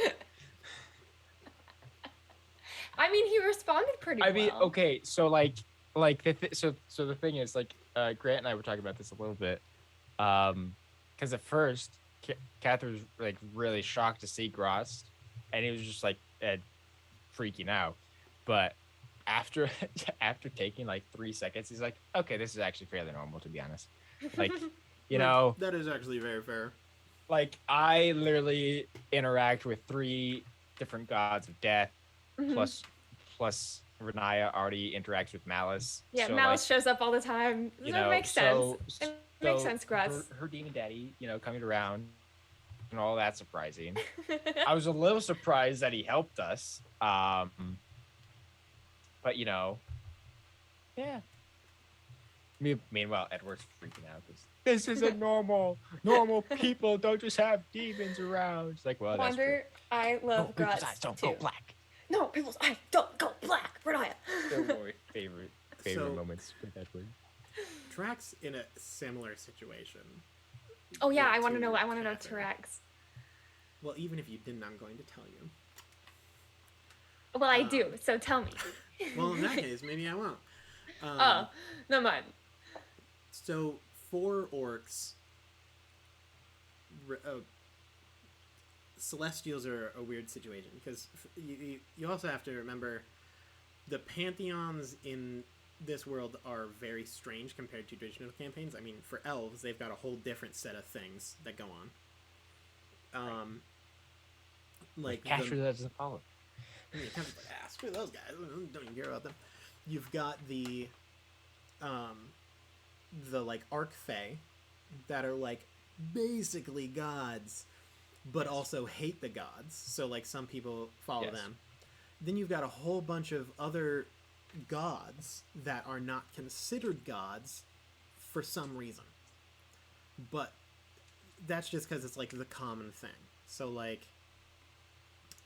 I mean, he responded pretty well. I mean, okay, so so the thing is, like, Grant and I were talking about this a little bit, because at first, Catherine was like really shocked to see Gross, and he was just like freaking out, but after taking like 3 seconds, he's like, okay, this is actually fairly normal, to be honest. Like, you know, that is actually very fair. Like, I literally interact with 3 different gods of death. Plus Renaya already interacts with Malice. Yeah, so, Malice shows up all the time. That makes sense. It makes sense, Grotz. Her demon daddy, coming around and all that surprising. I was a little surprised that he helped us. But yeah. Meanwhile, Edward's freaking out because this isn't normal. Normal people don't just have demons around. It's like, well, that's true. I love Grotz people's eyes don't go black. No, people's eyes don't go black. Renaya. They're my favorite moments with Edward. Drax in a similar situation. Oh yeah, I want to know. I want to know Drax. Well, even if you didn't, I'm going to tell you. Well, I do. So tell me. Well, in that case, maybe I won't. No mind. So 4 orcs. Celestials are a weird situation because you also have to remember the pantheons in this world are very strange compared to traditional campaigns. I mean, for elves, they've got a whole different set of things that go on. Like Casher that doesn't follow. Screw those guys. Don't even care about them. You've got the like Arc Fae that are like basically gods, but also hate the gods. So like some people follow them. Then you've got a whole bunch of other gods that are not considered gods for some reason. But that's just because it's like the common thing. So like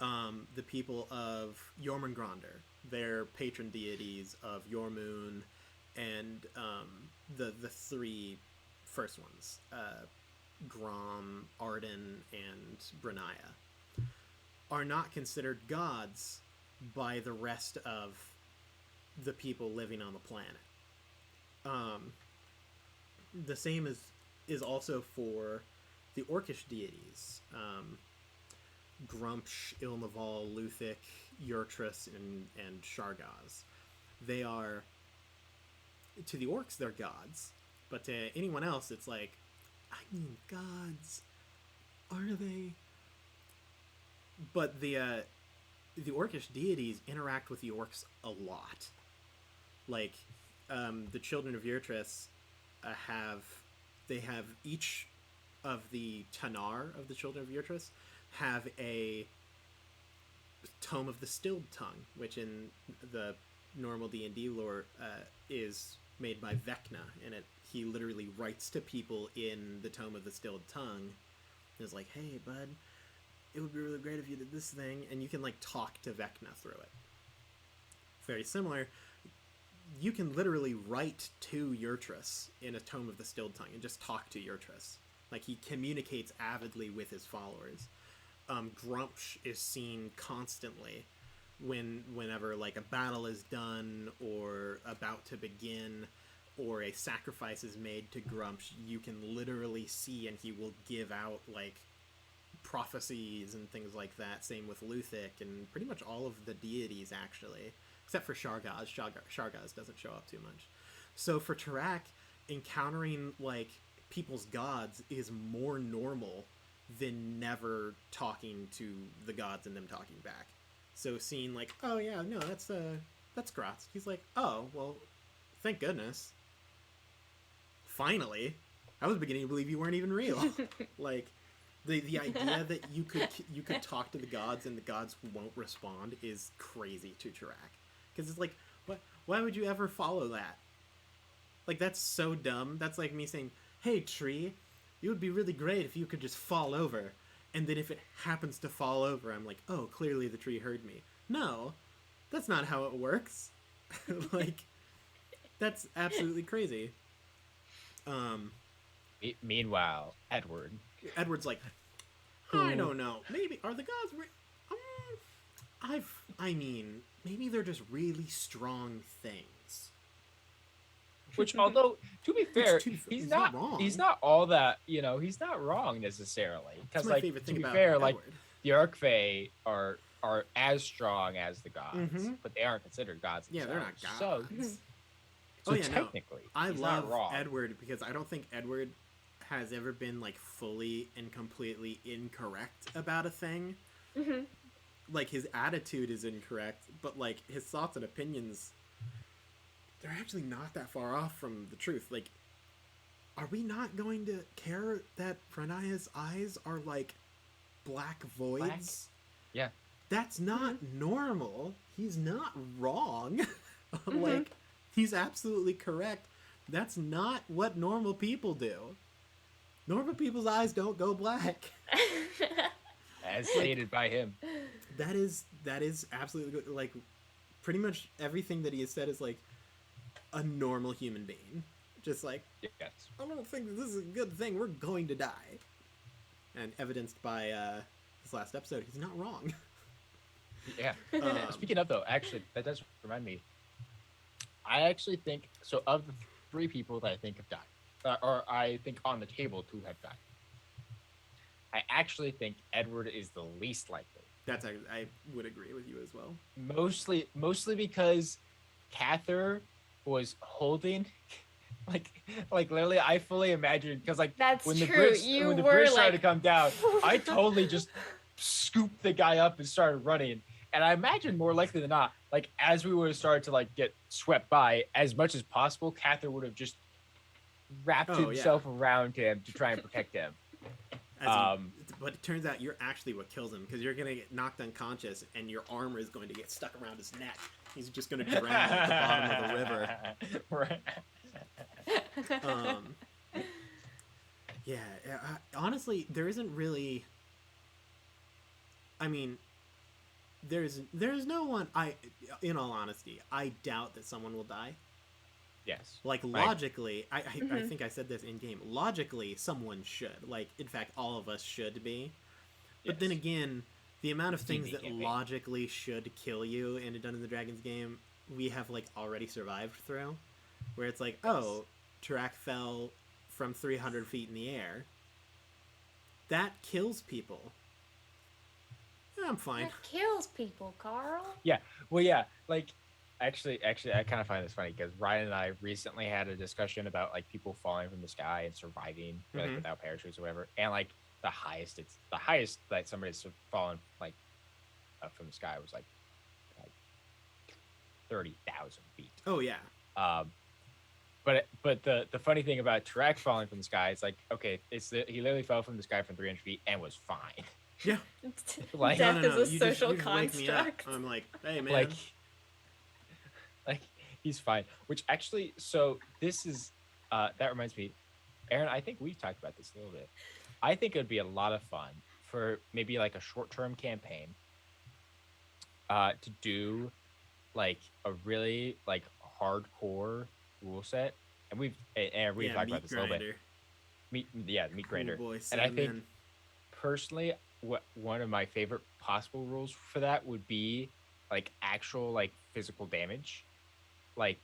the people of Jormungandr, they're patron deities of Jormungandr and the 3 first ones, Grom, Arden, and Brunaya, are not considered gods by the rest of the people living on the planet. The same is also for the Orcish deities. Grumpsh, Ilnaval, Luthic, Yurtris, and Shargaz. They are, to the orcs, they're gods, but to anyone else, it's like, I mean, gods, aren't they? But the Orcish deities interact with the orcs a lot. Like, the children of Yurtris have each of the Tanar of the children of Yurtris have a Tome of the Stilled Tongue, which in the normal D&D lore is made by Vecna, and he literally writes to people in the Tome of the Stilled Tongue. And is like, hey, bud, it would be really great if you did this thing, and you can like talk to Vecna through it. Very similar. You can literally write to Yurtris in a Tome of the Stilled Tongue and just talk to Yurtris. Like, he communicates avidly with his followers. Grumpsh is seen constantly whenever like a battle is done or about to begin or a sacrifice is made to Grumpsh. You can literally see, and he will give out like prophecies and things like that. Same with Luthic and pretty much all of the deities, actually, except for Shargaz. Shargaz doesn't show up too much. So for Tarak, encountering like people's gods is more normal than never talking to the gods and them talking back. So seeing like, oh yeah, no, that's Gratz. He's like, oh well, thank goodness. Finally, I was beginning to believe you weren't even real. Like, the idea that you could talk to the gods and the gods won't respond is crazy to Tarak. Because it's like, why would you ever follow that? Like, that's so dumb. That's like me saying, hey, tree, it would be really great if you could just fall over. And then if it happens to fall over, I'm like, oh, clearly the tree heard me. No, that's not how it works. Like, that's absolutely crazy. Meanwhile, Edward's like, I don't know. Maybe are the gods? I mean, maybe they're just really strong things. Which, although to be fair, he's not wrong. He's not all that. He's not wrong necessarily. Because, like, to be fair, Edward. like the Archfey are as strong as the gods, but they aren't considered gods. Yeah, they're not gods. So technically, I love Edward because I don't think Edward has ever been like fully and completely incorrect about a thing. Mm-hmm. Like, his attitude is incorrect, but like his thoughts and opinions, they're actually not that far off from the truth. Like, are we not going to care that Renaya's eyes are like black voids? Black? Yeah. That's not normal. He's not wrong. Like, he's absolutely correct. That's not what normal people do. Normal people's eyes don't go black. As stated by him. That is absolutely good. Like, pretty much everything that he has said is like a normal human being. Just like, yes. I don't think that this is a good thing. We're going to die. And evidenced by this last episode, he's not wrong. Yeah. Speaking of, though, actually, that does remind me. I actually think, so of the 3 people that I think have died, or I think on the table 2 have died, I actually think Edward is the least likely. I would agree with you as well. Mostly because Cather was holding, like literally, I fully imagined, because like that's when the true. bridge started to come down, I totally just scooped the guy up and started running. And I imagine more likely than not, like as we would have started to like get swept by, as much as possible, Cather would have just wrapped himself around him to try and protect him. But it turns out you're actually what kills him, because you're going to get knocked unconscious and your armor is going to get stuck around his neck. He's just going to drown at the bottom of the river. Right. Yeah, honestly, there isn't really... I mean, there's no one... in all honesty, I doubt that someone will die. Yes. Like, logically, I think I said this in game. Logically, someone should. Like, in fact, all of us should be. But then again, the amount of things that logically should kill you in a Dungeons & Dragons game, we have, like, already survived through. Where it's like, oh, Tarak fell from 300 feet in the air. That kills people. I'm fine. That kills people, Carl. Yeah. Well, yeah. Like, actually, I kind of find this funny because Ryan and I recently had a discussion about like people falling from the sky and surviving like without parachutes or whatever, and like the highest that somebody's fallen like up from the sky was like 30,000 feet. Oh yeah. But the funny thing about Tarak falling from the sky is like, okay, he literally fell from the sky from 300 feet and was fine. Yeah. Like, death no. is a social construct. I'm like, hey man. Like he's fine. Which actually, so this is that reminds me, Aaron, I think we've talked about this a little bit. I think it would be a lot of fun for maybe like a short-term campaign to do like a really like hardcore rule set. And we've talked about this a little bit. Meat grinder. And I think personally, one of my favorite possible rules for that would be like actual like physical damage, like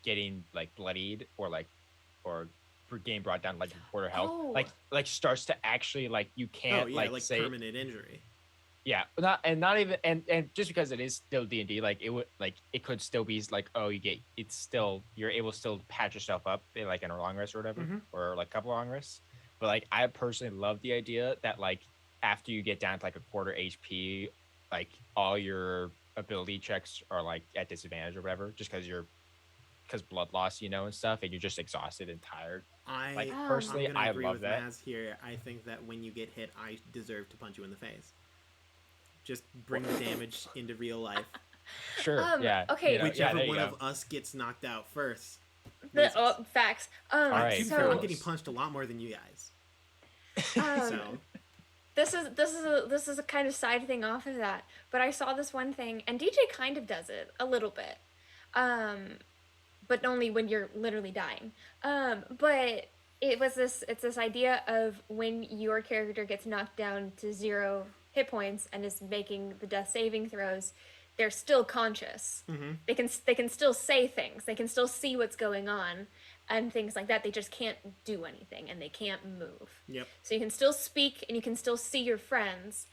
getting like bloodied or getting brought down like quarter health, like starts to actually like you can't like say permanent injury. not even and just because it is still D&D, like it could still be like, oh, you're able to still patch yourself up in like in a long rest or whatever, or like a couple long rests. But like I personally love the idea that like after you get down to like a quarter HP, like all your ability checks are like at disadvantage or whatever, just because blood loss, and stuff, and you're just exhausted and tired. Personally, I'm gonna agree love with that. Maz here. I think that when you get hit, I deserve to punch you in the face. Just bring the damage into real life. Sure. Yeah. Okay. Whichever one of us gets knocked out first. Facts. All right. I'm getting punched a lot more than you guys. So this is a kind of side thing off of that, but I saw this one thing, and DJ kind of does it a little bit, but only when you're literally dying. But it's this idea of when your character gets knocked down to 0 hit points and is making the death saving throws, they're still conscious. They can still say things. They can still see what's going on and things like that. They just can't do anything and they can't move. Yep. So you can still speak and you can still see your friends.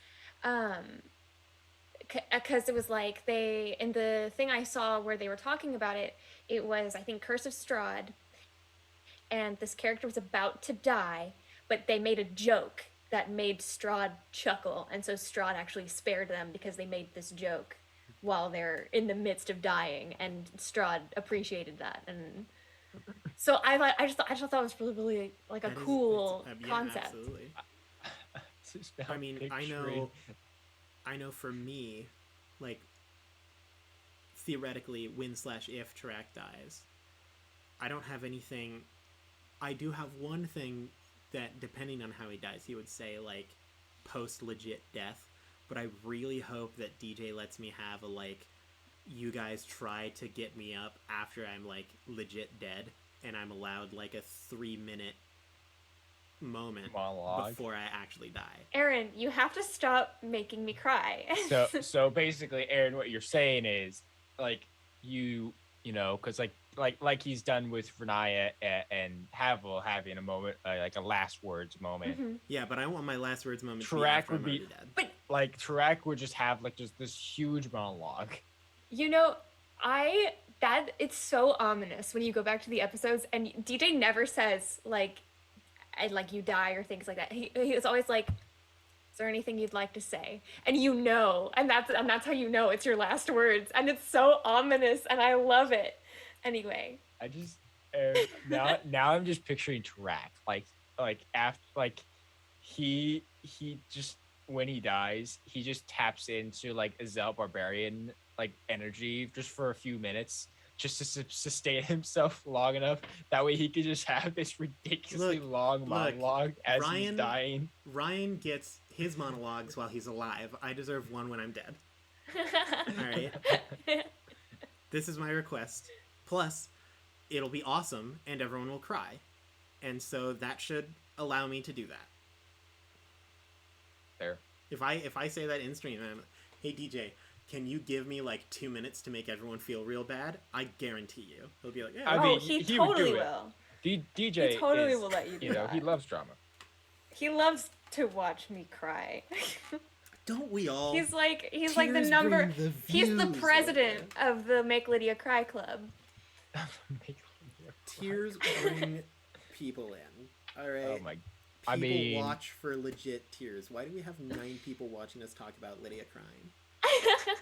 Because it was like in the thing I saw where they were talking about it, it was, I think, Curse of Strahd, and this character was about to die, but they made a joke that made Strahd chuckle, and so Strahd actually spared them because they made this joke while they're in the midst of dying, and Strahd appreciated that. And so I just thought that was really, really like a cool concept. Absolutely. I mean, I know for me, like, theoretically, when/if Tarak dies, I don't have anything. I do have one thing that, depending on how he dies, he would say, like, post-legit death, but I really hope that DJ lets me have a, like, you guys try to get me up after I'm, like, legit dead, and I'm allowed, like, a 3-minute moment monologue before I actually die. Aaron, you have to stop making me cry. So basically, Aaron, what you're saying is, like, because like he's done with Renaya and Havel having a moment, like a last words moment. Yeah, but I want my last words moment to be Tarak after I'm already dead. But like Tarak would just have like just this huge monologue. It's so ominous when you go back to the episodes and DJ never says like you die or things like that. He was always like, is there anything you'd like to say? And and that's how you know it's your last words, and it's so ominous, and I love it. Anyway, I just now I'm just picturing Tarak like after like he just, when he dies, he just taps into like a Zel Barbarian like energy just for a few minutes, just to sustain himself long enough. That way he could just have this ridiculously long monologue as he's dying. Ryan gets his monologues while he's alive. I deserve one when I'm dead. All right. This is my request. Plus, it'll be awesome and everyone will cry. And so that should allow me to do that. There. If I say that in stream, I'm, hey DJ, can you give me like 2 minutes to make everyone feel real bad? I guarantee you. He'll be like, yeah. I mean, he would totally do it. will. DJ he totally will let you do that. He loves drama. He loves to watch me cry. Don't we all? He's like the number. He's the president of the Make Lydia Cry Club. Tears bring people in. All right. Oh my. People watch for legit tears. Why do we have 9 people watching us talk about Lydia crying?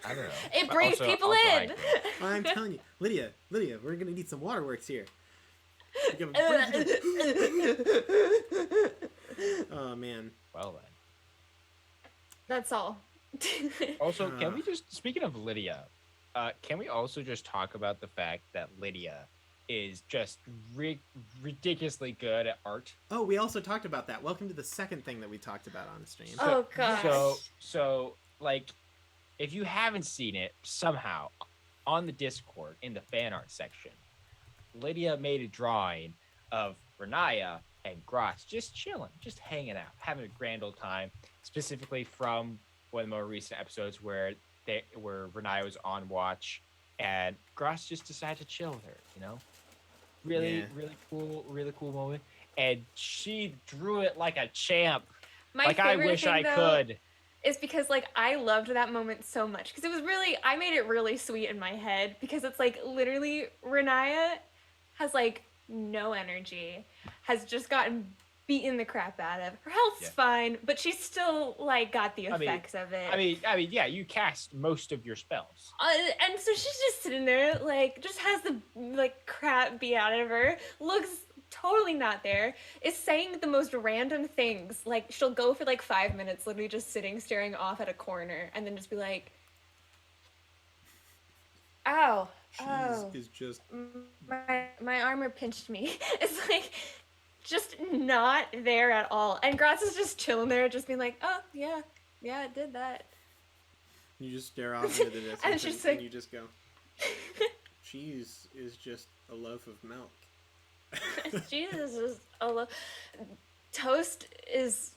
I don't know. It brings people in. I'm telling you, Lydia, we're gonna need some waterworks here. Oh man. Well then. That's all. Also, can we just, speaking of Lydia, can we also just talk about the fact that Lydia is just ridiculously good at art? Oh, we also talked about that. Welcome to the second thing that we talked about on the stream. Oh gosh. So like, if you haven't seen it, somehow on the Discord in the fan art section, Lydia made a drawing of Renaya and Gross just chilling, just hanging out, having a grand old time. Specifically from one of the more recent episodes where Renaya was on watch and Gross just decided to chill with her, Really cool moment. And she drew it like a champ. I wish I could. is because like I loved that moment so much because it was really I made it really sweet in my head because it's like literally Renaya has like no energy, has just gotten beaten the crap out of. Her health's Yeah. fine, but she's still like got the I mean- effects of it. I mean, yeah, you cast most of your spells. And so she's just sitting there, like, just has the like crap beat out of her. Looks totally not there. Is saying the most random things. Like she'll go for like 5 minutes, literally just sitting, staring off at a corner, and then just be like, "Ow, oh, Cheese is just my armor pinched me." It's like just not there at all. And Gratz is just chilling there, just being like, "Oh yeah, yeah, it did that." you just stare off into the distance And and, she's like- you just go. Cheese is just a loaf of milk. Jesus is a toast is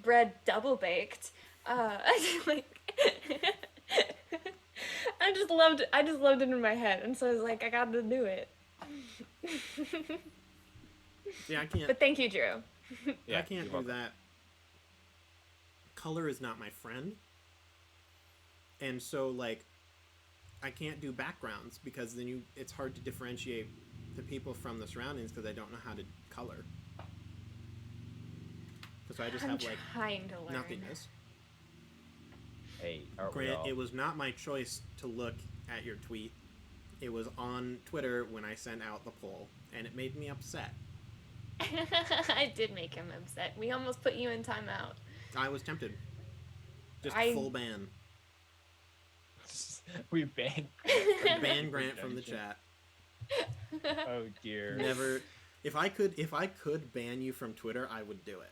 bread double baked. I loved it in my head, and so I was like, I got to do it. Yeah, I can't. But thank you, Drew. Yeah, I can't you're do welcome. that. Color is not my friend, and so like, I can't do backgrounds because then it's hard to differentiate the people from the surroundings because I don't know how to color. So I just I'm have like trying to learn. nothingness. Hey, aren't we Grant, all? it was not my choice to look at your tweet. It was on Twitter when I sent out the poll, and it made me upset. I did make him upset. We almost put you in timeout. I was tempted. Just I- full ban. We banned. Ban Grant from the chat. Oh dear. Never. If I could ban you from Twitter, I would do it.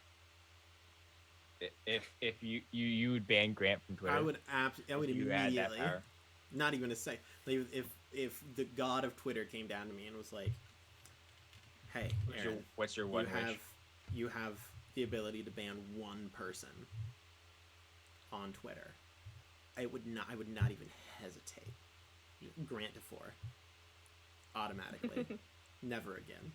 If you would ban Grant from Twitter, I would if you had that immediately. power. Not even a sec. Like, if the god of Twitter came down to me and was like, "Hey, Aaron, What's your one wish? you have the ability to ban one person on Twitter," I would not even hesitate. Grant to 4. Automatically. Never again.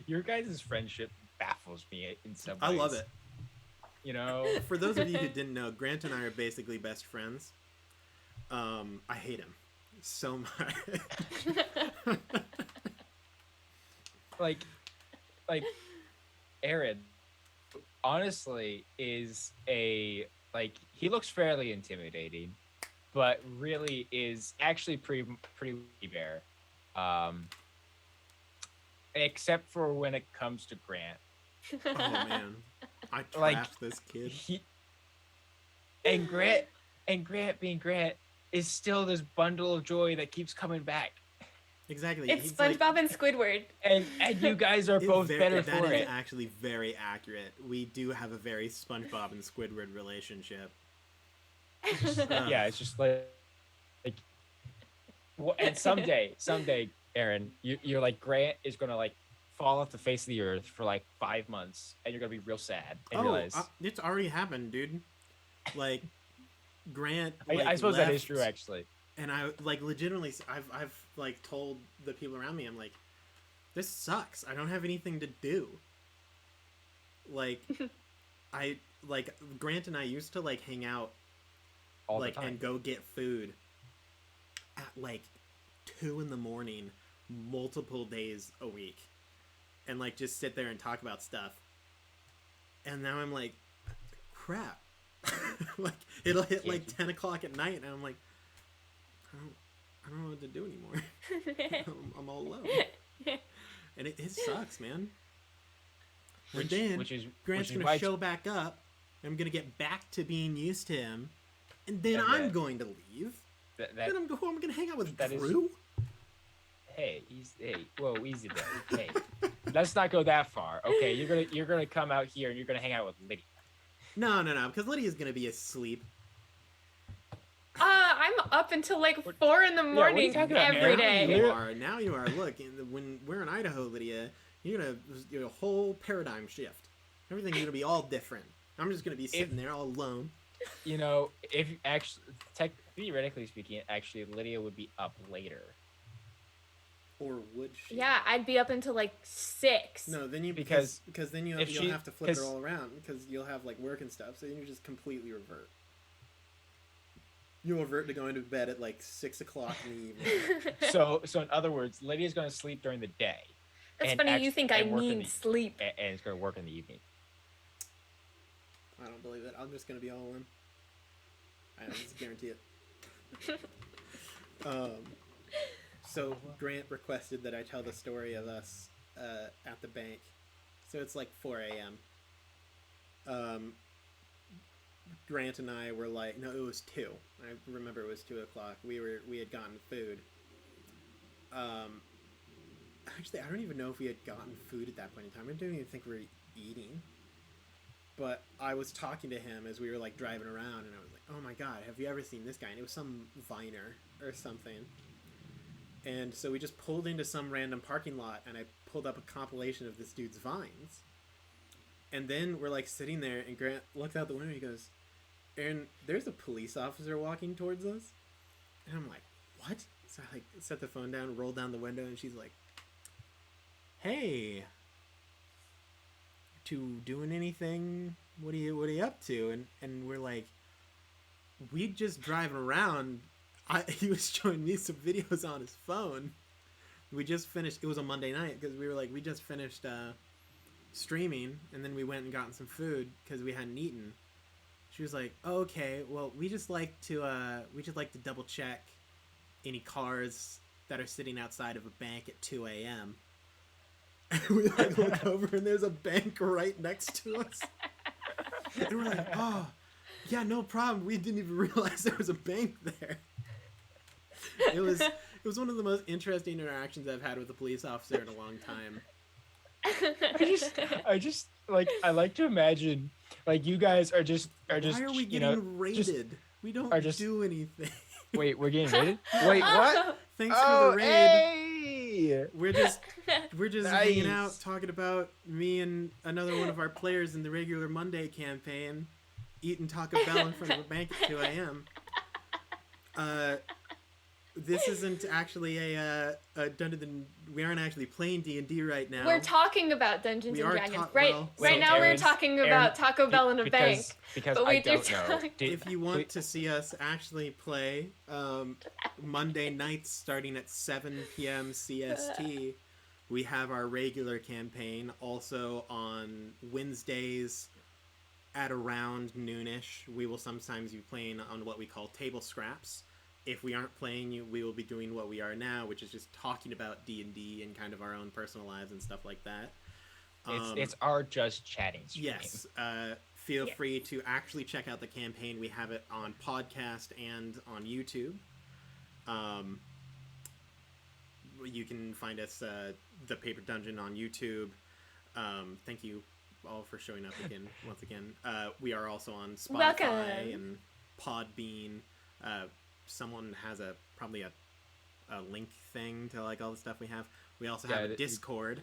Your guys' friendship baffles me in some ways. I love it. You know, For those of you who didn't know, Grant and I are basically best friends. I hate him so much. like Aaron, honestly, is he looks fairly intimidating, but really is actually pretty bare. Except for when it comes to Grant. Oh man, I trapped Like, this kid. And Grant being Grant is still this bundle of joy that keeps coming back. Exactly. It's he's SpongeBob like, and Squidward. And you guys are both better that for is it. actually very accurate. We do have a very SpongeBob and Squidward relationship. Yeah, it's just like well, and someday, Aaron, you're like Grant is gonna like fall off the face of the earth for like 5 months, and you're gonna be real sad and realize. It's already happened, dude. Like Grant. I like, suppose that is left, true, actually. And I like legitimately, I've like told the people around me, I'm like, this sucks. I don't have anything to do. Like, I like Grant and I used to like hang out All like the time. and go get food at like 2 a.m, multiple days a week, and like just sit there and talk about stuff. And now I'm like, crap. Like it'll hit like 10 o'clock at night, and I'm like, I don't know what to do anymore. I'm all alone, and it sucks, man. And then Grant's gonna why show back up. I'm gonna get back to being used to him, and then And I'm then- going to leave. Then I'm gonna hang out with that is- Drew. Whoa, easy there. Hey, let's not go that far. Okay, you're gonna come out here and you're gonna hang out with Lydia. No, because Lydia's gonna be asleep. I'm up until like 4 in the what are you morning talking about, every Aaron? day. Now you are. Look, when we're in Idaho, Lydia, you're gonna do a whole paradigm shift. Everything's gonna be all different. I'm just gonna be sitting there all alone. You know, if actually, theoretically speaking, actually Lydia would be up later. Or would she? Yeah, I'd be up until like 6. No, then you Because because then you'll have to flip it all around because you'll have like work and stuff. So then you just completely revert. You revert to going to bed at like 6 o'clock in the evening. So in other words, Lydia's going to sleep during the day. That's funny. You think I need sleep? And it's going to work in the evening. I don't believe it. I'm just going to be all in. I just guarantee it. So Grant requested that I tell the story of us at the bank. So it's like 4 a.m. Grant and I were like, no, it was 2. I remember it was 2 o'clock. We had gotten food. Actually, I don't even know if we had gotten food at that point in time. I don't even think we were eating. But I was talking to him as we were like driving around, and I was like, oh my god, have you ever seen this guy? And it was some Viner or something. And so we just pulled into some random parking lot, and I pulled up a compilation of this dude's vines. And then we're like sitting there, and Grant looks out the window, and he goes, Aaron, there's a police officer walking towards us. And I'm like, what? So I like set the phone down, roll down the window, and she's like, hey, doing anything? What are you up to? And we're like, we just driving around. He was showing me some videos on his phone. We just finished. It was a Monday night because we were like, we just finished streaming, and then we went and gotten some food because we hadn't eaten. She was like, oh, okay, well, we just like to double check any cars that are sitting outside of a bank at 2 a.m. And we like look over, and there's a bank right next to us. And we're like, oh, yeah, no problem. We didn't even realize there was a bank there. It was one of the most interesting interactions I've had with a police officer in a long time. I just like, I like to imagine like you guys are just Why are we getting raided? We don't do anything. Wait, we're getting raided? Wait, what? Thanks for the raid. Hey! We're just Nice. hanging out talking about me and another one of our players in the regular Monday campaign eating Taco Bell in front of a bank at 2 a.m. This isn't actually a Dungeon. We aren't actually playing D&D right now. We're talking about Dungeons and Dragons. Right well, now we're talking about Taco Bell in a bank. Because but I don't know. If you want to see us actually play Monday nights starting at 7 p.m. CST, we have our regular campaign. Also on Wednesdays at around noonish, we will sometimes be playing on what we call table scraps. If we aren't playing you, we will be doing what we are now, which is just talking about D&D and kind of our own personal lives and stuff like that. It's our just chatting stream. Yes. Feel free to actually check out the campaign. We have it on podcast and on YouTube. You can find us, The Paper Dungeon, on YouTube. Thank you all for showing up again, once again. We are also on Spotify Welcome. and Podbean. Someone has probably a link thing to like all the stuff we have. We also have a Discord.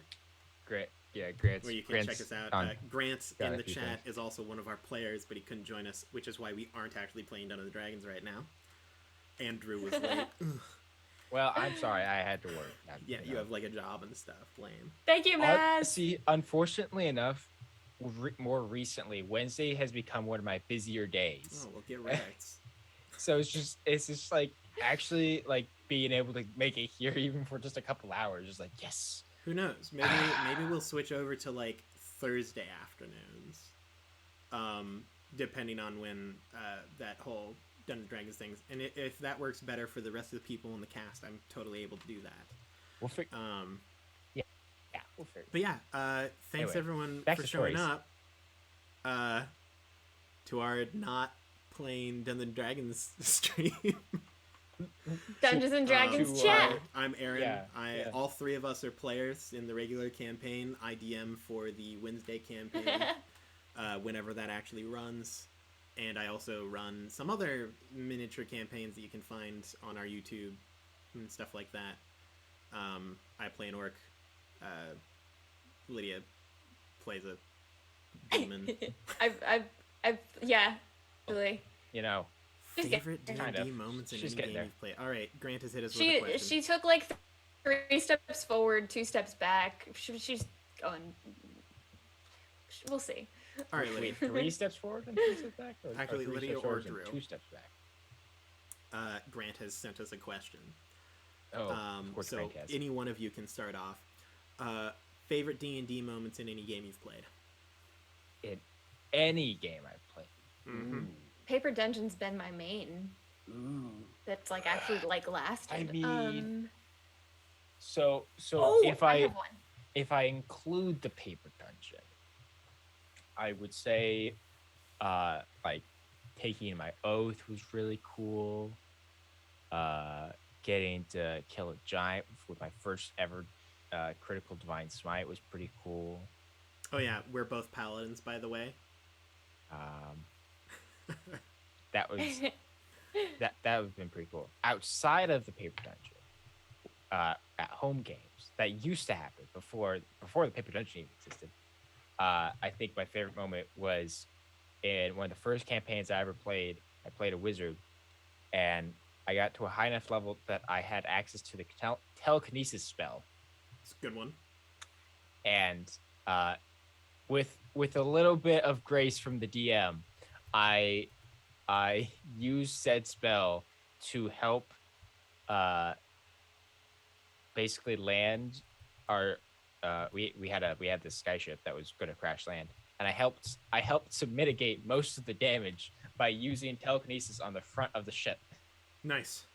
Great. Yeah, where you can check us out. Grant in the chat is also one of our players, but he couldn't join us, which is why we aren't actually playing Dungeons and Dragons right now. Andrew was late. Well, I'm sorry, I had to work. You have like a job and stuff. Lame. Thank you, Matt. See, unfortunately enough, more recently, Wednesday has become one of my busier days. Oh, well, get wrecked. So it's just like actually like being able to make it here even for just a couple hours, just like yes. Who knows? Maybe we'll switch over to like Thursday afternoons, depending on when that whole Dungeons & Dragons things. And if that works better for the rest of the people in the cast, I'm totally able to do that. We'll figure. Yeah, we'll figure. But yeah, thanks everyone for showing up. To our not playing Dungeons & Dragons stream. Dungeons and Dragons chat. I'm Aaron. Yeah. All three of us are players in the regular campaign. I DM for the Wednesday campaign whenever that actually runs. And I also run some other miniature campaigns that you can find on our YouTube and stuff like that. I play an orc. Lydia plays a demon. I've really. You know. Favorite D&D moments in any game you've played. All right, Grant has hit us with a question. She took like 3 steps forward, 2 steps back. She's going. We'll see. All right, Lydia. Wait, 3 steps forward and 2 steps back? Or Actually, 3 Lydia steps or forward Drew. and 2 steps back? Grant has sent us a question. Oh, of course So Grant has. any one of you can start off. Favorite D&D moments in any game you've played? In any game I've played. Mhm. Paper Dungeon's been my main. Ooh. That's like actually like lasted. I mean, So oh, if I I have one. if I include the paper dungeon, I would say like taking my oath was really cool. Getting to kill a giant with my first ever critical divine smite was pretty cool. Oh yeah, we're both paladins, by the way. That was that would been pretty cool. Outside of the paper dungeon, at home games that used to happen before the paper dungeon even existed. I think my favorite moment was in one of the first campaigns I ever played. I played a wizard, and I got to a high enough level that I had access to the telekinesis spell. It's a good one. And with a little bit of grace from the DM, I used said spell to help basically land our we had this skyship that was going to crash land, and I helped to mitigate most of the damage by using telekinesis on the front of the ship. Nice.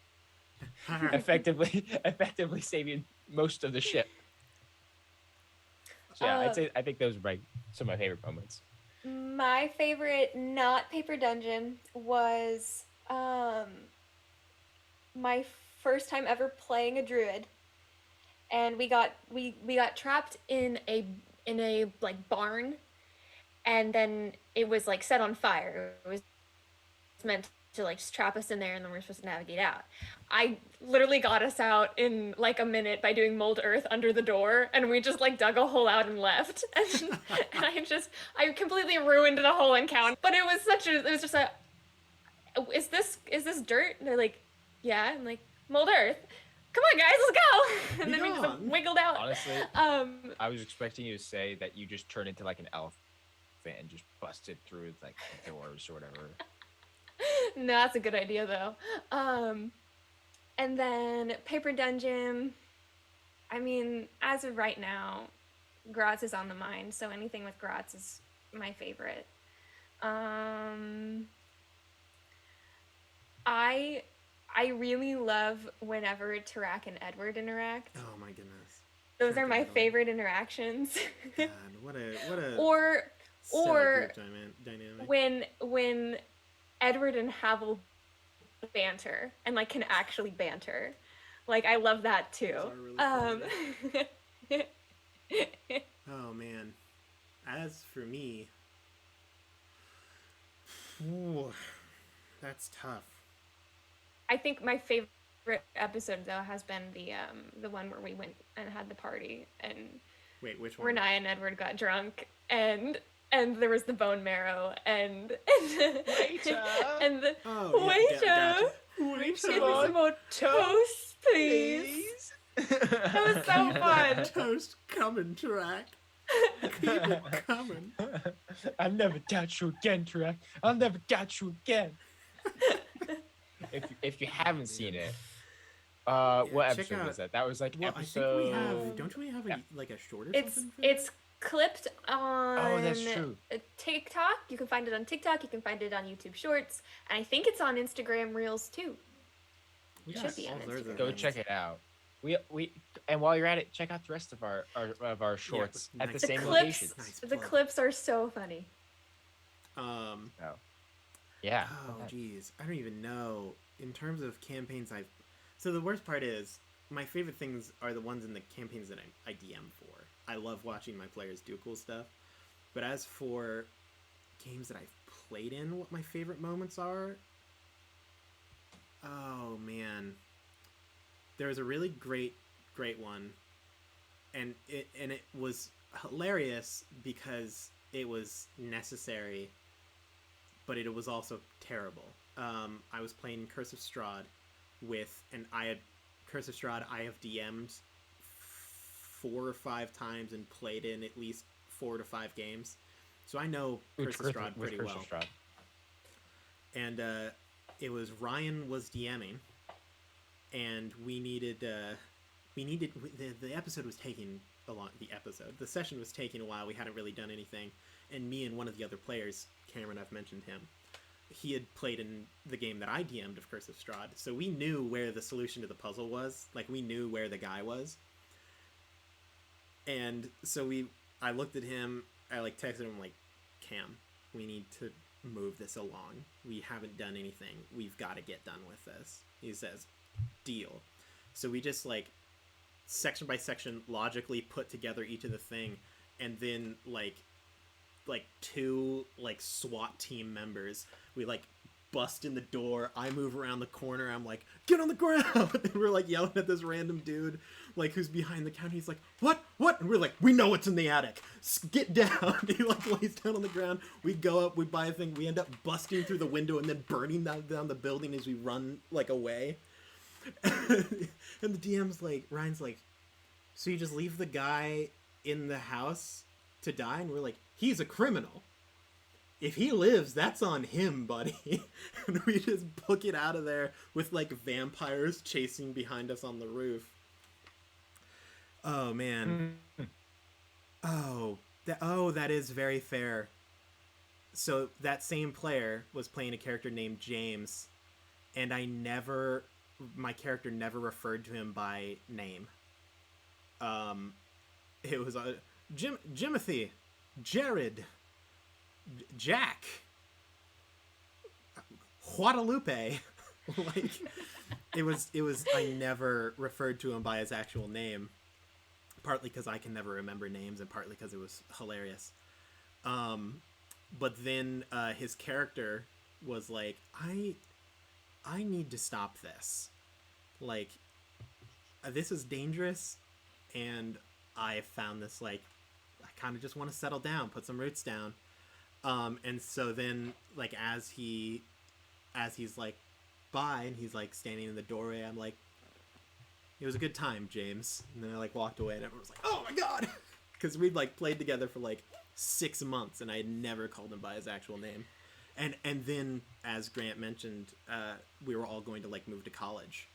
effectively saving most of the ship. So yeah, I think those were some of my favorite moments. My favorite not paper dungeon was my first time ever playing a druid, and we got trapped in a like barn, and then it was like set on fire. It was meant to like just trap us in there, and then we're supposed to navigate out. I literally got us out in like a minute by doing mold earth under the door, and we just like dug a hole out and left. And I completely ruined the whole encounter. But it was just a, is this dirt? And they're like, yeah. I'm like, mold earth. Come on, guys, let's go. And then we just wiggled out. Honestly, I was expecting you to say that you just turned into like an elephant and just busted through like doors or whatever. No, that's a good idea though. And then paper dungeon. I mean, as of right now, Graz is on the mind, so anything with Graz is my favorite. I really love whenever Tarak and Edward interact. Oh my goodness. Those are my favorite interactions. God, what a or group dynamic. When Edward and Havel banter and like can actually banter. Like I love that too. Really oh man. As for me, that's tough. I think my favorite episode though has been the one where we went and had the party, and wait, which one? Where Nia and Edward got drunk, and there was the bone marrow and Waiter. and the waiter. Gotcha. Waiter. Give me some more toast, please. That was so fun. Toast coming, Track. Keep it coming. I'll never doubt you again, Track. I'll never doubt you again. If you haven't seen it, what episode was that? That was like episode. I think don't we have a shorter? It's clipped on. Oh, that's true. TikTok. You can find it on TikTok. You can find it on YouTube Shorts, and I think it's on Instagram Reels too. It should be on Instagram. Go check it out. We and while you're at it, check out the rest of our shorts at the same locations. The clips are so funny. Yeah. Oh, geez. I don't even know. In terms of campaigns So the worst part is, my favorite things are the ones in the campaigns that I DM for. I love watching my players do cool stuff. But as for games that I've played in, what my favorite moments are... Oh, man. There was a really great one. And it was hilarious because it was necessary, but it was also terrible. I was playing Curse of Strahd I have DM'd 4 or 5 times and played in at least 4 to 5 games. So I know Curse of Strahd pretty well. And it was Ryan was DMing, and the episode was taking a long. The session was taking a while. We hadn't really done anything, and me and one of the other players, Cameron, I've mentioned him. He had played in the game that I DM'd of Curse of Strahd, so we knew where the solution to the puzzle was. Like, we knew where the guy was. And so I looked at him, I like texted him like, Cam, we need to move this along. We haven't done anything. We've got to get done with this. He says, deal. So we just like section by section logically put together each of the thing, and then like 2 like SWAT team members, we like bust in the door. I move around the corner. I'm like, get on the ground. And we're like yelling at this random dude like who's behind the counter. He's like, what? And we're like, we know it's in the attic. Get down. He like lays down on the ground. We go up, we buy a thing. We end up busting through the window and then burning down the building as we run like away. And the DM's like, Ryan's like, so you just leave the guy in the house to die? And we're like, he's a criminal. If he lives, that's on him, buddy. And we just book it out of there with like vampires chasing behind us on the roof. Oh man. That is very fair. So that same player was playing a character named James, and my character never referred to him by name. It was Jimothy, Jared, Jack, Guadalupe. Like it was I never referred to him by his actual name, partly because I can never remember names and partly because it was hilarious. But then his character was like, I need to stop this. Like, this is dangerous, and I found this, like, I kind of just want to settle down, put some roots down. And so then, like, as he's like, bye, and he's like standing in the doorway, I'm like, it was a good time, James. And then I like walked away, and everyone was like, oh my god, because we'd like played together for like 6 months, and I had never called him by his actual name. And then, as Grant mentioned, we were all going to like move to college.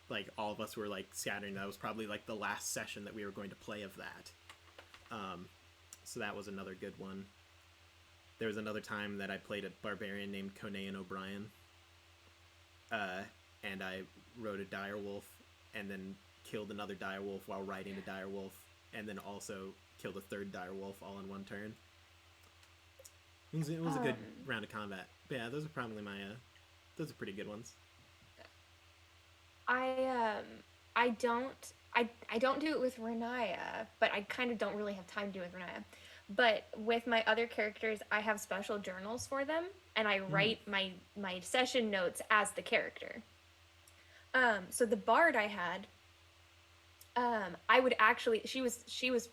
Like all of us were like scattering. That was probably like the last session that we were going to play of that. So that was another good one. There was another time that I played a barbarian named Conan O'Brien. And I rode a direwolf and then killed another direwolf while riding a direwolf, and then also killed a third direwolf all in one turn. It was a good round of combat. But yeah, those are probably those are pretty good ones. I don't do it with Renaya, but I kind of don't really have time to do it with Renaya. But with my other characters, I have special journals for them, and I write my session notes as the character. So the bard I had, I would actually, she was,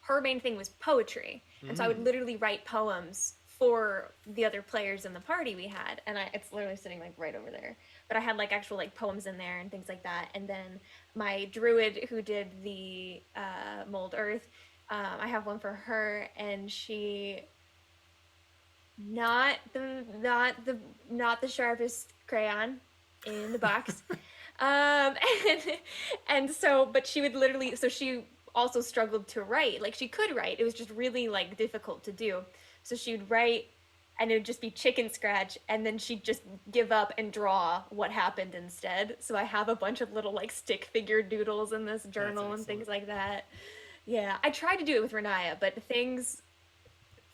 her main thing was poetry. And so I would literally write poems for the other players in the party we had. And it's literally sitting like right over there. But I had like actual like poems in there and things like that. And then my druid who did the Mold Earth, I have one for her, and she not the sharpest crayon in the box. And so, but she would literally, so she also struggled to write. Like she could write, it was just really like difficult to do. So she would write, and it would just be chicken scratch, and then she'd just give up and draw what happened instead. So I have a bunch of little like stick figure doodles in this journal and things like that. Yeah, I tried to do it with Renaya, but things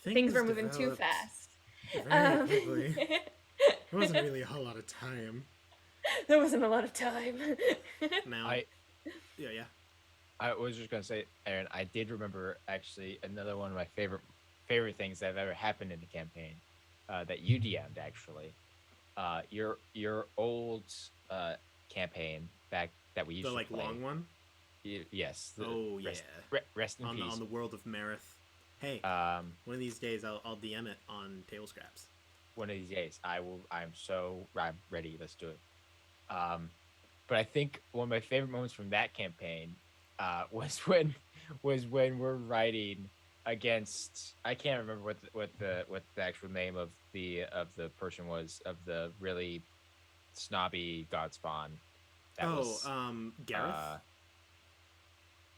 were moving too fast. Very quickly. There wasn't really a whole lot of time. There wasn't a lot of time. Now, yeah. I was just gonna say, Aaron, I did remember actually another one of my favorite things that have ever happened in the campaign that you DM'd actually. Your old campaine back that we used to play. The like long one. Yes. Rest in peace. On the world of Marith. Hey, one of these days I'll DM it on Table Scraps. One of these days I will. I'm ready. Let's do it. But I think one of my favorite moments from that campaign was when we're riding against, I can't remember what the actual name of the person was, of the really snobby god spawn. That Oh, was Gareth.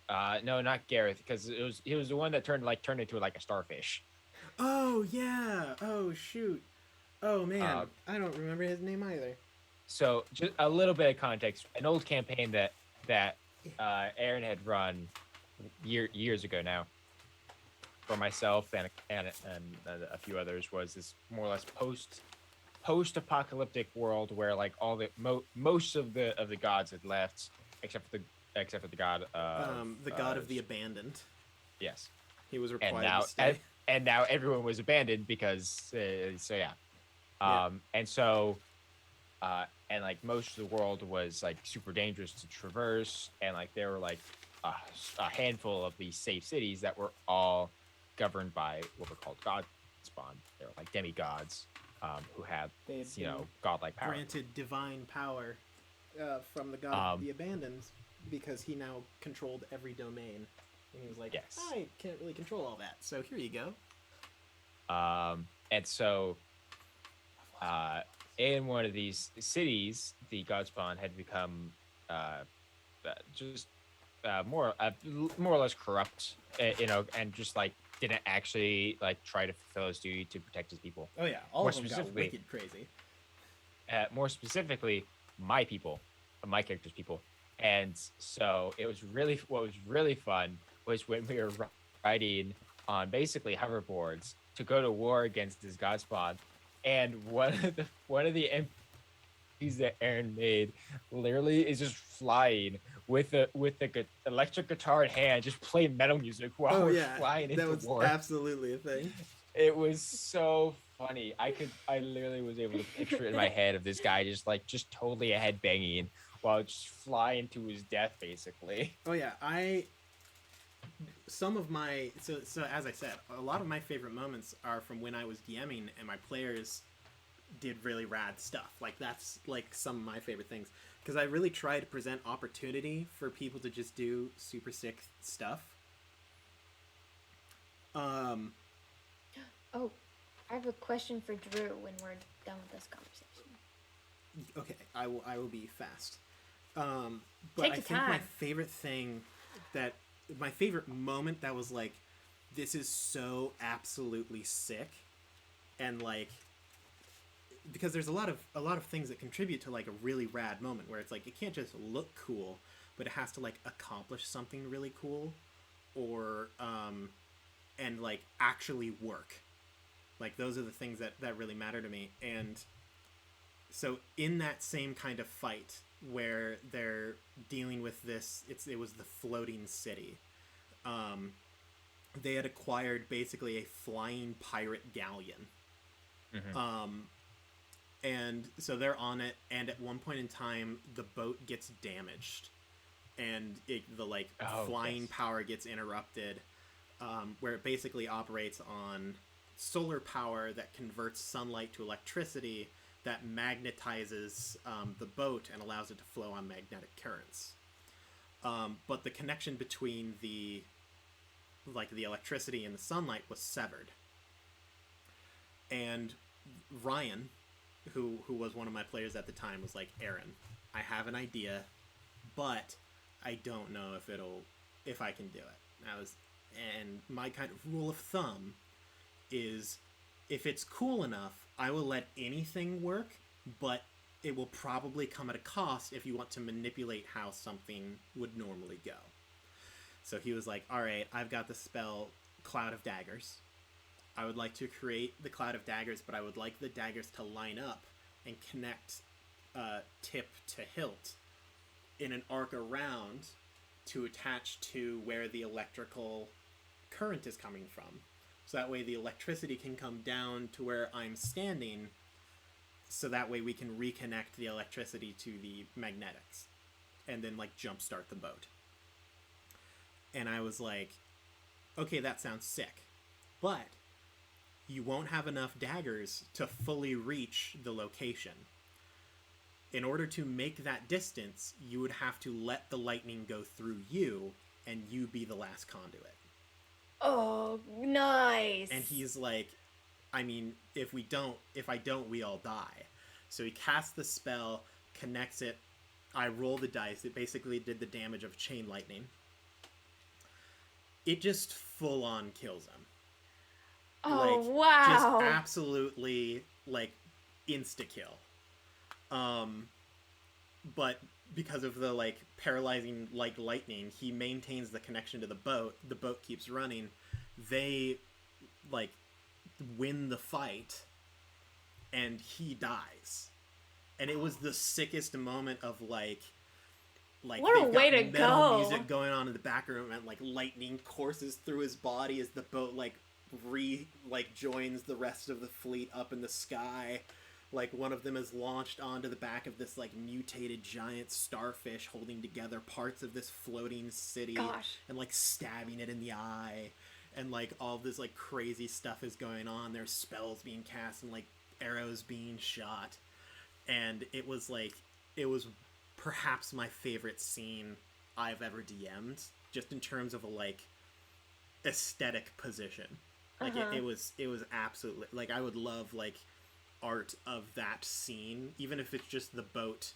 uh no, not Gareth, because he was the one that turned into like a starfish. Oh yeah. Oh shoot. Oh man, Uh, I don't remember his name either. so just a little bit of context. An old campaign that Aaron had run years ago now for myself and a few others was this more or less post-apocalyptic world where like all the most of the gods had left except for the god of The god of the abandoned. yes. He was and required now to stay. and now everyone was abandoned because so yeah. Yeah. And so and like most of the world was like super dangerous to traverse, and like there were like a handful of these safe cities that were all governed by what were called god spawn. They were like demigods, who had They had been godlike power. granted divine power from the god of the abandoned because he now controlled every domain. And he was like, Yes. I can't really control all that, so here you go. And so in one of these cities, the Godspawn had become just more or less corrupt, and just like didn't actually like try to fulfill his duty to protect his people. Oh yeah, all More of them got specifically- wicked crazy. More specifically, my people, my character's people. And so what was really fun was when we were riding on basically hoverboards to go to war against this Godspawn, and one of the MPs that Aaron made literally is just flying with the electric guitar in hand, just playing metal music while Oh we're yeah, flying into that was war. absolutely a thing. It was so funny. I literally was able to picture it in my head of this guy just totally head banging while just flying to his death, basically. Oh yeah, some of my so as I said, a lot of my favorite moments are from when I was DMing and my players did really rad stuff. Like that's like some of my favorite things because I really try to present opportunity for people to just do super sick stuff. Oh, I have a question for Drew when we're done with this conversation. Okay, I will be fast. But Take I your think my time. favorite thing my favorite moment that was like, this is so absolutely sick, and like, because there's a lot of things that contribute to like a really rad moment where it's like it can't just look cool, but it has to like accomplish something really cool, or and like actually work. Like those are the things that really matter to me. And so in that same kind of fight where they're dealing with this, it was the floating city. They had acquired basically a flying pirate galleon. Mm-hmm. And so they're on it, and at one point in time the boat gets damaged, and the flying power gets interrupted, where it basically operates on solar power that converts sunlight to electricity that magnetizes the boat and allows it to flow on magnetic currents. But the connection between the electricity and the sunlight was severed. And Ryan, who was one of my players at the time, was like, Aaron, I have an idea, but I don't know if I can do it. And my kind of rule of thumb is, if it's cool enough, I will let anything work, but it will probably come at a cost if you want to manipulate how something would normally go. So he was like, all right, I've got the spell Cloud of Daggers. I would like to create the Cloud of Daggers, but I would like the daggers to line up and connect tip to hilt in an arc around to attach to where the electrical current is coming from. So that way the electricity can come down to where I'm standing, so that way we can reconnect the electricity to the magnetics and then like jumpstart the boat. And I was like, okay, that sounds sick, but you won't have enough daggers to fully reach the location. In order to make that distance, you would have to let the lightning go through you, and you be the last conduit. Oh, nice. And he's like, I mean, if I don't, we all die. So he casts the spell, connects it. I roll the dice. It basically did the damage of chain lightning. It just full on kills him. Oh, like, wow. Just absolutely, like, insta-kill. But because of the, like, paralyzing, like, lightning, he maintains the connection to the boat. The boat keeps running. They, like, win the fight, and he dies. And it was the sickest moment of, like what a way to metal go. music going on in the background, and like lightning courses through his body as the boat joins the rest of the fleet up in the sky. Like, one of them is launched onto the back of this like mutated giant starfish, holding together parts of this floating city. Gosh. And like stabbing it in the eye, and like all this like crazy stuff is going on. There's spells being cast and like arrows being shot, and it was perhaps my favorite scene I've ever DM'd, just in terms of a like aesthetic position. Like it was absolutely, like, I would love like art of that scene, even if it's just the boat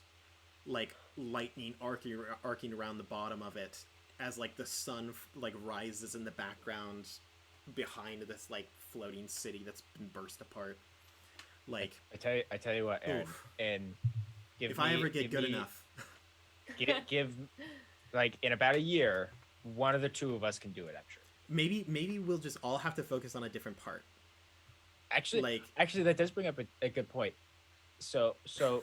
like lightning arcing around the bottom of it as like the sun like rises in the background behind this like floating city that's been burst apart. Like, I tell you what, Aaron, oof. And if I ever get good enough, give like in about a year, one of the two of us can do it. I'm sure. Maybe we'll just all have to focus on a different part. Actually, that does bring up a good point. So for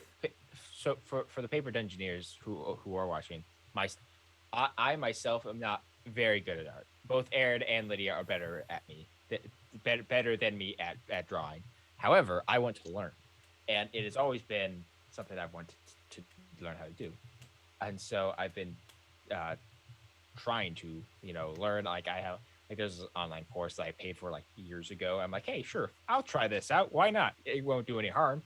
the paper Dungeoneers who are watching, I myself am not very good at art. Both Aaron and Lydia are better than me at drawing. However, I want to learn, and it has always been something I've wanted to learn how to do, and so I've been trying to learn. Like, I have, like, there's an online course that I paid for like years ago. I'm like, hey, sure, I'll try this out. Why not? It won't do any harm.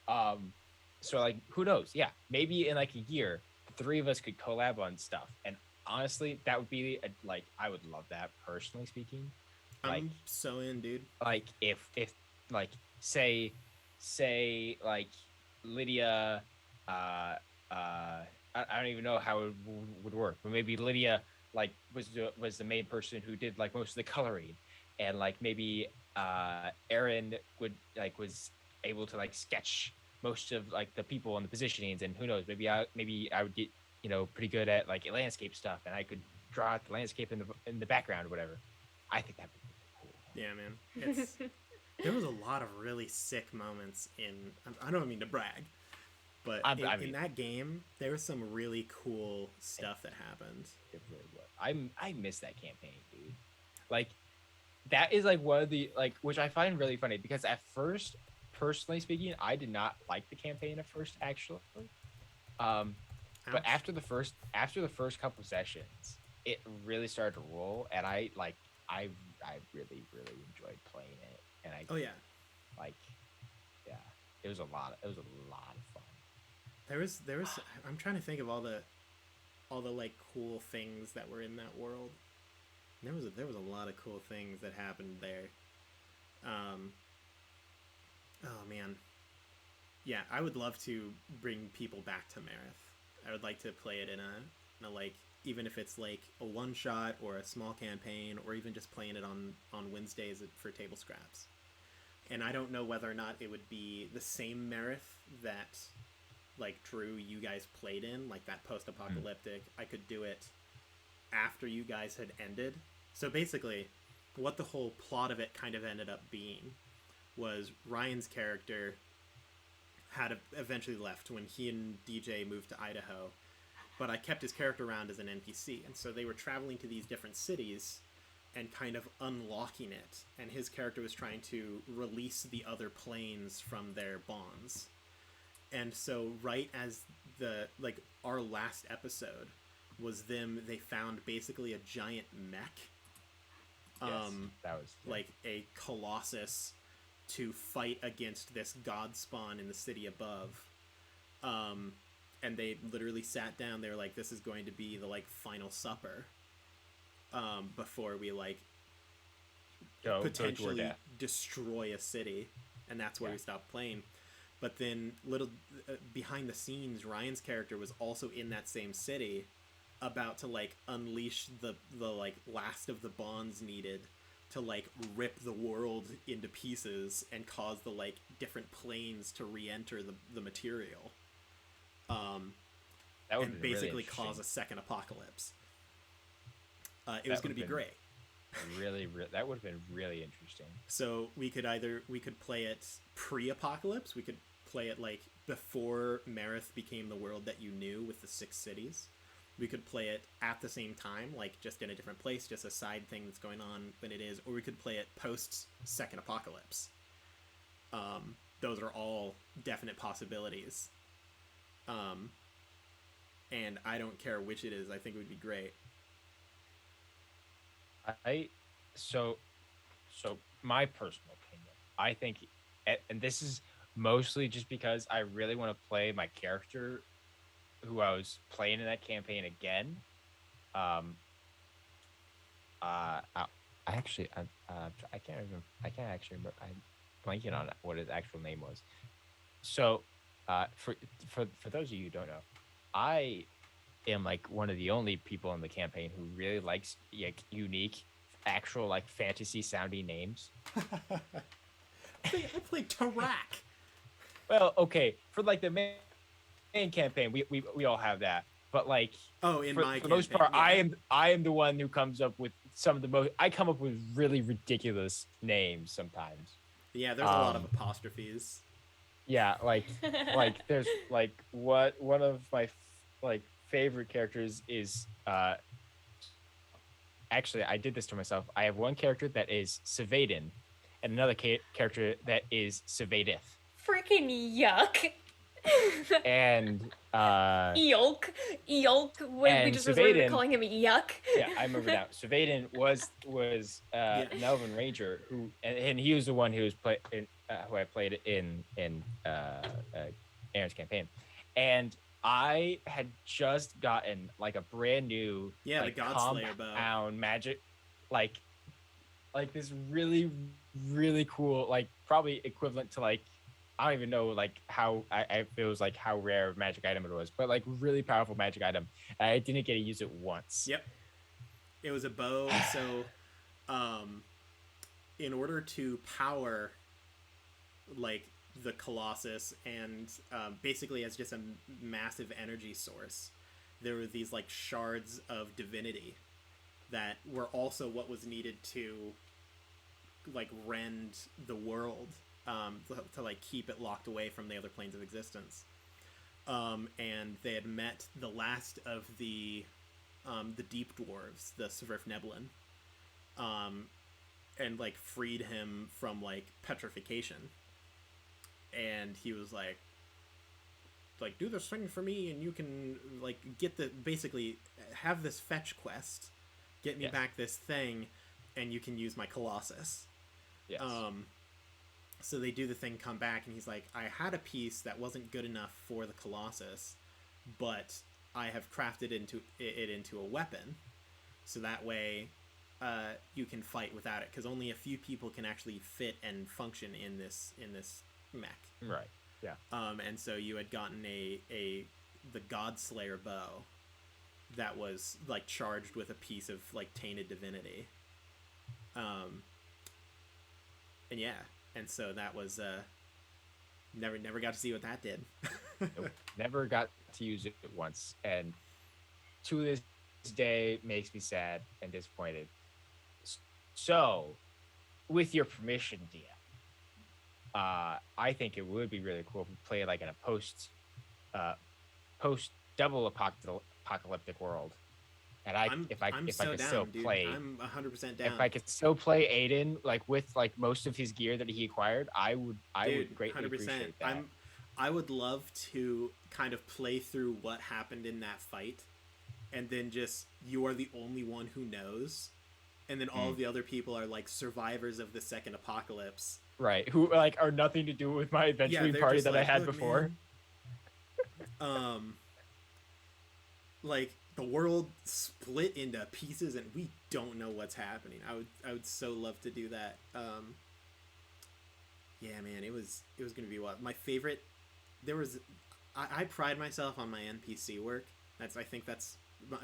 So like, who knows? Yeah, maybe in like a year, the three of us could collab on stuff, and honestly, that would be I would love that, personally speaking. Like, I'm so in, dude. Like, if like say like Lydia, I don't even know how it would work, but maybe Lydia like was the main person who did like most of the coloring, and like maybe Aaron was able to like sketch most of like the people and the positionings, and who knows, maybe I would get pretty good at like landscape stuff, and I could draw out the landscape in the background or whatever. I think that'd be cool. Yeah, man. There was a lot of really sick moments in. I don't mean to brag, but in that game, there was some really cool stuff that happened. It really was. I miss that campaign, dude. Like, that is like one of the which I find really funny, because at first, personally speaking, I did not like the campaign at first, actually. But after the first couple sessions, it really started to roll, and I really enjoyed playing it. And it was a lot of fun. There was I'm trying to think of all the like cool things that were in that world. There was a lot of cool things that happened there. Oh man. Yeah, I would love to bring people back to Marith. I would like to play it in a like, even if it's like a one shot or a small campaign, or even just playing it on Wednesdays for table scraps. And I don't know whether or not it would be the same Marith that like Drew, you guys played in, like that post-apocalyptic. I could do it after you guys had ended. So basically, what the whole plot of it kind of ended up being was Ryan's character had eventually left when he and DJ moved to Idaho, but I kept his character around as an NPC, and so they were traveling to these different cities and kind of unlocking it, and his character was trying to release the other planes from their bonds. And so right as our last episode was they found basically a giant mech, that was like a colossus, to fight against this god spawn in the city above. And they literally sat down. They were like, "This is going to be the like final supper, before we like Go toward potentially death. destroy a city," and that's where Yeah. we stopped playing. But then, little behind the scenes, Ryan's character was also in that same city, about to like unleash the like last of the bonds needed to like rip the world into pieces and cause the like different planes to re-enter the material, That would and be really basically interesting. cause a second apocalypse. It was going to be great. That would have been really interesting. So we could play it pre-apocalypse. We could play it like before Marith became the world that you knew with the 6 cities. We could play it at the same time, like just in a different place, just a side thing that's going on when it is, or we could play it post second apocalypse. Those are all definite possibilities. And I don't care which it is. I think it would be great. So my personal opinion, I think, and this is mostly just because I really want to play my character who I was playing in that campaign again. I can't actually remember. I'm blanking on what his actual name was. So, for those of you who don't know, I am like one of the only people in the campaign who really likes like unique, actual like fantasy sounding names. I played Tarak. Well, okay, for like the main campaign, we all have that, but like for the most part, yeah. I am the one who comes up with some of the most. I come up with really ridiculous names sometimes. Yeah, there's a lot of apostrophes. Yeah, like there's like one of my like favorite characters is actually I did this to myself. I have one character that is Savadin, and another character that is Savadith. Freaking yuck. And Eolk. When we just resorted to calling him Yuck. Yeah, I remember now. Savadin was an Elven Ranger and he was the one who was who I played in Aaron's campaign, and I had just gotten like a brand new the Godslayer bow compound magic, like this really cool, like probably equivalent to like I don't even know like how I it was like how rare of magic item it was, but like really powerful magic item. I didn't get to use it once. Yep, it was a bow. So, in order to power like the Colossus and basically as just a massive energy source, there were these like shards of divinity that were also what was needed to like rend the world, to like keep it locked away from the other planes of existence. And they had met the last of the deep dwarves, the Svrf Neblin, and like freed him from like petrification. And he was like do this thing for me and you can like basically have this fetch quest, get me back this thing, and you can use my Colossus. Yes. So they do the thing, come back, and he's like, I had a piece that wasn't good enough for the Colossus, but I have crafted it into a weapon, so that way you can fight without it, because only a few people can actually fit and function in this mech. Right. Yeah. And so you had gotten the Godslayer bow that was like charged with a piece of like tainted divinity. And yeah, and so that was never got to see what that did. Nope, never got to use it once, and to this day makes me sad and disappointed. So, with your permission, DM, I think it would be really cool if we play like in a post double apocalyptic world. And if I could still play, I'm 100% down. If I could still play Aiden like with like most of his gear that he acquired, I would greatly 100%. Appreciate that. I would love to kind of play through what happened in that fight, and then just you are the only one who knows, and then all of the other people are like survivors of the second apocalypse. Right, who like are nothing to do with my adventuring party that I had before. Man, Um, like the world split into pieces and we don't know what's happening. I would so love to do that. Yeah, man, it was gonna be what my favorite. There was, I pride myself on my NPC work. I think that's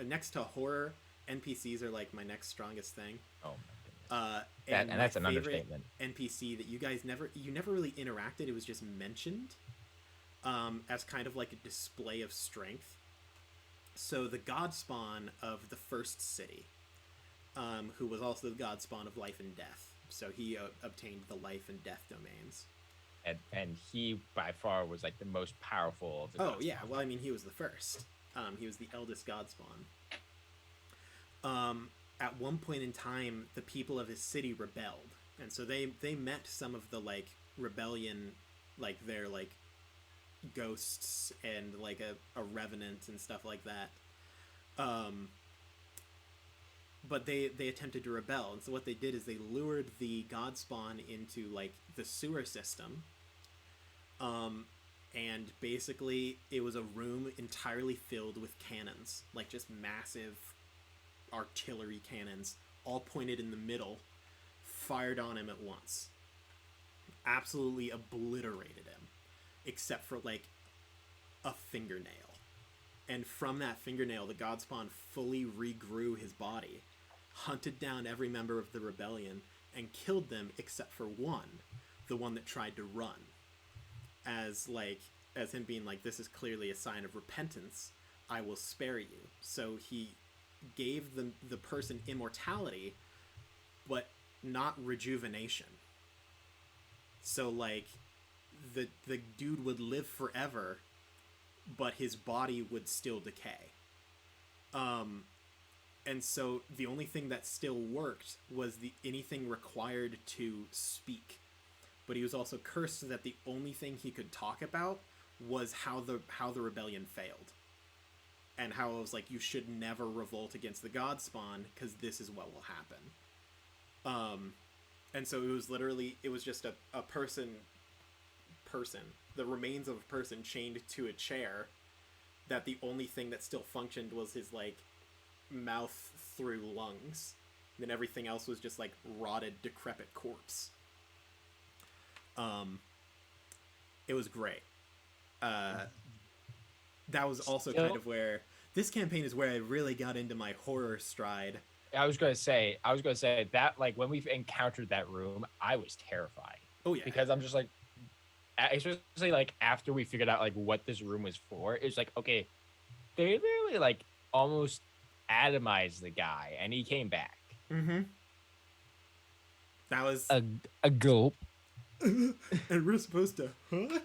next to horror. NPCs are like my next strongest thing. Oh my goodness. And my That's an favorite understatement. NPC that you never really interacted. It was just mentioned, as kind of like a display of strength. So the god spawn of the first city, who was also the god spawn of life and death. So he obtained the life and death domains. And he by far was like the most powerful of the Oh gods. yeah, well I mean he was the first. He was the eldest god spawn. At one point in time, the people of his city rebelled, and so they met some of the like rebellion, like their like ghosts and like a revenant and stuff like that. But they attempted to rebel, and so what they did is they lured the god spawn into like the sewer system. And basically it was a room entirely filled with cannons, like just massive artillery cannons, all pointed in the middle, fired on him at once. Absolutely obliterated him, except for like a fingernail. And from that fingernail, the godspawn fully regrew his body, hunted down every member of the rebellion, and killed them except for one, the one that tried to run. As him being like, this is clearly a sign of repentance, I will spare you. So he gave the person immortality, but not rejuvenation. So like the dude would live forever, but his body would still decay. And so the only thing that still worked was anything required to speak. But he was also cursed that the only thing he could talk about was how the rebellion failed. And how it was like, you should never revolt against the god spawn, because this is what will happen. And so it was just a person, the remains of a person chained to a chair, that the only thing that still functioned was his like mouth through lungs. And then everything else was just like rotted, decrepit corpse. It was great. That was also kind of where this campaign is where I really got into my horror stride. I was gonna say that, like, when we've encountered that room, I was terrified. Oh yeah, because I'm just like, especially like after we figured out like what this room was for, it's like, okay, they literally like almost atomized the guy, and he came back. Mm-hmm. That was a gulp. And we're supposed to, huh?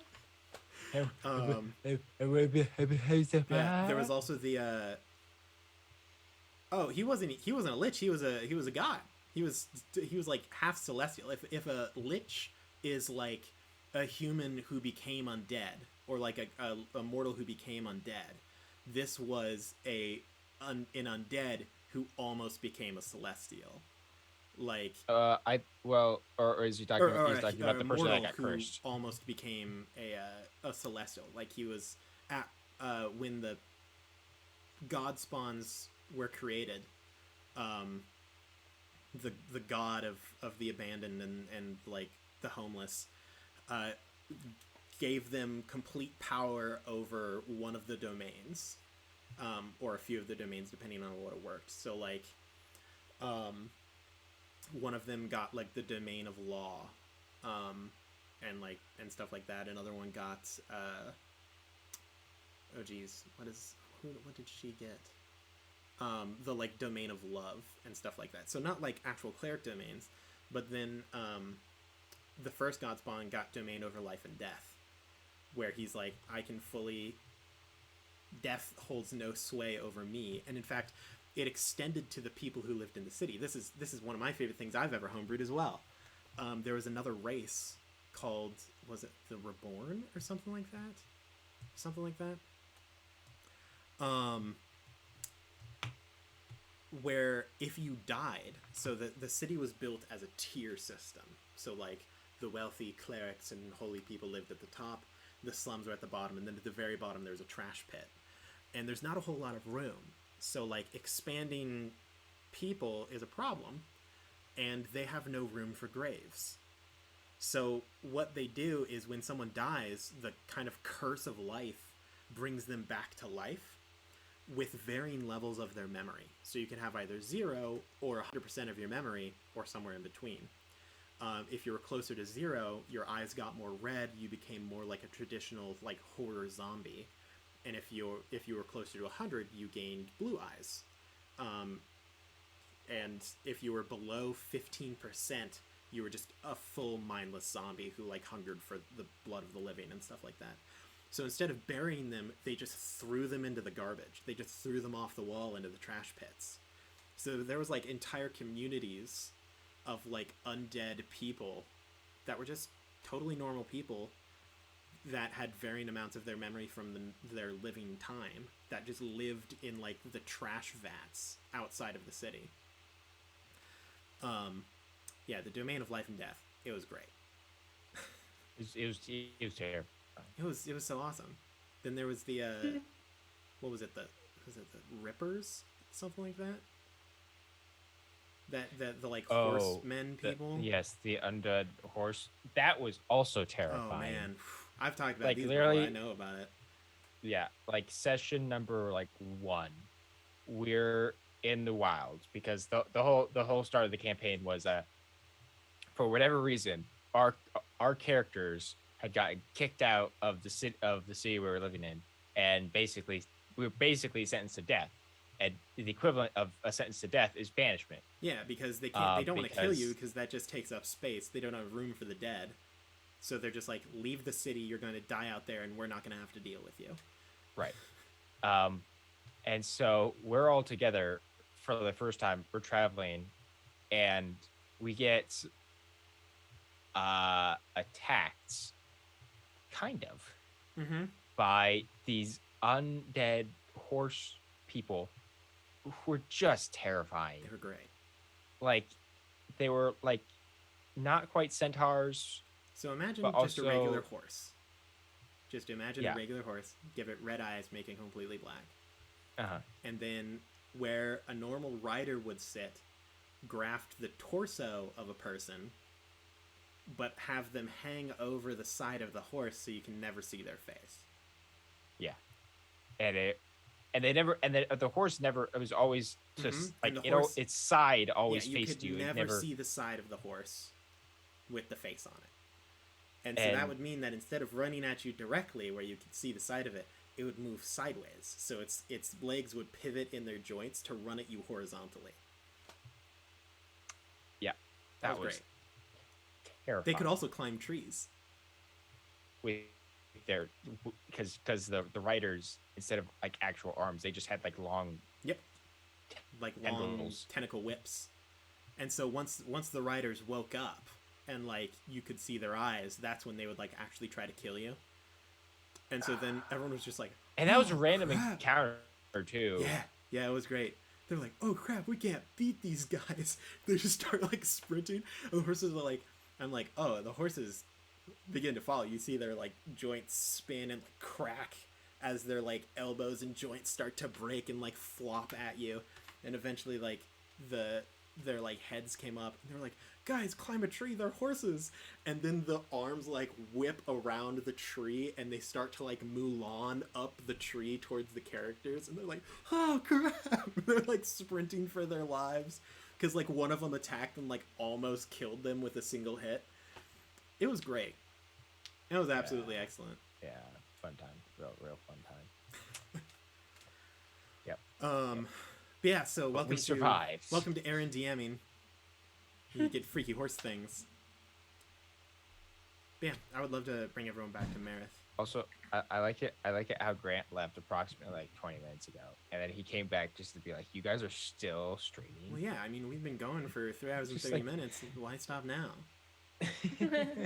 Yeah, there was also the he wasn't a lich, he was a god. He was like half celestial. If a lich is like a human who became undead, or like a mortal who became undead, this was an undead who almost became a celestial. Like or is he talking about the person that got cursed? Almost became a celestial. Like he was at when the god spawns were created, the god of the abandoned and like the homeless, gave them complete power over one of the domains, or a few of the domains depending on what it worked. So like one of them got like the domain of law, and stuff like that. Another one got what did she get? The like domain of love and stuff like that. So not like actual cleric domains, but then the first godspawn got domain over life and death, where he's like, I can fully, death holds no sway over me. And in fact, it extended to the people who lived in the city. This is one of my favorite things I've ever homebrewed as well. There was another race called, was it the Reborn or something like that? Where if you died, so the city was built as a tier system. So like the wealthy clerics and holy people lived at the top. the slums are at the bottom, and then at the very bottom there's a trash pit, and there's not a whole lot of room. So like expanding people is a problem, and they have no room for graves. So what they do is when someone dies, the kind of curse of life brings them back to life with varying levels of their memory. So you can have either 0 or 100% of your memory, or somewhere in between. If you were closer to 0, your eyes got more red. You became more like a traditional like horror zombie. And if you were closer to 100, you gained blue eyes. And if you were below 15%, you were just a full mindless zombie who like hungered for the blood of the living and stuff like that. So instead of burying them, they just threw them into the garbage. They just threw them off the wall into the trash pits. So there was like entire communities of like undead people that were just totally normal people that had varying amounts of their memory from their living time that just lived in like the trash vats outside of the city. Yeah, the domain of life and death. It was great. It was terrible. It was so awesome. Then there was the what was it, the Rippers, something like that. The like horsemen people. Yes, the undead horse. That was also terrifying. Oh man, I've talked about like these literally, before. I know about it. Yeah, like session number like 1, we're in the wilds because the whole start of the campaign was for whatever reason our characters had gotten kicked out of the city we were living in, and we were basically sentenced to death. And the equivalent of a sentence to death is banishment. Yeah, because they can't. They don't want to kill you because that just takes up space. They don't have room for the dead, so they're just like, leave the city. You're going to die out there, and we're not going to have to deal with you. Right. And so we're all together for the first time. We're traveling, and we get attacked, kind of, by these undead horse people who were just terrifying. They were great. Like, they were like not quite centaurs. So imagine just also a regular horse. Just imagine a regular horse. Give it red eyes, making it completely black. And then where a normal rider would sit, graft the torso of a person, but have them hang over the side of the horse so you can never see their face. Yeah. The horse never. It was always just like its side always faced you. You could never see the side of the horse with the face on it, and so that would mean that instead of running at you directly, where you could see the side of it, it would move sideways. So its legs would pivot in their joints to run at you horizontally. Yeah, that was great. Terrifying. They could also climb trees. Because the riders, instead of like actual arms, they just had like long long tentacle whips. And so once the riders woke up and like you could see their eyes, that's when they would like actually try to kill you. And so then everyone was just like, and that was a random encounter too. Yeah, it was great. They're like, oh crap, we can't beat these guys. They just start like sprinting, and the horses are like, I'm like, oh, the horses begin to follow. You see their like joints spin and like, crack as their like elbows and joints start to break and like flop at you, and eventually like their like heads came up and they were like, guys, climb a tree, they're horses. And then the arms like whip around the tree and they start to like Mulan up the tree towards the characters, and they're like, oh crap. They're like sprinting for their lives because like one of them attacked and like almost killed them with a single hit. It was great. It was absolutely excellent. Yeah, fun time. Real fun time. Yep. But yeah, so we survived. Welcome to Aaron DMing. You get freaky horse things. But yeah, I would love to bring everyone back to Marith. Also, I like it how Grant left approximately like 20 minutes ago, and then he came back just to be like, you guys are still streaming? Well, yeah, I mean, we've been going for 3 hours and 30 like... minutes. Why stop now?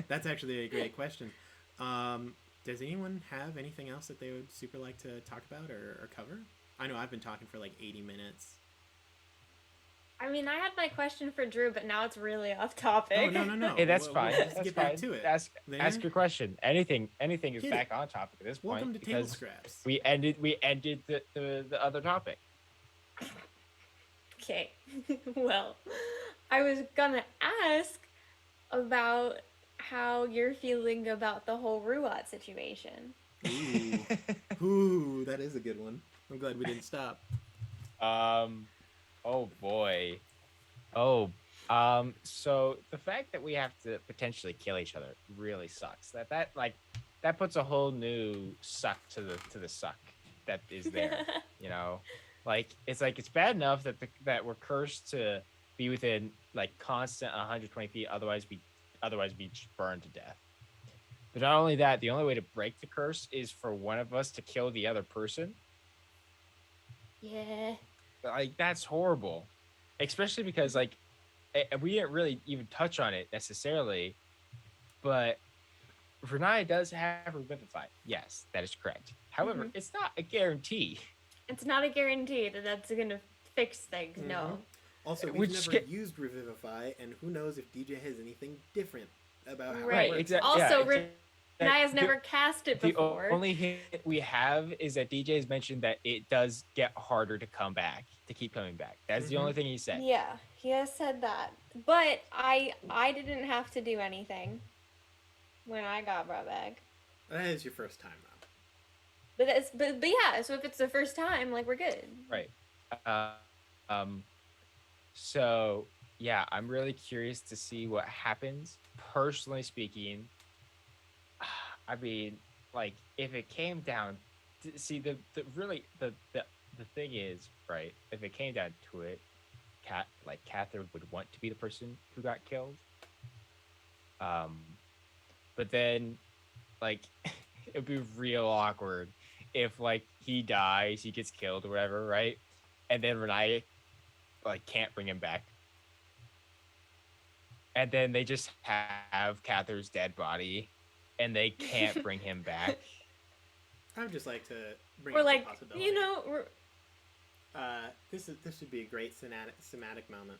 That's actually a great question. Does anyone have anything else that they would super like to talk about or cover? I know I've been talking for like 80 minutes. I mean, I had my question for Drew, but now it's really off topic. Oh, no. Hey, that's We'll fine. just That's get back fine. to it. Ask There. your question. Anything is Hit back it. on topic at this point. Welcome to Table because Scraps. we ended the other topic. Okay. Well, I was gonna ask about how you're feeling about the whole Ruat situation. Ooh, that is a good one. I'm glad we didn't stop. Oh boy. So the fact that we have to potentially kill each other really sucks. That puts a whole new suck to the suck that is there. You know, it's bad enough that we're cursed to be within like constant 120 feet, otherwise be just burned to death. But not only that, the only way to break the curse is for one of us to kill the other person. Yeah. Like, that's horrible, especially because we didn't really even touch on it necessarily, but Renaya does have Revivify. Yes, that is correct. However, it's not a guarantee. It's not a guarantee that that's gonna fix things. No. Also, we've never used Revivify, and who knows if DJ has anything different about how it works. Exactly. Also, Renaya's never cast it before. The only hint we have is that DJ has mentioned that it does get harder to come back, to keep coming back. That's the only thing he said. Yeah, he has said that. But I didn't have to do anything when I got brought back. That is your first time, though. But yeah, so if it's the first time, like, we're good. Right. So yeah, I'm really curious to see what happens. Personally speaking, I mean, like, if it came down to see the thing is, right, if it came down to it, Cather would want to be the person who got killed. But then, like, it'd be real awkward if, like, he dies, he gets killed or whatever, right? And then Renaya, like, can't bring him back. And then they just have Cather's dead body, and they can't bring him back. I would just like to bring We're up like, the possibility. you know, this should be a great cinematic moment.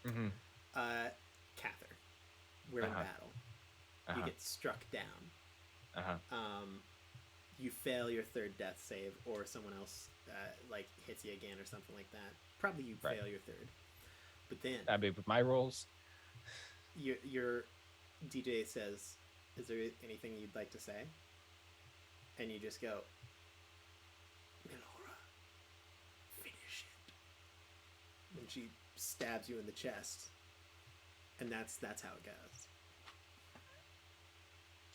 Mm-hmm. Cather, we're in battle. You get struck down. You fail your third death save, or someone else like hits you again, or something like that. Probably you fail your third. But then, I mean, with my rolls, your DJ says, "Is there anything you'd like to say?" And you just go, "Melora, finish it." And she stabs you in the chest, and that's how it goes.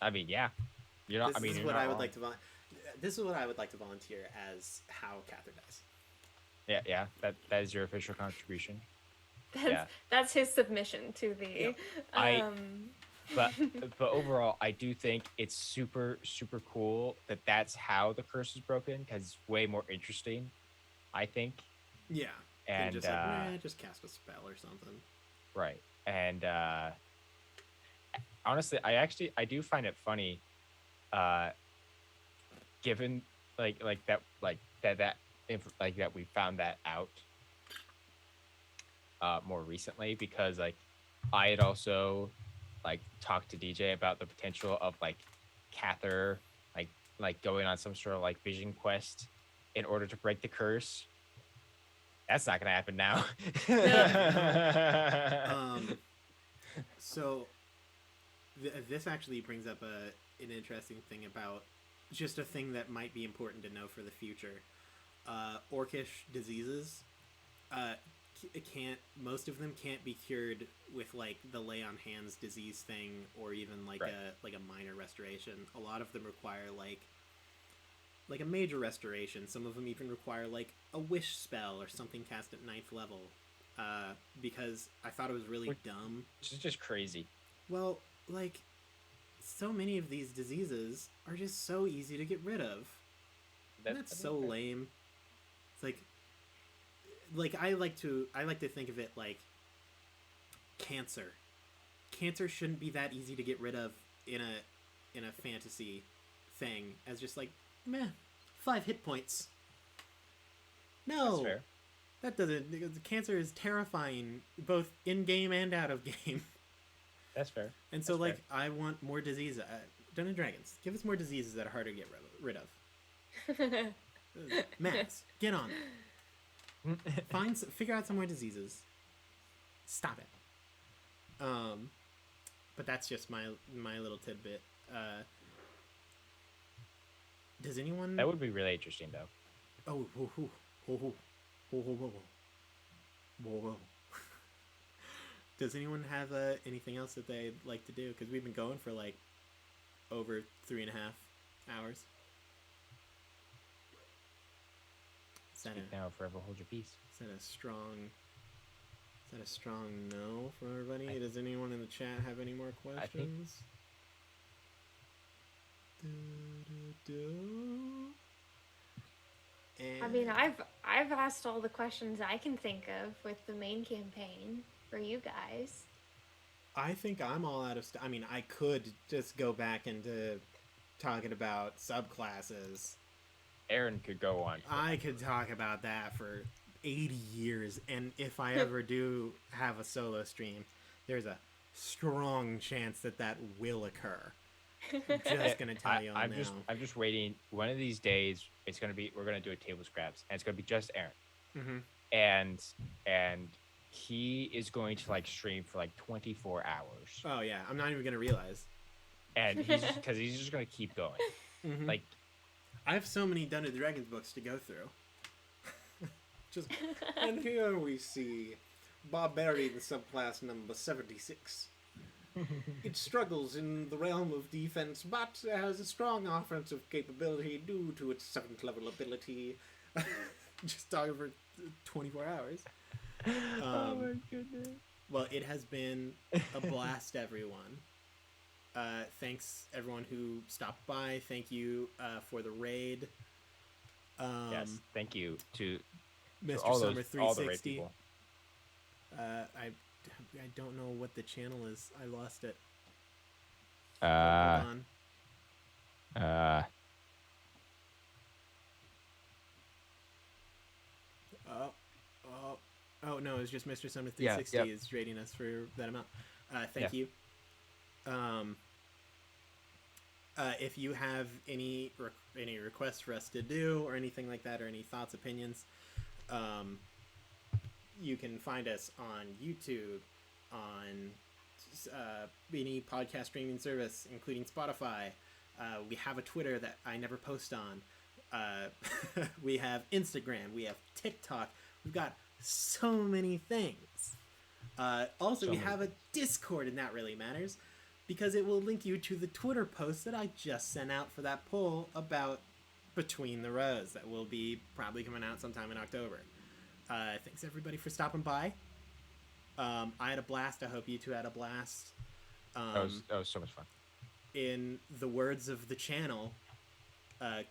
I mean, yeah, This is what I would like to volunteer as how Cather dies. Yeah, that is your official contribution. That's his submission to the. But overall, I do think it's super, super cool that that's how the curse is broken, because it's way more interesting, I think. Yeah. And just just cast a spell or something. Right. And honestly, I do find it funny, given that we found that out more recently, because like I had also talked to DJ about the potential of Cather like going on some sort of vision quest in order to break the curse. That's not gonna happen now. So this actually brings up an interesting thing about just a thing that might be important to know for the future. Orcish diseases most of them can't be cured with the lay on hands disease thing, or even a minor restoration. A lot of them require a major restoration. Some of them even require a wish spell or something cast at 9th level, because I thought it was really dumb. Which is just crazy. Well, so many of these diseases are just so easy to get rid of. That's so lame. It's I like to think of it like cancer. Cancer shouldn't be that easy to get rid of in a fantasy thing, as just 5 hit points. No. That's fair. That doesn't. Because cancer is terrifying, both in game and out of game. That's fair. And so, That's like, I want more diseases. Dungeons and Dragons, give us more diseases that are harder to get rid of. Max, get on it. Figure out some more diseases. Stop it. But that's just my little tidbit. Does anyone? That would be really interesting, though. Oh, whoa. Does anyone have anything else that they'd like to do? Because we've been going for like over 3.5 hours. Speak now, forever hold your peace. Is that a strong no from everybody? Does anyone in the chat have any more questions? I mean, I've asked all the questions I can think of with the main campaign for you guys. I think I'm all out of I mean, I could just go back into talking about subclasses. Aaron could go on. I could talk about that for 80 years, and if I ever do have a solo stream, there's a strong chance that will occur. I'm just gonna tell you all now. I'm just waiting. One of these days, we're gonna do a table scraps, and it's gonna be just Aaron. Mm-hmm. And he is going to like stream for like 24 hours. Oh yeah, I'm not even gonna realize. And he's just gonna keep going. Mm-hmm. Like, I have so many Dungeons and Dragons books to go through. And here we see Barbarian subclass number 76. It struggles in the realm of defense, but has a strong offensive capability due to its 7th level ability. Just talking for 24 hours. Oh my goodness. Well, it has been a blast, everyone. Thanks, everyone who stopped by. Thank you for the raid. Yes, thank you to Mr. all Summer 360. all the raid people. I don't know what the channel is. I lost it. Hold on. Oh no, it's just Mr. Summer 360 Yeah. is rating us for that amount. Thank you. If you have any requests for us to do or anything like that, or any thoughts, opinions, you can find us on YouTube, on any podcast streaming service, including Spotify. We have a Twitter that I never post on. We have Instagram. We have TikTok. We've got so many things. Also, we have a Discord, and that really matters because it will link you to the Twitter post that I just sent out for that poll about Between the Rows that will be probably coming out sometime in October. Thanks everybody for stopping by. I had a blast. I hope you two had a blast. That was so much fun. In the words of the channel,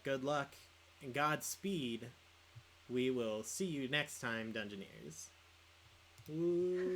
good luck and Godspeed. We will see you next time, Dungeoneers. Ooh.